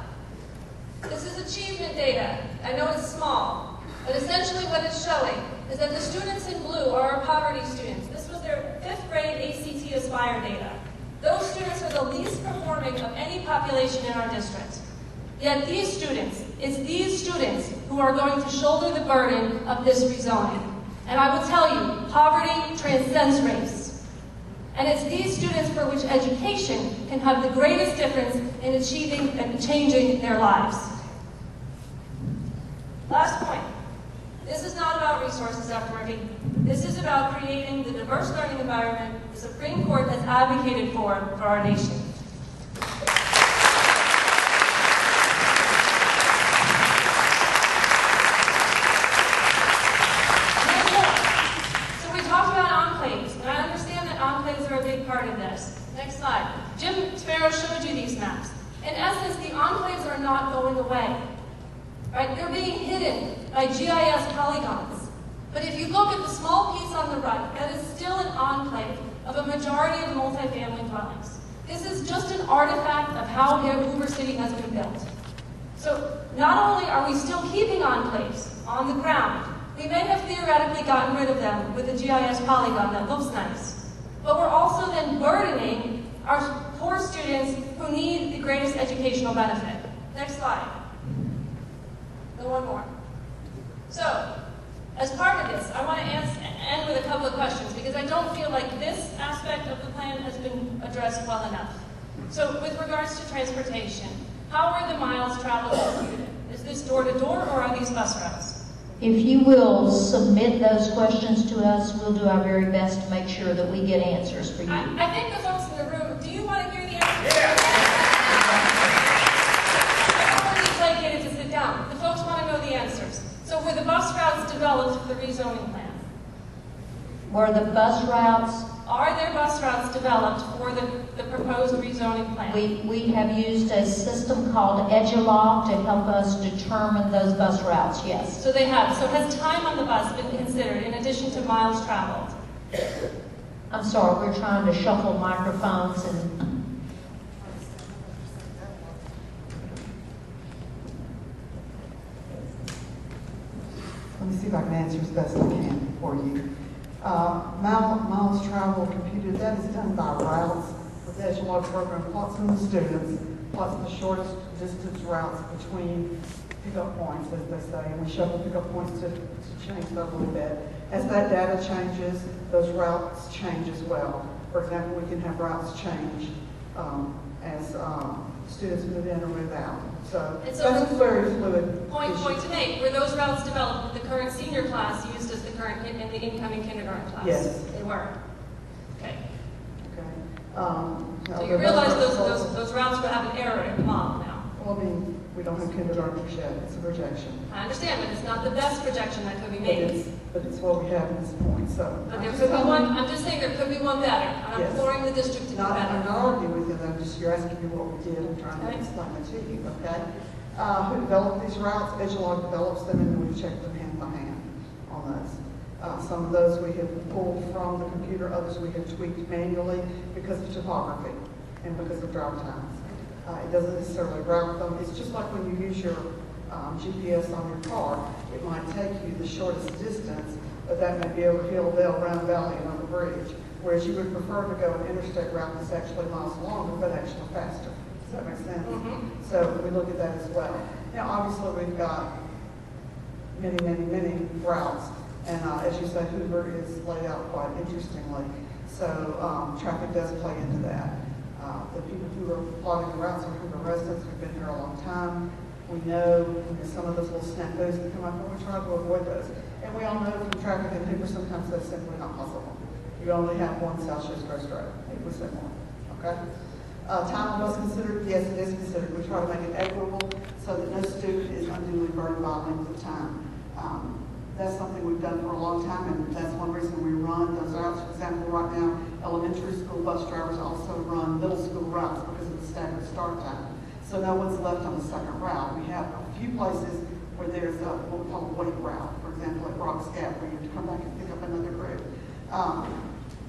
Speaker 6: This is achievement data. I know it's small, but essentially what it's showing is that the students in blue are our poverty students. This was their 5th grade ACT Aspire data. Those students are the least performing of any population in our district. Yet these students, it's these students who are going to shoulder the burden of this rezoning. And I will tell you, poverty transcends race. And it's these students for which education can have the greatest difference in achieving and changing their lives. Last point. This is not about resources, Dr. Murphy. This is about creating the diverse learning environment the Supreme Court has advocated for our nation. So we talked about enclaves, and I understand that enclaves are a big part of this. Next slide. Jim Sparrow showed you these maps. In essence, the enclaves are not going away. Right? They're being hidden by GIS polygons. But if you look at the small piece on the right, that is still an enclave of a majority of multifamily dwellings. This is just an artifact of how Hoover City has been built. So not only are we still keeping enclaves on the ground, we may have theoretically gotten rid of them with a GIS polygon that looks nice, but we're also then burdening our poor students who need the greatest educational benefit. Next slide. And one more. So, as part of this, I want to end with a couple of questions because I don't feel like this aspect of the plan has been addressed well enough. So, with regards to transportation, how are the miles traveled computed? Is this door-to-door or are these bus routes?
Speaker 1: If you will submit those questions to us, we'll do our very best to make sure that we get answers for you.
Speaker 6: I think the folks in the room, do you want to hear the answers? Yeah. dumb. The folks want to know the answers. So were the bus routes developed for the rezoning plan?
Speaker 1: Were the bus routes,
Speaker 6: Are there bus routes developed for the proposed rezoning plan?
Speaker 1: we have used a system called Edulog to help us determine those bus routes, yes.
Speaker 6: So they have. So has time on the bus been considered in addition to miles traveled?
Speaker 1: I'm sorry, we're trying to shuffle microphones and...
Speaker 7: Let me see if I can answer as best I can for you. Miles travel computed, that is done by routes with the Edgelog program, plots in the students, plots the shortest distance routes between pickup points, as they say, and we shuffle pickup points to change that a little bit. As that data changes, those routes change as well. For example, we can have routes change as students move in or move out. So
Speaker 6: And so
Speaker 7: that's a very fluid
Speaker 6: Point
Speaker 7: issue.
Speaker 6: to make. Were those routes developed with the current senior class used as the current in the incoming kindergarten class?
Speaker 7: Yes.
Speaker 6: They were. Okay. So
Speaker 7: So
Speaker 6: you realize those routes will have an error in the model now.
Speaker 7: Well, I mean, we don't have kindergartners yet, it's a projection.
Speaker 6: I understand, but it's not the best projection that could be
Speaker 7: But
Speaker 6: made.
Speaker 7: it's what we have at this point, so.
Speaker 6: But there could be one, I'm just saying there could be one better, and I'm
Speaker 7: Yes.
Speaker 6: imploring the district to do
Speaker 7: I'm
Speaker 6: better.
Speaker 7: not arguing with you, I'm just, you're asking me what we did, I'm trying to explain it to you, okay? Who developed these routes? Edgelog develops them, and then we check them hand by hand on those. Some of those we have pulled from the computer, others we have tweaked manually because of topography and because of drought times. It doesn't necessarily route them. It's just like when you use your GPS on your car. It might take you the shortest distance, but that may be over hill, dale, round valley, and over bridge. Whereas you would prefer to go an interstate route that's actually miles longer, but actually faster. Does that make sense? So we look at that as well. Now, obviously, we've got many routes. And as you say, Hoover is laid out quite interestingly. So traffic does play into that. The people who are plotting the routes are Hoover residents who've been here a long time. We know some of those little snafus that come up, and we try to avoid those. And we all know from traffic in Hoover, sometimes that's simply not possible. You only have one South Shore Coast Road, 8% more, okay? Time on bus considered? Yes, it is considered. We try to make it equitable so that no student is unduly burdened by length of time. That's something we've done for a long time, and that's one reason we run those routes. For example, right now, elementary school bus drivers also run middle school routes because of the staggered start time. So no one's left on the second route. We have a few places where there's what we call a wait route. For example, at Rock's Gap, where you have to come back and pick up another group.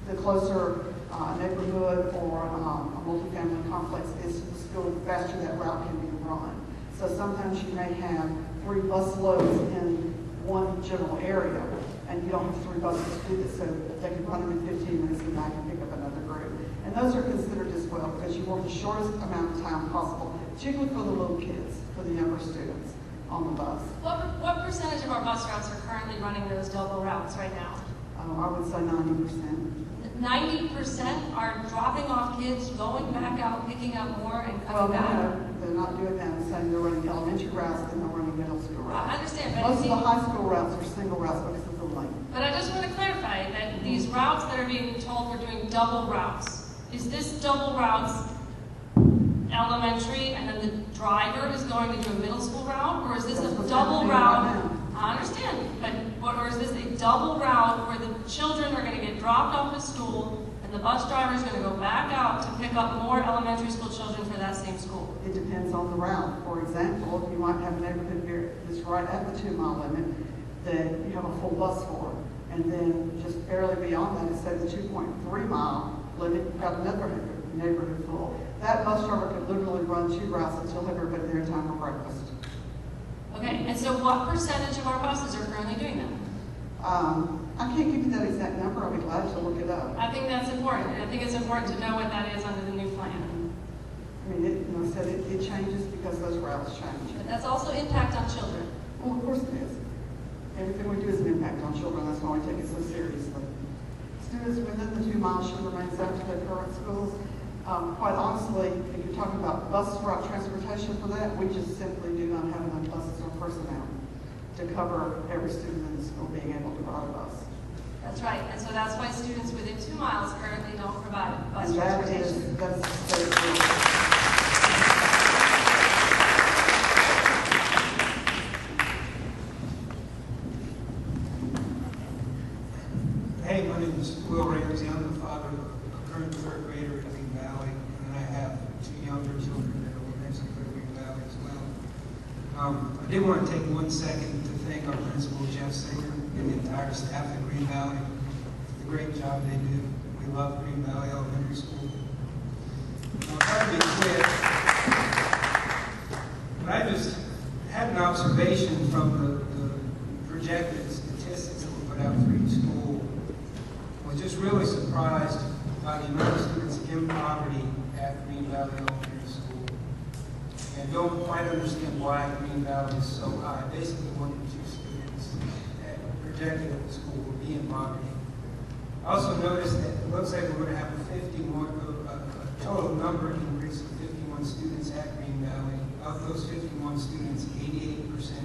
Speaker 7: The closer neighborhood or a multifamily complex is to the school, the faster that route can be run. So sometimes you may have 3 bus loads in one general area, and you don't have 3 buses to do this, so they can run them in 15 minutes and back and pick up another group. And those are considered as well because you want the shortest amount of time possible, particularly for the little kids, for the younger students on the bus.
Speaker 6: What percentage of our bus routes are currently running those double routes right now?
Speaker 7: I would say 90%.
Speaker 6: 90% are dropping off kids, going back out, picking up more, and coming back?
Speaker 7: No, they're not doing that. I'm saying they're running elementary routes and they're running middle school routes.
Speaker 6: I understand, but
Speaker 7: Most of
Speaker 6: see-
Speaker 7: the high school routes are single routes because of the length.
Speaker 6: But I just want to clarify that these routes that are being told we're doing double routes, is this double routes elementary and then the driver is going to do a middle school route? Or is this
Speaker 7: That's
Speaker 6: a
Speaker 7: what's
Speaker 6: double
Speaker 7: happening right
Speaker 6: route?
Speaker 7: now.
Speaker 6: I understand, or is this a double route where the children are going to get dropped off at school and the bus driver is going to go back out to pick up more elementary school children for that same school?
Speaker 7: It depends on the route. For example, you might have a neighborhood here that's right at the 2-mile limit that you have a full bus for. And then just barely beyond that, it's at the 2.3-mile limit, you've got another neighborhood full. That bus driver could literally run 2 routes until everybody there in time for breakfast.
Speaker 6: Okay, and so what percentage of our buses are currently doing that?
Speaker 7: I can't give you that exact number. I'll be glad to look it up.
Speaker 6: I think that's important. I think it's important to know what that is under the new plan.
Speaker 7: I mean, I said it changes because those routes change.
Speaker 6: But that's also impact on children.
Speaker 7: Well, of course it is. Everything we do is an impact on children. That's why we take it so seriously. Students within the 2 miles should remain safe to their current schools. Quite honestly, if you're talking about bus route transportation for that, we just simply do not have enough buses or personnel to cover every student in the school being able to ride a bus.
Speaker 6: That's right, and so that's why students within 2 miles currently don't provide bus
Speaker 7: And that
Speaker 6: transportation.
Speaker 7: that's state rule.
Speaker 10: Hey, my name is Will Ramsey. I'm the father of a current third grader at Green Valley, and I have 2 younger children that will eventually go to Green Valley as well. I did want to take 1 second to thank our principal, Jeff Singer, and the entire staff at Green Valley for the great job they do. We love Green Valley Elementary School. I'll try to be quick, but I just had an observation from the projected statistics that were put out for each school. I was just really surprised by the amount of students in poverty at Green Valley Elementary School. And don't quite understand why Green Valley is so high. Basically, 1 in 2 students projected at the school will be in poverty. I also noticed that it looks like we're going to have a total number increase of 51 students at Green Valley. Of those 51 students, 88%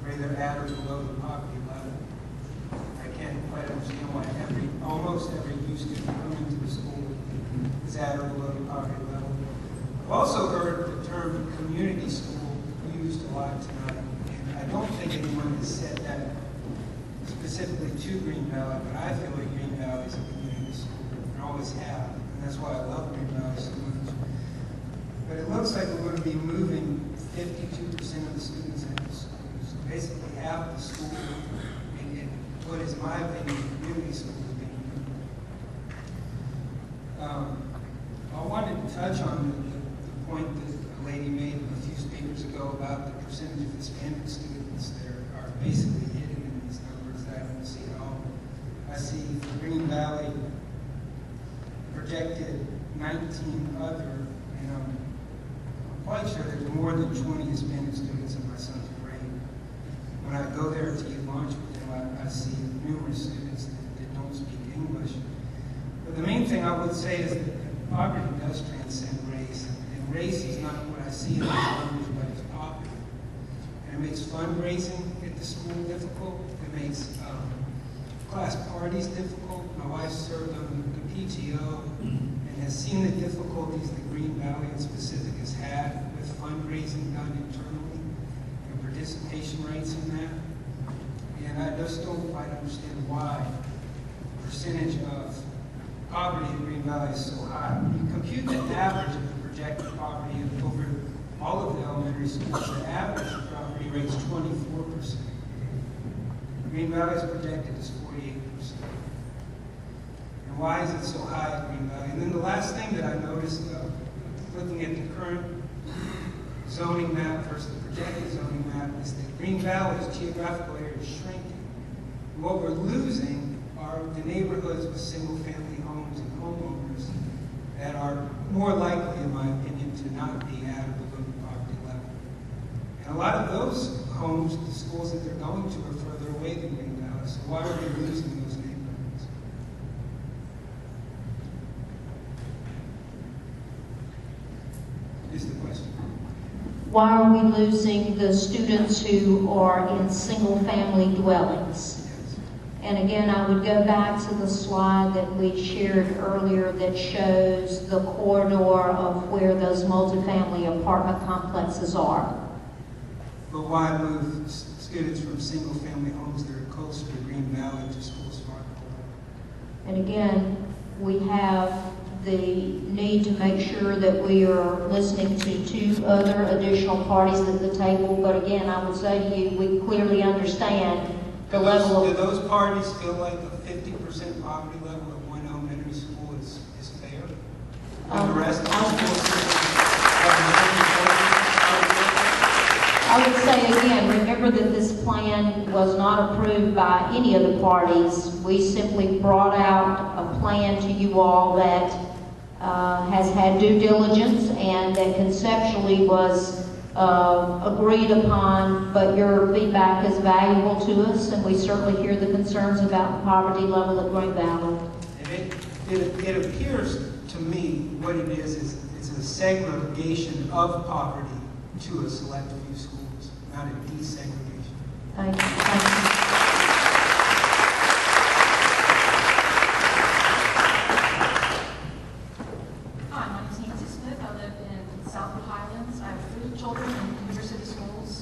Speaker 10: are either at or below the poverty level. I can't quite understand why almost every new student coming to the school is at or below the poverty level. I've also heard the term community school used a lot tonight, and I don't think anyone has said that specifically to Green Valley, but I feel like Green Valley is a community school, and always have, and that's why I love Green Valley so much. But it looks like we're going to be moving 52% of the students into the school. So basically half the school in what is, in my opinion, community school is being moved. I wanted to touch on the point that a lady made a few speakers ago about the percentage of Hispanic students that are basically hidden in these numbers that I don't see at all. I see for Green Valley projected 19 other, and I'm quite sure there's more than 20 Hispanic students in my son's grade. When I go there to eat lunch with them, I see numerous students that don't speak English. But the main thing I would say is that poverty does transcend race. And race is not what I see in these numbers, but it's poverty. And it makes fundraising at the school difficult. It makes class parties difficult. My wife served on the PTO and has seen the difficulties that Green Valley in specific has had with fundraising done internally and participation rates in that. And I just don't quite understand why the percentage of poverty in Green Valley is so high. When you compute the average of the projected poverty over all of the elementary schools, the average poverty rate is 24%. Green Valley is projected as 48%. And why is it so high at Green Valley? And then the last thing that I noticed, looking at the current zoning map versus the projected zoning map, is that Green Valley's geographical area is shrinking. And what we're losing are the neighborhoods with single-family homes and homeowners that are more likely, in my opinion, to not be at or below the poverty level. And a lot of those homes, the schools that they're going to, are further away than Green Valley. So why are they losing those neighborhoods? Is the question.
Speaker 1: Why are we losing the students who are in single-family dwellings? And again, I would go back to the slide that we shared earlier that shows the corridor of where those multifamily apartment complexes are.
Speaker 10: But why move students from single-family homes that are closer to Green Valley to schools farther away?
Speaker 1: And again, we have the need to make sure that we are listening to 2 other additional parties at the table. But again, I would say to you, we clearly understand the level of...
Speaker 10: Do those parties feel like a 50% poverty level at one elementary school is fair? And the rest of the schools...
Speaker 1: I would say again, remember that this plan was not approved by any of the parties. We simply brought out a plan to you all that has had due diligence and that conceptually was agreed upon, but your feedback is valuable to us, and we certainly hear the concerns about the poverty level at Green Valley.
Speaker 10: And it appears to me what it is it's a segregation of poverty to a select few schools, not a desegregation.
Speaker 1: Thank you. Thank you.
Speaker 22: Hi, my name is Nancy Smith. I live in Southwood Highlands. I have 3 children in Hoover City Schools,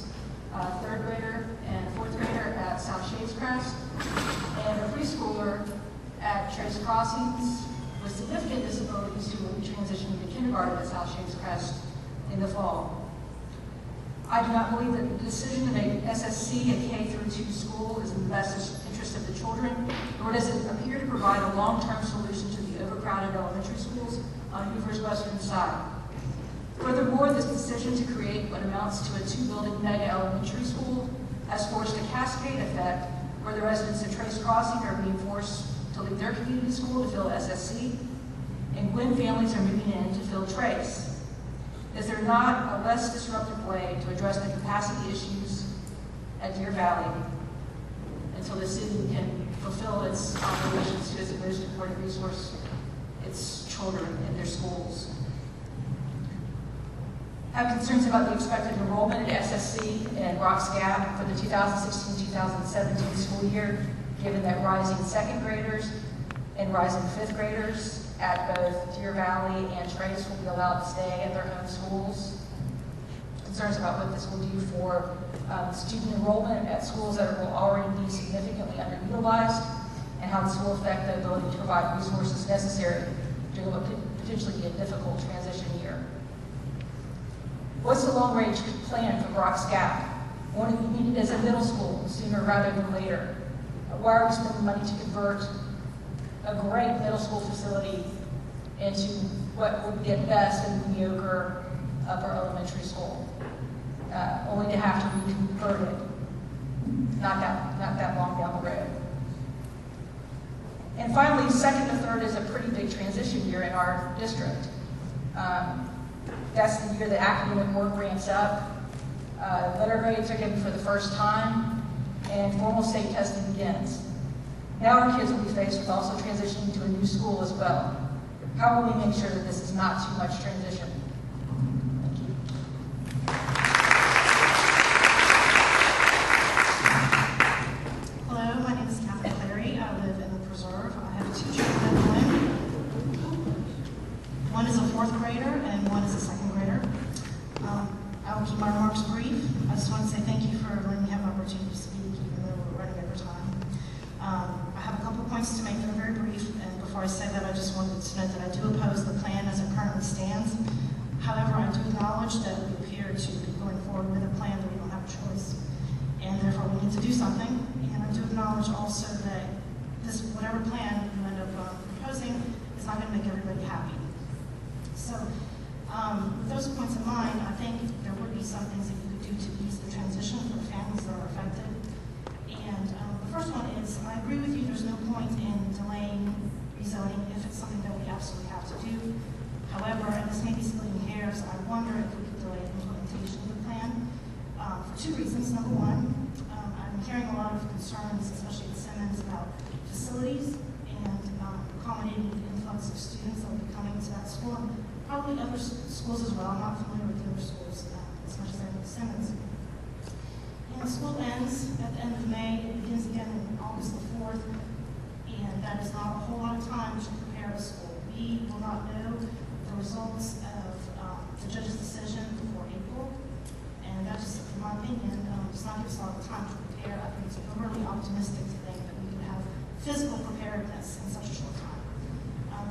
Speaker 22: a 3rd grader and a 4th grader at South Shades Crest, and a preschooler at Trace Crossings with significant disabilities who will be transitioning to kindergarten at South Shades Crest in the fall. I do not believe that the decision to make SSC a K through 2 school is in the best interest of the children, nor does it appear to provide a long-term solution to the overcrowded elementary schools on Hoover's western side. Furthermore, this decision to create what amounts to a 2-building mega elementary school has forced a cascade effect where the residents of Trace Crossing are being forced to leave their community school to fill SSC, and Gwynn families are moving in to fill Trace. Is there not a less disruptive way to address the capacity issues at Deer Valley until the city can fulfill its obligations to its most important resource, its children and their schools? I have concerns about the expected enrollment at SSC and Rocks Gap for the 2016-2017 school year, given that rising second graders and rising fifth graders at both Deer Valley and Trace will be allowed to stay at their own schools. Concerns about what this will do for student enrollment at schools that will already be significantly underutilized, and how this will affect the ability to provide resources necessary during what could potentially be a difficult transition year. What's the long-range plan for Rocks Gap? One of you needed as a middle school sooner rather than later. Why are we spending money to convert a great middle school facility into what would be at best a mediocre upper elementary school, only to have to reconvert it not that long down the road? And finally, second to third is a pretty big transition year in our district. That's the year that academic work ramps up, letter grades are given for the first time, and formal state testing begins. Now our kids will be faced with also transitioning to a new school as well. How will we make sure that this is not too much transition? Thank you.
Speaker 11: Hello, my name is Catherine Clary. I live in the Preserve. I have 2 children at home. One is a 4th grader and one is a 2nd grader. I will keep my remarks brief. I just want to say thank you for letting me have the opportunity to speak, even though we're running over time. I have a couple of points to make that are very brief, and before I say that, I just wanted to note that I do oppose the plan as it currently stands. However, I do acknowledge that we appear to be going forward with a plan that we don't have a choice, and therefore we need to do something. And I do acknowledge also that this, whatever plan you end up proposing, is not going to make everybody happy. So, with those points in mind, I think there would be some things that you could do to ease the transition for the families that are affected. And the first one is, I agree with you, there's no point in delaying rezoning if it's something that we absolutely have to do. However, and this may be splitting hairs, I wonder if we could delay the implementation of the plan for 2 reasons. Number one, I'm hearing a lot of concerns, especially at Simmons, about facilities and accommodating the influx of students that will be coming to that school, and probably other schools as well. I'm not familiar with the other schools as much as I know Simmons. And the school ends at the end of May. It begins again on August the 4th, and that is not a whole lot of time to prepare a school. We will not know the results of the judge's decision before April, and that's just, in my opinion, does not give us a lot of time to prepare. I think it's overly optimistic to think that we could have physical preparedness in such a short time.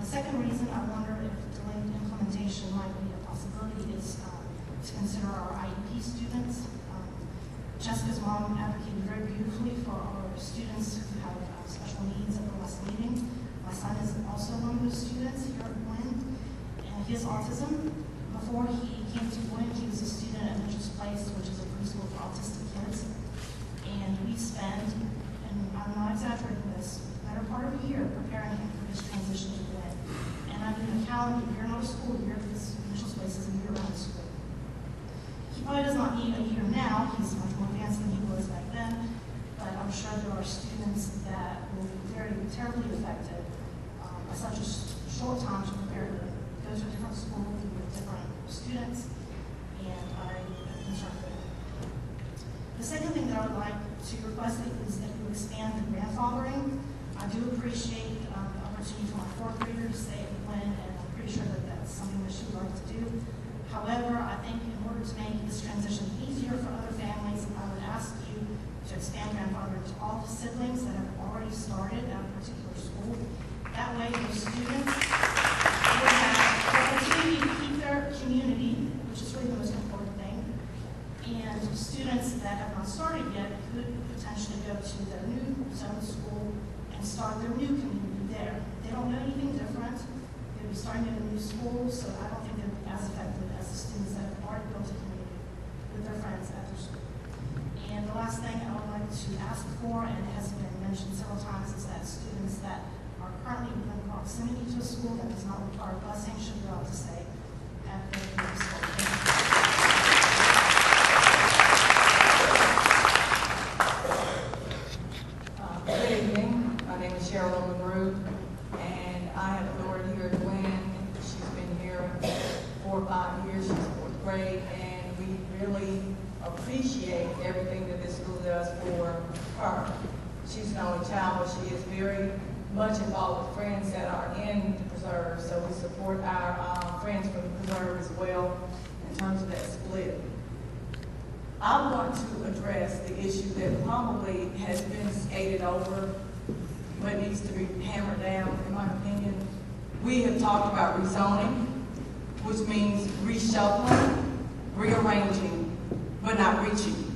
Speaker 11: The second reason I wonder if delayed implementation might be a possibility is to consider our IEP students. Jessica's mom advocated very beautifully for our students who have special needs at the last meeting. My son is also one of those students here at Gwynn, and his autism. Before he came to Gwynn, he was a student at Mitchell's Place, which is a preschool for autistic kids. And we spend, and I'm not exaggerating this, the better part of a year preparing him for his transition to Gwynn. And I do a calendar year, not a school year, because Mitchell's Place is a year-round school. He probably does not need a year now. He's much more advanced than he was back then. But I'm sure there are students that will be very terribly affected by such a short time to prepare to go to a different school with different students. And I'm concerned for them. The second thing that I would like to request is that you expand the grandfathering. I do appreciate the opportunity for my 4th grader to stay at Gwynn, and I'm pretty sure that that's something that she would like to do. However, I think in order to make this transition easier for other families, I would ask you to expand grandfathering to all the siblings that have already started at a particular school, the students will continue to keep their community, which is really the most important thing. And students that have not started yet could potentially go to their new zone school and start their new community there. They don't know anything different. They'll be starting at a new school, so I don't think they'll be as effective as the students that have already built a community with their friends at their school. And the last thing I would like to ask for, and it has been mentioned several times, is that students that are currently within proximity to a school that does not require busing should be able to stay at their community school.
Speaker 12: Good evening. My name is Cheryl LaRue, and I have authority here at Gwen. She's been here 4 or 5 years. She's 4th grade, and we really appreciate everything that this school does for her. She's an only child, but she is very much involved with friends that are in the preserve, so we support our friends from the preserve as well in terms of that split. I want to address the issue that probably has been skated over, but needs to be hammered down, in my opinion. We have talked about rezoning, which means reshuffling, rearranging, but not reaching.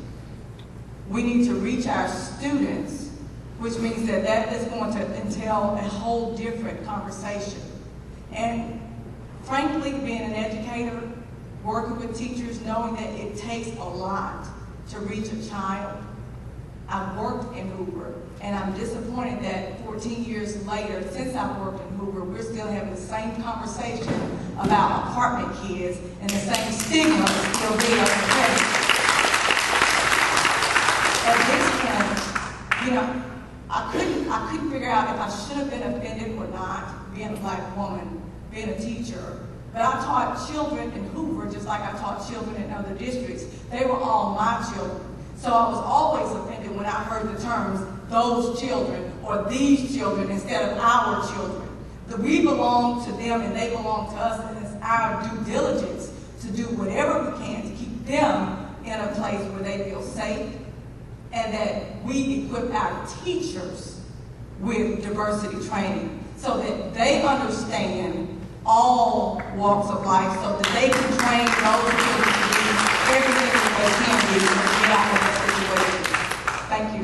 Speaker 12: We need to reach our students, which means that that is going to entail a whole different conversation. And frankly, being an educator, working with teachers, knowing that it takes a lot to reach a child. I've worked in Hoover, and I'm disappointed that 14 years later, since I've worked in Hoover, we're still having the same conversation about apartment kids, and the same stigma is still there. At this point, you know, I couldn't figure out if I should have been offended or not, being a black woman, being a teacher. But I taught children in Hoover just like I taught children in other districts. They were all my children. So I was always offended when I heard the terms, those children, or these children, instead of our children. That we belong to them and they belong to us, and it's our due diligence to do whatever we can to keep them in a place where they feel safe, and that we equip our teachers with diversity training so that they understand all walks of life, so that they can train those children to do everything that they can do to get out of that situation. Thank you.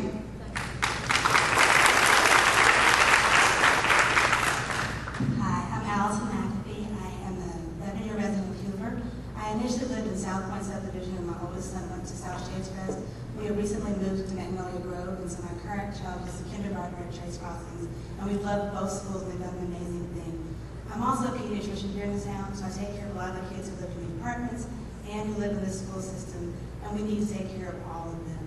Speaker 14: Hi, I'm Allison McAfee. I am a 11-year resident of Hoover. I initially lived in South Point subdivision, and my oldest son went to South Shades Crest. We have recently moved to Magnolia Grove, and so my current child is a kindergartner at Trace Crossings. And we've loved both schools, and they've done an amazing thing. I'm also a pediatrician here in this town, so I take care of a lot of the kids who live in the apartments and who live in the school system, and we need to take care of all of them.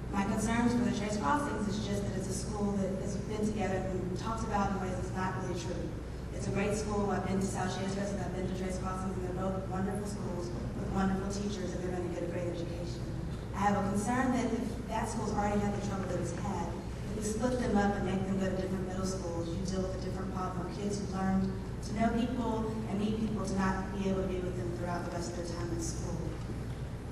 Speaker 14: My concerns for the Trace Crossings is just that it's a school that has been together and talks about in ways that's not really true. It's a great school. I've been to South Shades Crest and I've been to Trace Crossings, and they're both wonderful schools with wonderful teachers, and they're going to get a great education. I have a concern that if that school's already had the trouble that it's had, if we split them up and make them go to different middle schools, you deal with a different problem of kids who learned to know people and meet people, to not be able to be with them throughout the rest of their time at school.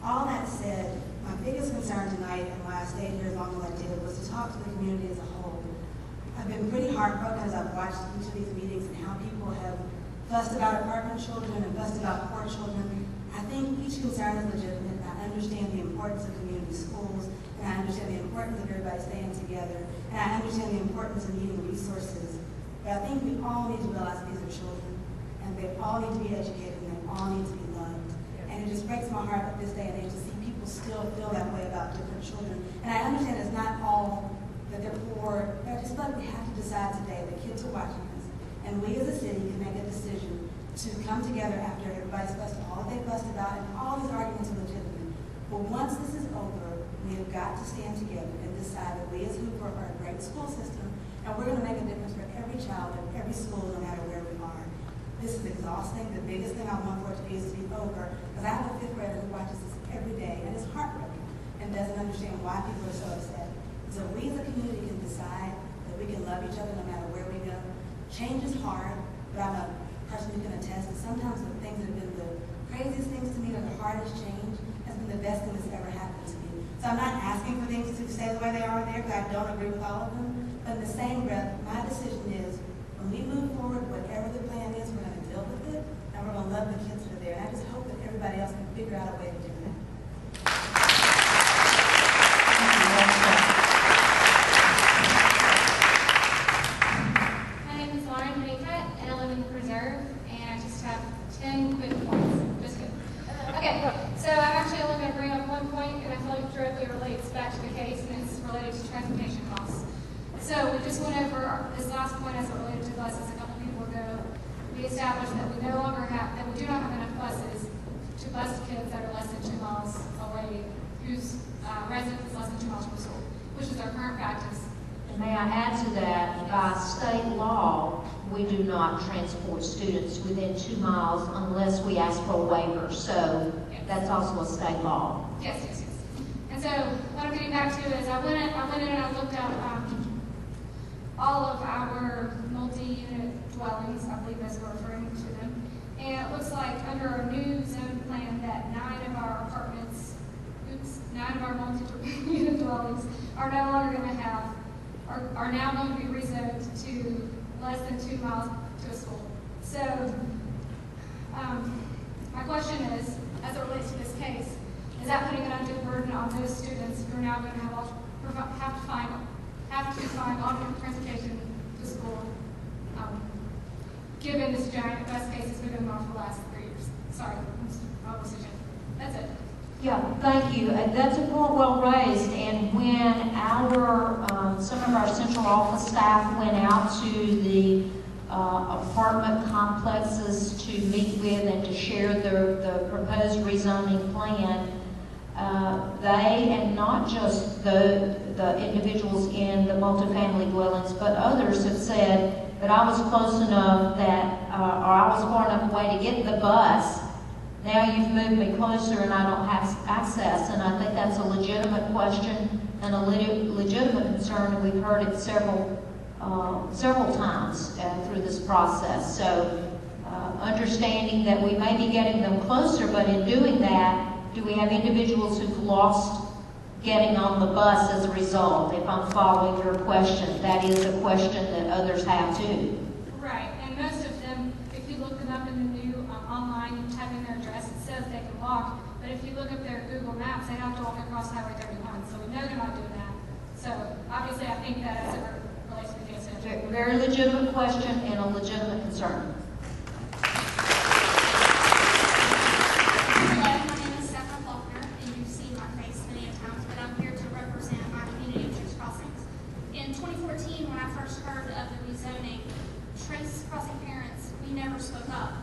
Speaker 14: All that said, my biggest concern tonight, and why I stayed here as long as I did, was to talk to the community as a whole. I've been pretty heartbroken as I've watched each of these meetings and how people have fussed about apartment children and fussed about poor children. I think each concern is legitimate. I understand the importance of community schools, and I understand the importance of everybody staying together, and I understand the importance of needing resources. But I think we all need to realize these are children, and they all need to be educated, and they all need to be loved. And it just breaks my heart at this day and age to see people still feel that way about different children. And I understand it's not all that they're poor. I just feel like we have to decide today that kids are watching us, and we as a city can make a decision to come together after everybody's fussed all that they fussed about, and all these arguments are legitimate. But once this is over, we have got to stand together and decide that we as Hoover are a great school system, and we're going to make a difference for every child at every school, no matter where we are. This is exhausting. The biggest thing I want for it to be is to be over, because I have a 5th grader who watches this every day, and is heartbroken and doesn't understand why people are so upset. So we as a community can decide that we can love each other no matter where we go. Change is hard, but I'm a person who can attest that sometimes the things that have been the craziest things to me, or the hardest change, has been the best thing that's ever happened to me. So I'm not asking for things to stay the way they are there, because I don't agree with all of them. But in the same breath, my decision is, when we move forward, whatever
Speaker 15: established that we no longer have, that we do not have enough buses to bus kids that are less than 2 miles away, whose residence is less than 2 miles from school, which is our current practice.
Speaker 1: And may I add to that, by state law, we do not transport students within 2 miles unless we ask for a waiver. So that's also a state law.
Speaker 15: Yes, yes, yes. And so what I'm getting back to is I went in and I looked up all of our multi-unit dwellings, I believe as we're referring to them. And it looks like under our new zone plan that 9 of our apartments, 9 of our multi-unit dwellings are no longer going to have, are now going to be rezoned to less than 2 miles to a school. So my question is, as it relates to this case, is that putting an undue burden on those students who are now going to have to find alternate transportation to school, given this giant bus case that's been going on for the last 3 years? Sorry, that's it.
Speaker 1: Yeah, thank you. That's a point well raised. And when some of our central office staff went out to the apartment complexes to meet with and to share the proposed rezoning plan, they, and not just the individuals in the multifamily dwellings, but others have said that I was close enough that, or I was far enough away to get the bus. Now you've moved me closer and I don't have access. And I think that's a legitimate question and a legitimate concern, and we've heard it several times through this process. So understanding that we may be getting them closer, but in doing that, do we have individuals who've lost getting on the bus as a result? If I'm following your question, that is a question that others have too.
Speaker 15: Right, and most of them, if you look them up in the new online, you type in their address, it says they can walk, but if you look up their Google Maps, they have to walk across Highway 31, so we know they're not doing that. So obviously I think that as it relates to the DSM.
Speaker 1: Very legitimate question and a legitimate concern.
Speaker 13: Spoke up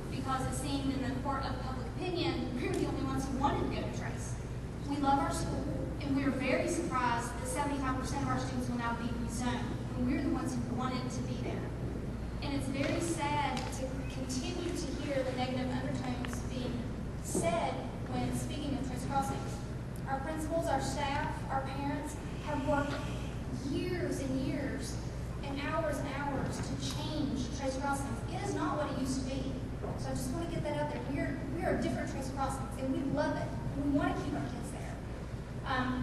Speaker 13: because it seemed in the court of public opinion we were the only ones who wanted to go to Trace. We love our school, and we are very surprised that 75% of our students will now be rezoned, and we're the ones who wanted to be there. And it's very sad to continue to hear the negative undertones being said when speaking of Trace Crossings. Our principals, our staff, our parents have worked years and years and hours to change Trace Crossings. It is not what it used to be. So I just want to get that out there. We are a different Trace Crossings, and we love it. And we want to keep our kids there.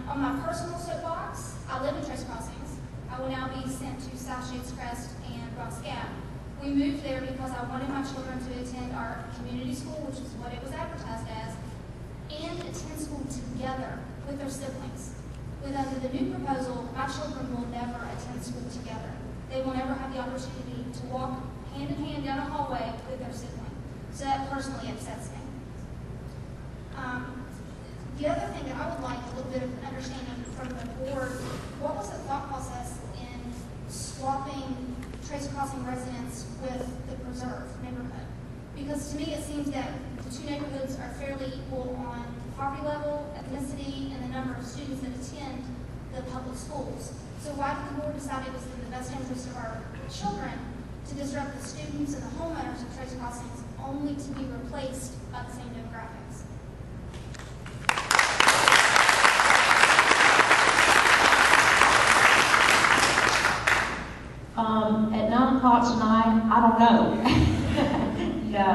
Speaker 13: On my personal soapbox, I live in Trace Crossings. I will now be sent to South Shades Crest and Bronx Gap. We moved there because I wanted my children to attend our community school, which is what it was advertised as, and attend school together with their siblings. With under the new proposal, my children will never attend school together. They will never have the opportunity to walk hand in hand down a hallway with their sibling. So that personally upsets me. The other thing that I would like a little bit of understanding from the board, what was the thought process in swapping Trace Crossing residents with the Preserve neighborhood? Because to me it seems that the two neighborhoods are fairly equal on poverty level, ethnicity, and the number of students that attend the public schools. So why did the board decide it was in the best interest of our children to disrupt the students and the homeowners of Trace Crossings only to be replaced by the same demographics?
Speaker 1: At 9 o'clock tonight, I don't know. No.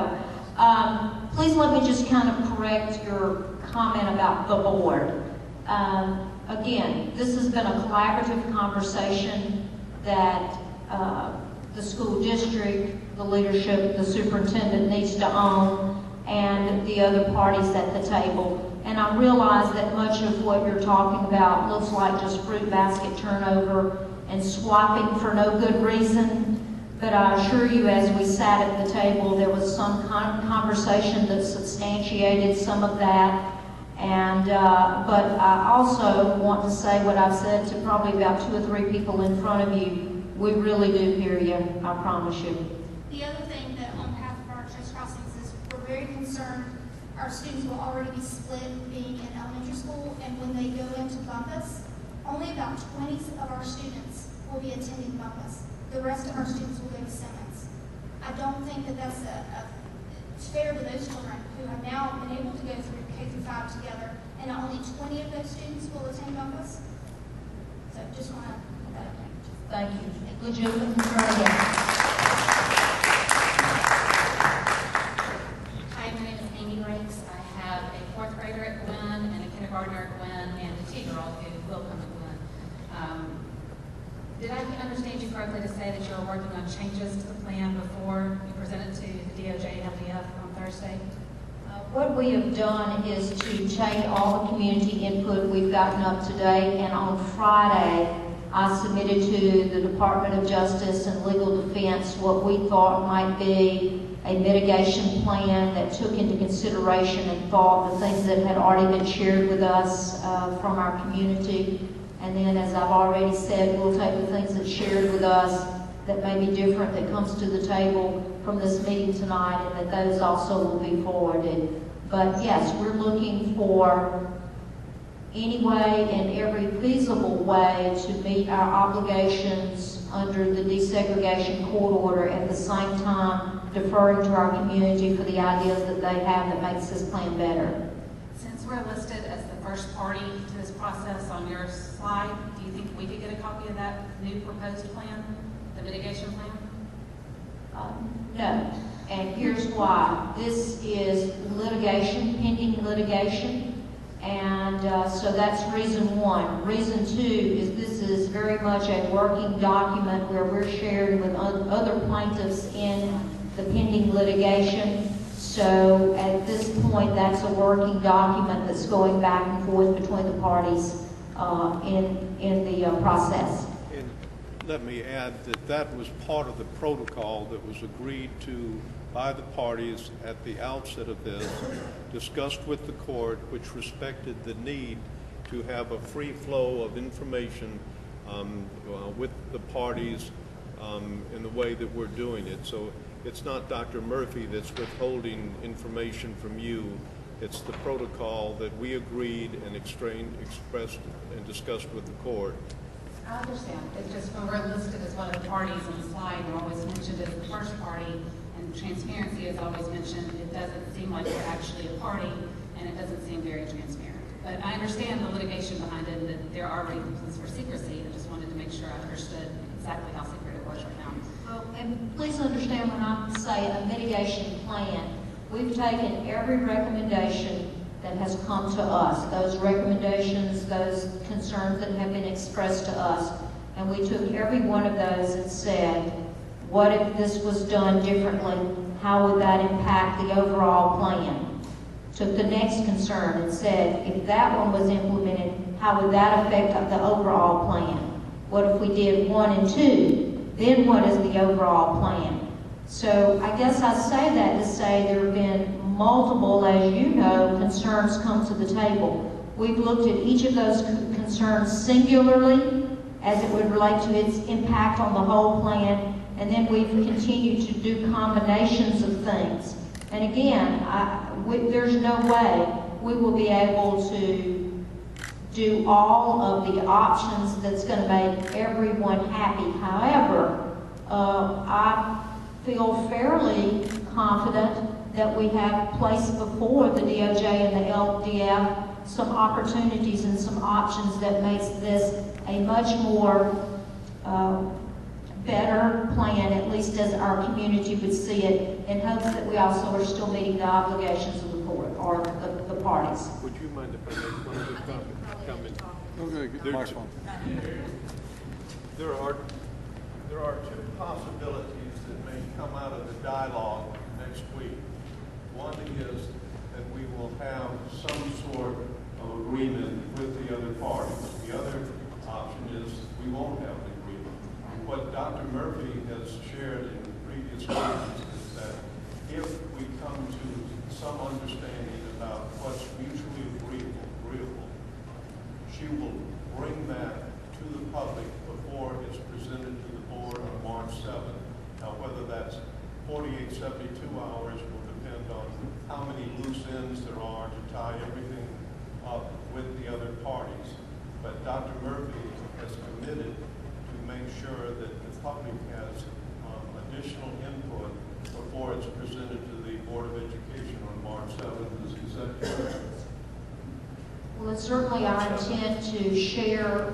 Speaker 1: Please let me just kind of correct your comment about the board. Again, this has been a collaborative conversation that the school district, the leadership, the superintendent needs to own, and the other parties at the table. And I realize that much of what you're talking about looks like just fruit basket turnover and swapping for no good reason. But I assure you, as we sat at the table, there was some conversation that substantiated some of that. And but I also want to say what I've said to probably about 2 or 3 people in front of you. We really do hear you, I promise you.
Speaker 13: The other thing that on behalf of Park Chase Crossings is we're very concerned our students will already be split being in elementary school, and when they go into Bumpus, only about 20 of our students will be attending Bumpus. The rest of our students will go to Simmons. I don't think that that's it's fair to those children who have now been able to go through K through 5 together, and only 20 of those students will attend Bumpus. So just want to put that up there.
Speaker 1: Thank you. Legitimate concern again.
Speaker 16: Hi, my name is Amy Rakes. I have a 4th grader at Gwen and a kindergartner at Gwen and a 2-year-old who will come at Gwen. Did I understand you correctly to say that you're working on changes to the plan before you present it to the DOJ and LDF on Thursday?
Speaker 1: What we have done is to take all the community input we've gotten up to date, and on Friday, I submitted to the Department of Justice and Legal Defense what we thought might be a mitigation plan that took into consideration and thought the things that had already been shared with us from our community. And then, as I've already said, we'll take the things that's shared with us that may be different that comes to the table from this meeting tonight, and that those also will be forwarded. But yes, we're looking for any way and every feasible way to meet our obligations under the desegregation court order, at the same time deferring to our community for the ideas that they have that makes this plan better.
Speaker 16: Since we're listed as the first party to this process on your slide, do you think we could get a copy of that new proposed plan, the mitigation plan?
Speaker 1: No, and here's why. This is litigation, pending litigation, and so that's reason one. Reason two is this is very much a working document where we're sharing with other plaintiffs in the pending litigation. So at this point, that's a working document that's going back and forth between the parties in the process.
Speaker 2: And let me add that that was part of the protocol that was agreed to by the parties at the outset of this, discussed with the court, which respected the need to have a free flow of information with the parties in the way that we're doing it. So it's not Dr. Murphy that's withholding information from you. It's the protocol that we agreed and expressed and discussed with the court.
Speaker 16: I understand. It's just when we're listed as one of the parties on the slide, we're always mentioned as the first party, and transparency is always mentioned. It doesn't seem like we're actually a party, and it doesn't seem very transparent. But I understand the litigation behind it, and that there are reasons for secrecy. I just wanted to make sure I understood exactly how secret it was right now.
Speaker 1: Well, and please understand when I say a mitigation plan, we've taken every recommendation that has come to us, those recommendations, those concerns that have been expressed to us, and we took every one of those and said, what if this was done differently? How would that impact the overall plan? Took the next concern and said, if that one was implemented, how would that affect the overall plan? What if we did 1 and 2? Then what is the overall plan? So I guess I say that to say there have been multiple, as you know, concerns come to the table. We've looked at each of those concerns singularly as it would relate to its impact on the whole plan, and then we've continued to do combinations of things. And again, there's no way we will be able to do all of the options that's going to make everyone happy. However, I feel fairly confident that we have placed before the DOJ and the LDF some opportunities and some options that makes this a much more better plan, at least as our community would see it, in hopes that we also are still meeting the obligations of the court or the parties.
Speaker 2: Would you mind if I make one other comment? There are two possibilities that may come out of the dialogue next week. One is that we will have some sort of agreement with the other parties. The other option is we won't have an agreement. What Dr. Murphy has shared in previous meetings is that if we come to some understanding about what's mutually agreeable, she will bring that to the public before it's presented to the board on March 7th. Now, whether that's 48, 72 hours will depend on how many loose ends there are to tie everything up with the other parties. But Dr. Murphy has committed to make sure that the public has additional input before it's presented to the Board of Education on March 7th as executive.
Speaker 1: Well, it's certainly our intent to share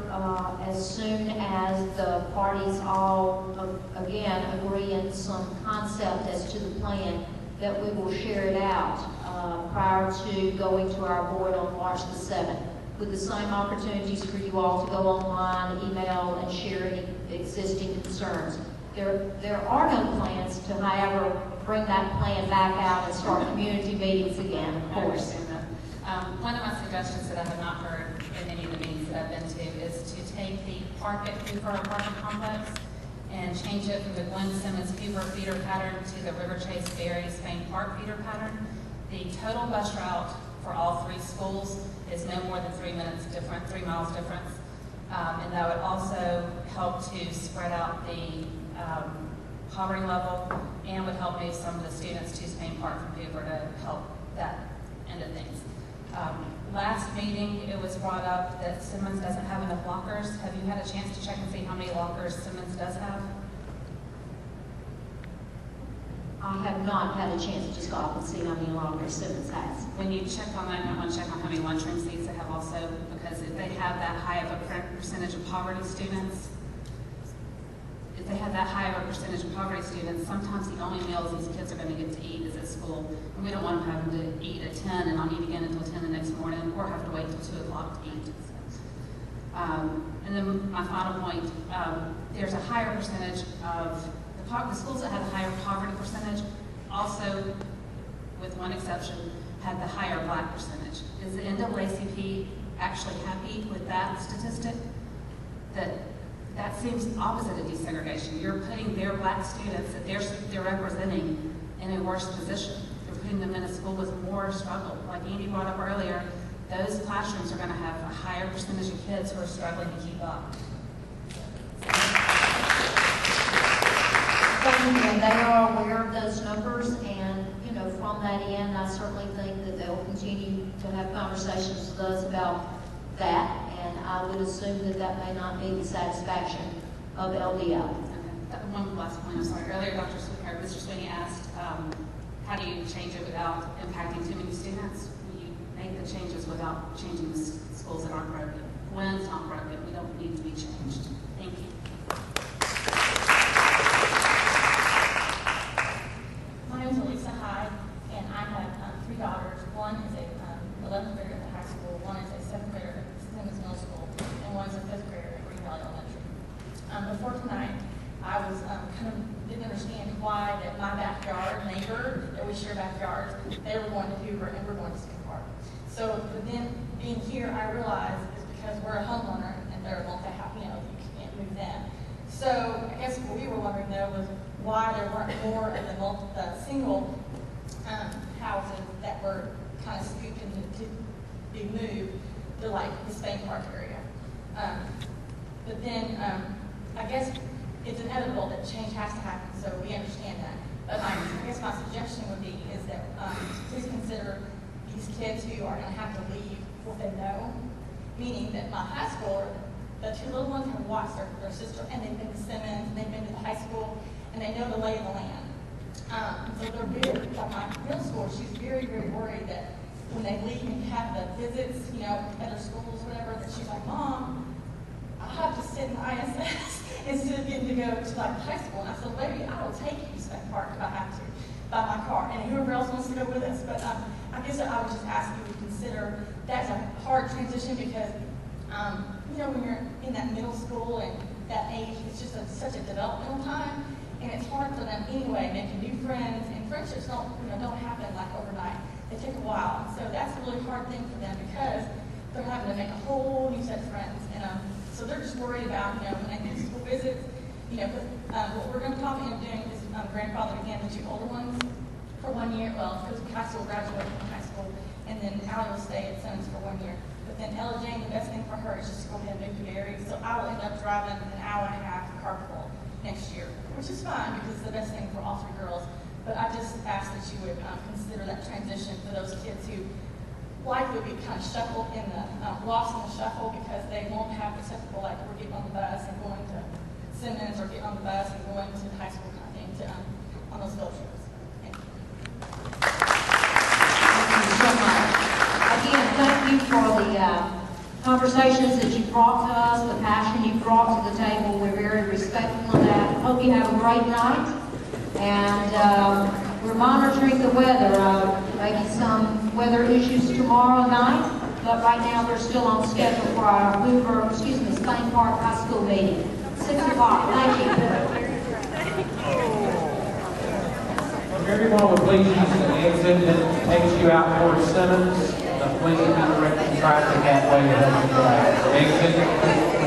Speaker 1: as soon as the parties all, again, agree in some concept as to the plan, that we will share it out prior to going to our board on March the 7th, with the same opportunities for you all to go online, email, and share any existing concerns. There are no plans to, however, bring that plan back out and start community meetings again, of course.
Speaker 16: One of my suggestions that I have not heard in any of the meetings that I've been to is to take the park at Hoover apartment complex and change it from the Gwen Simmons Hoover feeder pattern to the River Chase Berry Spain Park feeder pattern. The total bus route for all three schools is no more than 3 miles difference. And that would also help to spread out the poverty level and would help move some of the students to Spain Park from Hoover to help that end of things. Last meeting, it was brought up that Simmons doesn't have enough lockers. Have you had a chance to check and see how many lockers Simmons does have?
Speaker 1: I have not had a chance to stop and see how many lockers Simmons has.
Speaker 16: When you check on that, you might want to check on how many lunchroom seats they have also, because if they have that high of a percentage of poverty students, sometimes the only meals these kids are going to get to eat is at school. And we don't want them having to eat at 10 and not eat again until 10 the next morning, or have to wait till 2 o'clock to eat. And then my final point, there's a higher percentage of the schools that have a higher poverty percentage, also, with one exception, had the higher black percentage. Is the NAACP actually happy with that statistic? That seems opposite of desegregation. You're putting their black students that they're representing in a worse position. You're putting them in a school with more struggle. Like Andy brought up earlier, those classrooms are going to have a higher percentage of kids who are struggling to keep up.
Speaker 1: And they are aware of those numbers, and from that end, I certainly think that they'll continue to have conversations with us about that. And I would assume that that may not be the satisfaction of LDO.
Speaker 16: Okay. One last point, I'm sorry. Earlier, Mr. Sweeney asked, how do you change it without impacting too many students? You make the changes without changing the schools that aren't broken. When it's not broken, we don't need to be changed. Thank you.
Speaker 17: My name is Elisa Hyde, and I have 3 daughters. One is a 11th grader at the high school, one is a 7th grader at Simmons Middle School, and one is a 5th grader at Green Valley Elementary. Before tonight, I was didn't understand why that my backyard neighbor, that we share backyards, they were going to Hoover and we're going to Spain Park. So, but then being here, I realized it's because we're a homeowner and they're a multi-house, you can't move them. So I guess what we were wondering though was why there weren't more of the single houses that were kind of scooped to be moved to like the Spain Park area. But then I guess it's inevitable that change has to happen, so we understand that. But I guess my suggestion would be is that please consider these kids who are going to have to leave what they know, meaning that my high schooler, the 2 little ones have watched their sister, and they've been to Simmons, and they've been to the high school, and they know the lay of the land. So they're very, like my middle school, she's very, very worried that when they leave and have the visits, other schools, whatever, that she's like, Mom, I have to sit in ISS instead of getting to go to like high school. And I said, baby, I will take you to Spain Park if I have to, by my car, and whoever else wants to go with us. But I guess I would just ask you to consider that's a hard transition because, when you're in that middle school and that age, it's just such a developmental time, and it's hard for them anyway, making new friends, and friendships don't happen like overnight. They take a while. So that's a really hard thing for them because they're having to make a whole new set of friends. And so they're just worried about, when they do school visits, what we're going to probably end up doing is grandfather again the 2 older ones for 1 year. Well, because high school graduated from high school, and then Allie will stay at Simmons for 1 year. But then Ella Jane, the best thing for her is just to go ahead and move to Berry. So I will end up driving an hour and a half carpool next year, which is fine because it's the best thing for all 3 girls. But I just ask that you would consider that transition for those kids who likely will be kind of shuffled in the, lost in the shuffle because they won't have the typical, like, we're getting on the bus and going to Simmons or getting on the bus and going to high school kind of thing to, on those field trips. Thank you.
Speaker 1: Thank you so much. Again, thank you for the conversations that you brought to us, the passion you brought to the table. We're very respectful of that. Hope you have a great night. And we're monitoring the weather. Maybe some weather issues tomorrow night, but right now we're still on schedule for our Spain Park High School meeting. 6 o'clock. Thank you.
Speaker 18: If everyone would please use the exit that takes you out towards Simmons, please be directing traffic that way. Exit.